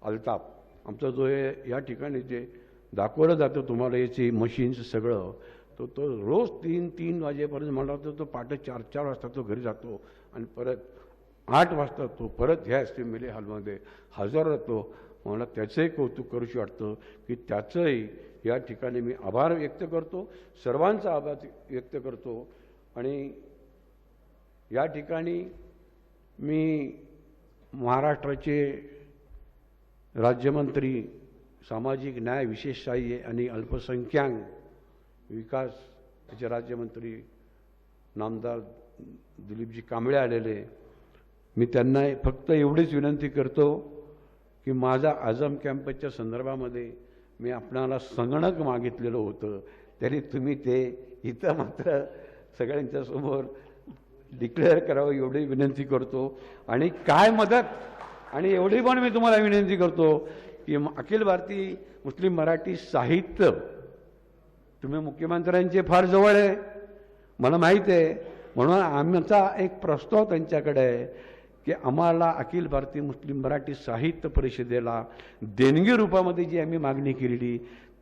अल्ताफ आमचा जो हे या ठिकाणी जे दाखवलं जातं तुम्हाला याची मशीन्स सगळं, तो रोज 3-3 वाजेपर्यंत, मला वाटतं तो पहाटे 4-4 वाजता तो घरी जातो आणि परत 8 वाजता तो परत ह्या असेंब्ली हॉलमध्ये हजर राहतो. मला त्याचंही कौतुक करूशी वाटतं की त्याचंही या ठिकाणी मी आभार व्यक्त करतो, सर्वांचा आभार व्यक्त करतो. आणि या ठिकाणी मी महाराष्ट्राचे राज्यमंत्री सामाजिक न्याय, विशेष सहाय्य आणि अल्पसंख्याक विकास याचे राज्यमंत्री नामदार दिलीपजी कांबळे आलेले, मी त्यांना फक्त एवढीच विनंती करतो की माझा आझम कॅम्पसच्या संदर्भामध्ये मी आपणाला संगणक मागितलेलं होतं, तरी तुम्ही ते इथं मात्र सगळ्यांच्या समोर डिक्लेअर करावं एवढी विनंती करतो. आणि काय मदत, आणि एवढी पण मी तुम्हाला विनंती करतो की अखिल भारतीय मुस्लिम मराठी साहित्य तुम्ही मुख्यमंत्र्यांचे फार जवळ आहे, मला माहीत आहे. म्हणून आमचा एक प्रस्ताव त्यांच्याकडे आहे की आम्हाला अखिल भारतीय मुस्लिम मराठी साहित्य परिषदेला देणगी रूपामध्ये जी आम्ही मागणी केलेली,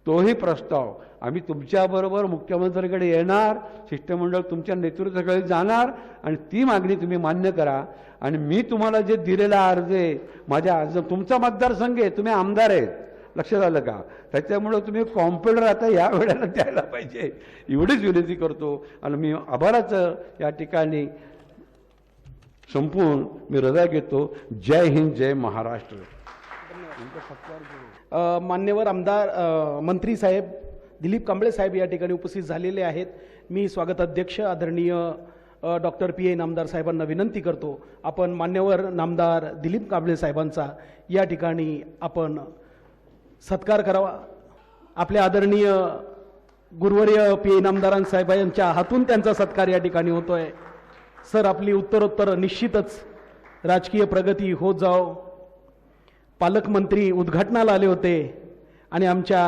तोही प्रस्ताव आम्ही तुमच्याबरोबर मुख्यमंत्र्यांकडे येणार, शिष्टमंडळ तुमच्या नेतृत्वाखाली जाणार आणि ती मागणी तुम्ही मान्य करा. आणि मी तुम्हाला जे दिलेला अर्ज आहे, माझ्या तुमचा मतदारसंघ आहे, तुम्ही आमदार आहेत, लक्षात आलं का, त्याच्यामुळं तुम्ही कॉम्प्युटर आता या वेळेला द्यायला पाहिजे, एवढीच विनंती करतो. आणि मी आभाराचं या ठिकाणी संपून मी हृदय घेतो. जय हिंद, जय महाराष्ट्र. मान्यवर आमदार मंत्री साहेब दिलीप कांबळे साहेब या ठिकाणी उपस्थित झालेले आहेत. मी स्वागत अध्यक्ष आदरणीय डॉक्टर PA नामदार साहेबांना विनंती करतो, आपण मान्यवर नामदार दिलीप कांबळे साहेबांचा या ठिकाणी आपण सत्कार करावा. आपल्या आदरणीय गुरुवर्य PA नामदारां साहेब यांच्या हातून त्यांचा सत्कार या ठिकाणी होतोय. सर, आपली उत्तरोत्तर निश्चितच राजकीय प्रगती होत जाओ. पालकमंत्री उद्घाटनाला आले होते आणि आमच्या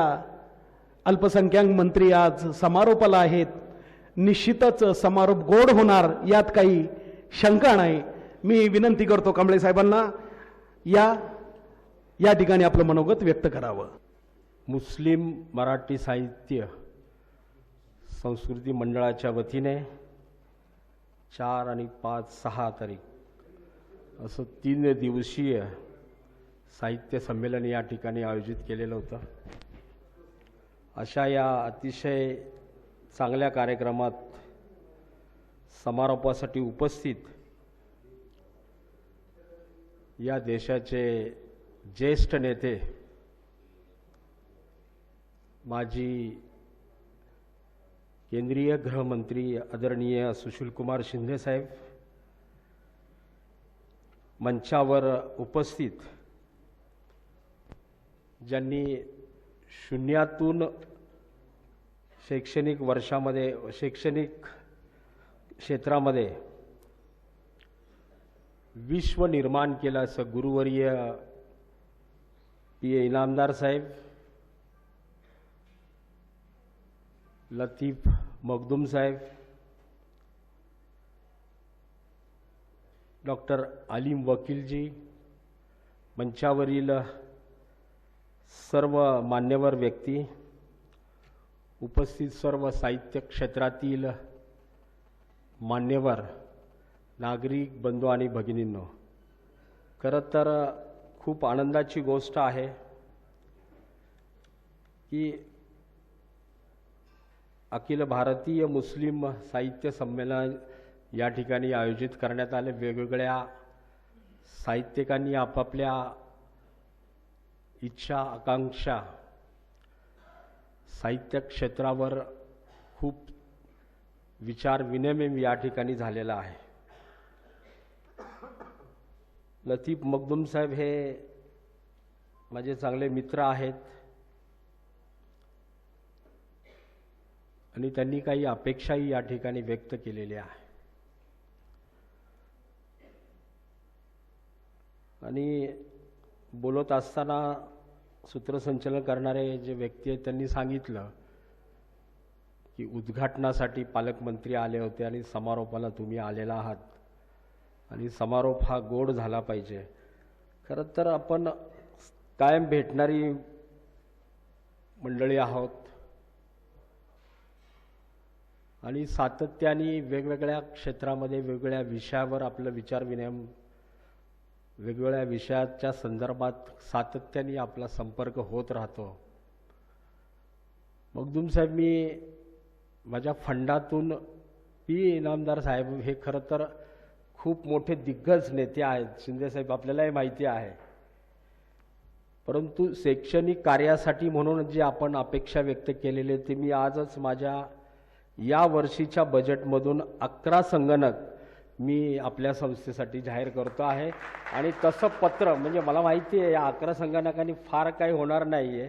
अल्पसंख्याक मंत्री आज समारोपाला आहेत. निश्चितच समारोप गोड होणार यात काही शंका नाही. मी विनंती करतो कांबळे साहेबांना या ठिकाणी आपलं मनोगत व्यक्त करावं. मुस्लिम मराठी साहित्य संस्कृती मंडळाच्या वतीने 4 आणि 5, 6 तारीख असं 3 दिवसीय साहित्य संमेलन या ठिकाणी आयोजित केलेलं होतं. अशा या अतिशय चांगल्या कार्यक्रमात समारोपासाठी उपस्थित या देशाचे ज्येष्ठ नेते माजी केंद्रीय गृहमंत्री आदरणीय सुशीलकुमार शिंदे साहेब, मंचावर उपस्थित ज्यांनी शून्यातून शैक्षणिक वर्षामध्ये शैक्षणिक क्षेत्रामध्ये विश्व निर्माण केलं असं गुरुवर्य पी. इनामदार साहेब, लतीफ मखदूम साहेब, डॉक्टर आलिम वकीलजी, मंचावरील सर्व मान्यवर व्यक्ती, उपस्थित सर्व साहित्य क्षेत्रातील मान्यवर, नागरिक बंधू आणि भगिनींनो, खरं तर खूप आनंदाची गोष्ट आहे की अखिल भारतीय मुस्लिम साहित्य संमेलन या ठिकाणी आयोजित करण्यात आले. वेगवेगळ्या साहित्यिकांनी आपापल्या इच्छा आकांक्षा साहित्य क्षेत्रावर खूप विचार विनिमय या ठिकाणी झालेला आहे. लतीफ मखदूम साहेब हे माझे चांगले मित्र आहेत आणि त्यांनी काही अपेक्षाही या ठिकाणी व्यक्त केलेल्या आहे. आणि बोलत असताना सूत्रसंचालन करणारे जे व्यक्ती आहेत त्यांनी सांगितलं की उद्घाटनासाठी पालकमंत्री आले होते आणि समारोपाला तुम्ही आलेला आहात आणि समारोप हा गोड झाला पाहिजे. खरं तर आपण कायम भेटणारी मंडळी आहोत आणि सातत्याने वेगवेगळ्या क्षेत्रामध्ये वेगवेगळ्या विषयावर आपलं विचार विनिमय, वेगवेगळ्या विषयाच्या संदर्भात सातत्याने आपला संपर्क होत राहतो. मखदूम साहेब, मी माझ्या फंडातून पी. इनामदार साहेब हे खरं तर खूप मोठे दिग्गज नेते आहेत, शिंदेसाहेब आपल्यालाही माहिती आहे, परंतु शैक्षणिक कार्यासाठी म्हणून जे आपण अपेक्षा व्यक्त केलेले ते मी आजच माझ्या या वर्षीच्या बजेटमधून 11 संगणक मी आपल्या संस्थेसाठी जाहीर करतो आहे. आणि तसं पत्र म्हणजे मला माहिती आहे या 11 संगणकांनी फार काही होणार नाही आहे,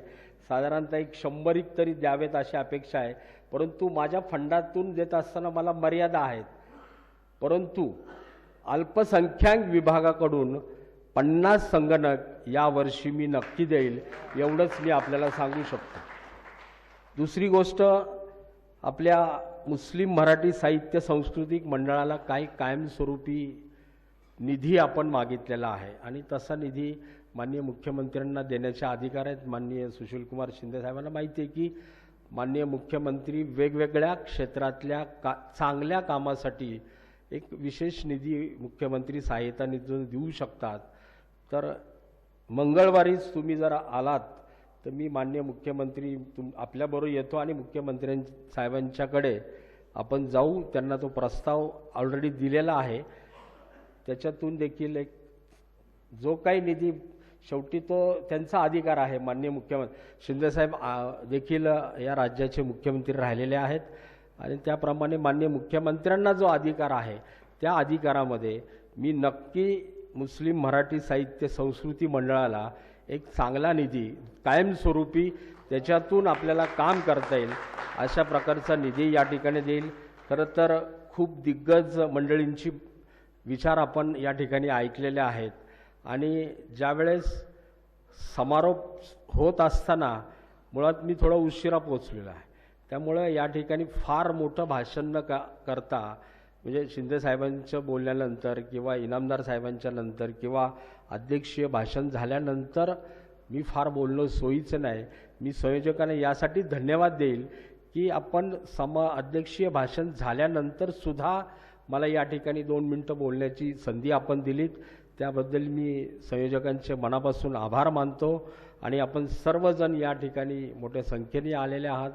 साधारणतः 100 तरी द्यावेत अशी अपेक्षा आहे, परंतु माझ्या फंडातून देत असताना मला मर्यादा आहेत. परंतु अल्पसंख्याक विभागाकडून 50 संगणक यावर्षी मी नक्की देईल, एवढंच मी आपल्याला सांगू शकतो. दुसरी गोष्ट, आपल्या मुस्लिम मराठी साहित्य सांस्कृतिक मंडळाला काही कायमस्वरूपी निधी आपण मागितलेला आहे आणि तसा निधी माननीय मुख्यमंत्र्यांना देण्याचे अधिकार आहेत. माननीय सुशीलकुमार शिंदे साहेबांना माहिती आहे की माननीय मुख्यमंत्री वेगवेगळ्या क्षेत्रातल्या चांगल्या कामासाठी एक विशेष निधी मुख्यमंत्री सहायता निधीतून देऊ शकतात. तर मंगळवारीच तुम्ही जर आलात तर मी माननीय मुख्यमंत्री आपल्याबरोबर येतो आणि मुख्यमंत्री साहेबांच्याकडे आपण जाऊ. त्यांना तो प्रस्ताव ऑलरेडी दिलेला आहे, त्याच्यातून देखील एक जो काही निधी शेवटी तो त्यांचा अधिकार आहे. माननीय मुख्यमंत्री शिंदेसाहेब देखील या राज्याचे मुख्यमंत्री राहिलेले आहेत आणि त्याप्रमाणे माननीय मुख्यमंत्र्यांना जो अधिकार आहे त्या अधिकारामध्ये मी नक्की मुस्लिम मराठी साहित्य संस्कृती मंडळाला एक चांगला निधी कायमस्वरूपी त्याच्यातून आपल्याला काम करता येईल अशा प्रकारचा निधी या ठिकाणी देईल. खरं तर खूप दिग्गज मंडळींची विचार आपण या ठिकाणी ऐकलेले आहेत आणि ज्यावेळेस समारोप होत असताना मुळात मी थोडा उशिरा पोहोचलेला आहे, त्यामुळे या ठिकाणी फार मोठं भाषण न करता म्हणजे शिंदेसाहेबांच्या बोलल्यानंतर किंवा इनामदार साहेबांच्या नंतर किंवा अध्यक्षीय भाषण झाल्यानंतर मी फार बोलणं सोयीचं नाही. मी संयोजकांना यासाठी धन्यवाद देईल की आपण अध्यक्षीय भाषण झाल्यानंतर सुद्धा मला या ठिकाणी 2 मिनटं बोलण्याची संधी आपण दिलीत. त्याबद्दल मी संयोजकांचे मनापासून आभार मानतो आणि आपण सर्वजण या ठिकाणी मोठ्या संख्येने आलेले आहात.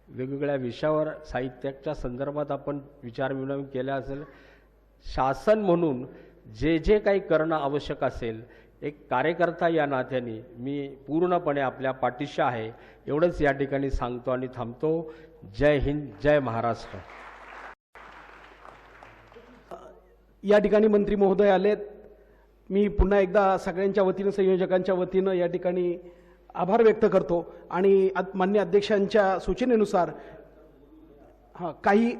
वेगवेगळ्या विषयावर साहित्याच्या संदर्भात आपण विचारविनिमय केला असेल. शासन म्हणून जे जे काही करणं आवश्यक असेल, एक कार्यकर्ता या नात्याने मी पूर्णपणे आपल्या पाठीशी आहे एवढंच या ठिकाणी सांगतो आणि थांबतो. जय हिंद, जय महाराष्ट्र. या ठिकाणी मंत्री महोदय आलेत. मी पुन्हा एकदा सगळ्यांच्या वतीनं, संयोजकांच्या वतीनं या ठिकाणी आभार व्यक्त करतो आणि मान्य अध्यक्षांच्या सूचनेनुसार काही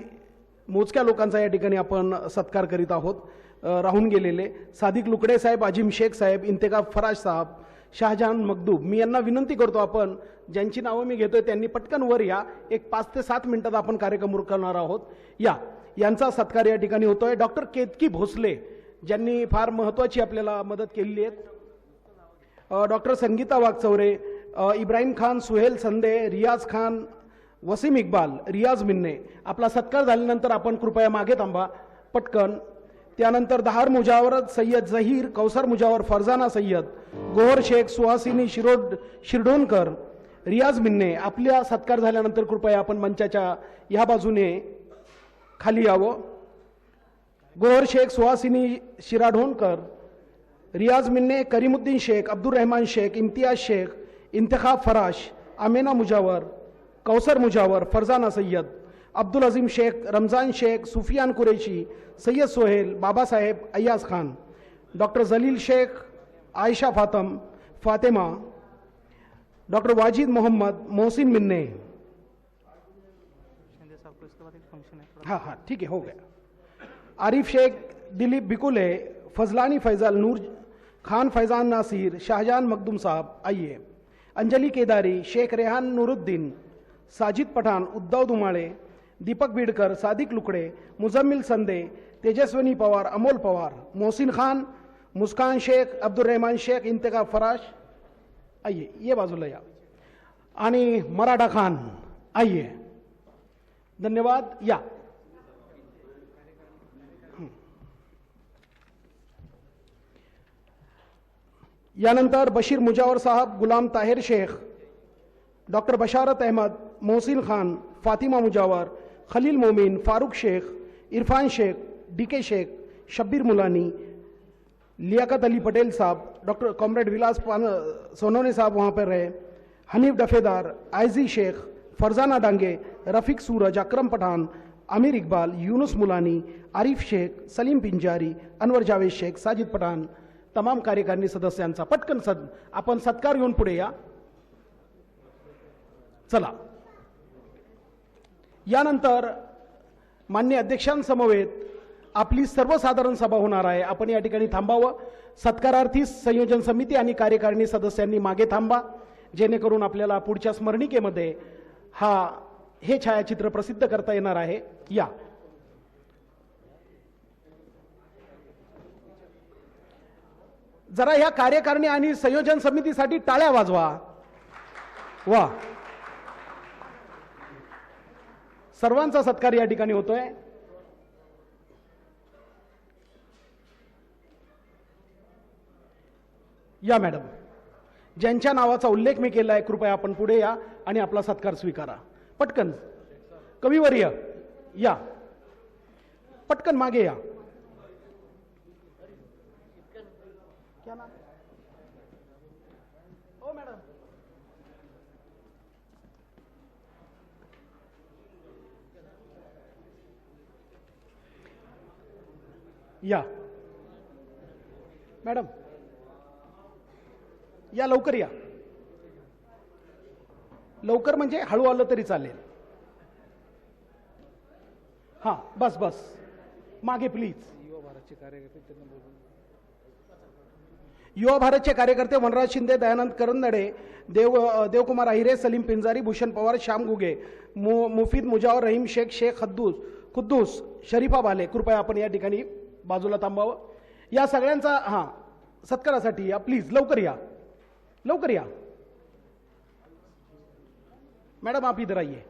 मोजक्या लोकांचा या ठिकाणी आपण सत्कार करीत आहोत. राहून गेलेले सादिक लुकडे साहेब, अजिम शेख साहेब, इंतेकाब फराज साहेब, शाहजहान मखदूम. मी यांना विनंती करतो, आपण ज्यांची नावं मी घेतोय त्यांनी पटकन वर या. एक 5 ते 7 मिनिटात आपण कार्यक्रम करणार आहोत. यांचा सत्कार या ठिकाणी होतोय. डॉक्टर केतकी भोसले ज्यांनी फार महत्त्वाची आपल्याला मदत केलेली आहे. डॉक्टर संगीता वाघचौरे, इब्राहिम खान, सुहेल संदे, रियाज खान, वसीम इक्बाल, रियाज मिन्ने. आपला सत्कार झाल्यानंतर आपण कृपया मागे थांबा पटकन. त्यानंतर दहार मुजावर सय्यद झहीर, कौसर मुजावर, फरजाना सय्यद, गोहर शेख, सुहासिनी शिरडोणकर, रियाज मिन्ने. आपल्या सत्कार झाल्यानंतर कृपया आपण मंचाच्या ह्या बाजूने खाली यावं. गोहर शेख, सुहासिनी शिराढोणकर, रियाज मिन्ने, करीमुद्दीन शेख, अब्दुल रहमान शेख, इम्तियाज शेख, इंतखाब फराश, आमेना मुजावर, कौसर मुजावर, फरजाना सय्यद, अब्दुल अजीम शेख, रमजान शेख, सुफियान कुरेशी, सय्यद सोहेल, बाबासाहेब, अय्याज खान, डॉक्टर जलील शेख, आयशा फातिमा, डॉक्टर वाजिद मोहम्मद, मोहसिन मिन्ने. हाँ ठीक है, हो गया. आरिफ शेख, दिलीप बिकुले, फजलानी फैजल, नूर खान, फैजान नासिर, शाहजहान मखदूम साहब. आइए. अंजलि केदारी, शेख रेहान नूरुद्दीन, साजिद पठान, उद्धव दुमाळे, दीपक बीडकर, सादिक लुकडे, मुजम्मिल संदे, तेजस्विनी पवार, अमोल पवार, मोहसिन खान, मुस्कान शेख, अब्दुल रहमान शेख, इंतखाब फराश. आइए, ये बाजूला या. आणि मराठा खान. आइए. धन्यवाद. या. यानंतर बशीर मुजावर साहब, गुलाम ताहिर शेख, डॉक्टर बशारत अहमद, मोहसिन खान, फातिमा मुजावर, खलील मोमिन, फारूक शेख, इरफान शेख, डीके शेख, शब्बीर मुलानी, लियाकत अली पटेल साहब, डॉक्टर कॉमरेड विलास सोनोने साहब वहाँ पर रहे, हनीफ डफेदार, आयजी शेख, फरजाना डांगे, रफीक सूरज, अकरम पठान, आमिर इकबाल, यूनुस मुलानी, आरिफ शेख, सलीम पिंजारी, अनवर जावेद शेख, साजिद पठान, तमाम कार्यकारिणी सदस्यांचा पटकन आपण सत्कार घेऊन पुढे या. चला. यानंतर मान्य अध्यक्षांसमवेत आपली सर्वसाधारण सभा होणार आहे. आपण या ठिकाणी थांबावं. सत्कारार्थी संयोजन समिती आणि कार्यकारिणी सदस्यांनी मागे थांबा, जेणेकरून आपल्याला पुढच्या स्मरणिकेमध्ये हे छायाचित्र प्रसिद्ध करता येणार आहे. या. जरा या कार्यकारिणी आणि संयोजन समितीसाठी टाळ्या वाजवा. वा. सर्वांचा सत्कार या ठिकाणी होतोय. या मॅडम, ज्यांच्या नावाचा उल्लेख मी केलाय कृपया आपण पुढे या आणि आपला सत्कार स्वीकारा. पटकन. कविवर्य या. पटकन मागे या. क्या नाम? ओ मॅडम. या मॅडम, या लवकर या. लवकर म्हणजे हळू आलं तरी चालेल. हां, बस बस मागे प्लीज. युवा भारतचे कार्यकर्ते वनराज शिंदे, दयानंद करंदडे, देवकुमार अहिरे, सलीम पिंजारी, भूषण पवार, श्याम गुगे, मुफीद मुजावर, रहीम शेख, शेख खुद्दूस, शरीफा बाले. कृपया आपण या ठिकाणी बाजूला थांबावं. या सगळ्यांचा सत्कारासाठी या. प्लीज लवकर या, लवकर या. मैडम आप इधर आइए.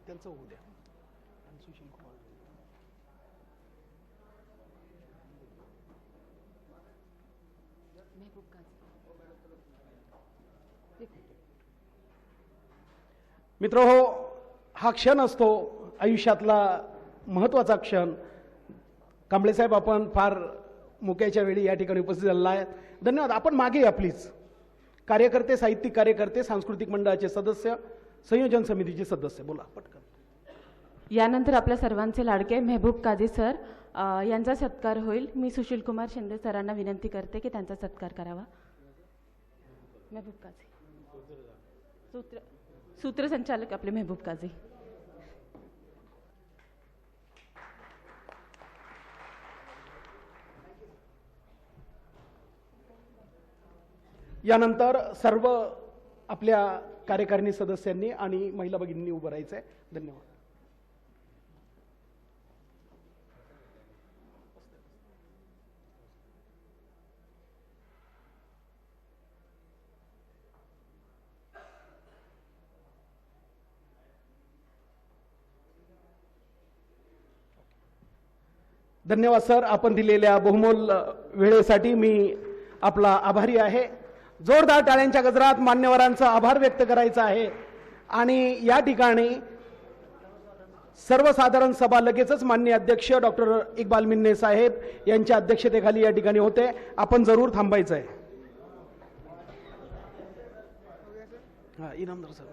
त्यांचं होऊ द्या. मित्रहो, हा क्षण असतो आयुष्यातला महत्त्वाचा क्षण. कांबळे साहेब, आपण फार मुक्याच्या वेळी या ठिकाणी उपस्थित झालेला आहे. धन्यवाद. आपण मागे या प्लीज. कार्यकर्ते, साहित्यिक कार्यकर्ते, सांस्कृतिक मंडळाचे सदस्य, संयोजन समितीचे सदस्य, बोला पटकन. यानंतर आपल्या सर्वांचे लाडके मेहबूब काझी सर यांचा सत्कार होईल. मी सुशील कुमार शिंदे सरांना विनंती करते की त्यांचा सत्कार करावा. मेहबूब काझी, सूत्रसंचालक आपले मेहबूब काझी. यानंतर सर्व आपल्या कार्यकारिणी सदस्यांनी आणि महिला भगिनींनी उभं राहायचं आहे. धन्यवाद. धन्यवाद सर. आपण दिलेल्या बहुमोल वेळेसाठी मी आपला आभारी आहे. जोरदार टाळ्यांच्या गजरात मान्यवरांचा आभार व्यक्त करायचा आहे. आणि या ठिकाणी सर्वसाधारण सभा लगेचच माननीय अध्यक्ष डॉक्टर इक्बाल मिन्ने साहेब यांच्या अध्यक्षतेखाली या ठिकाणी होते. आपण जरूर थांबायचं आहे. इनामदार सर.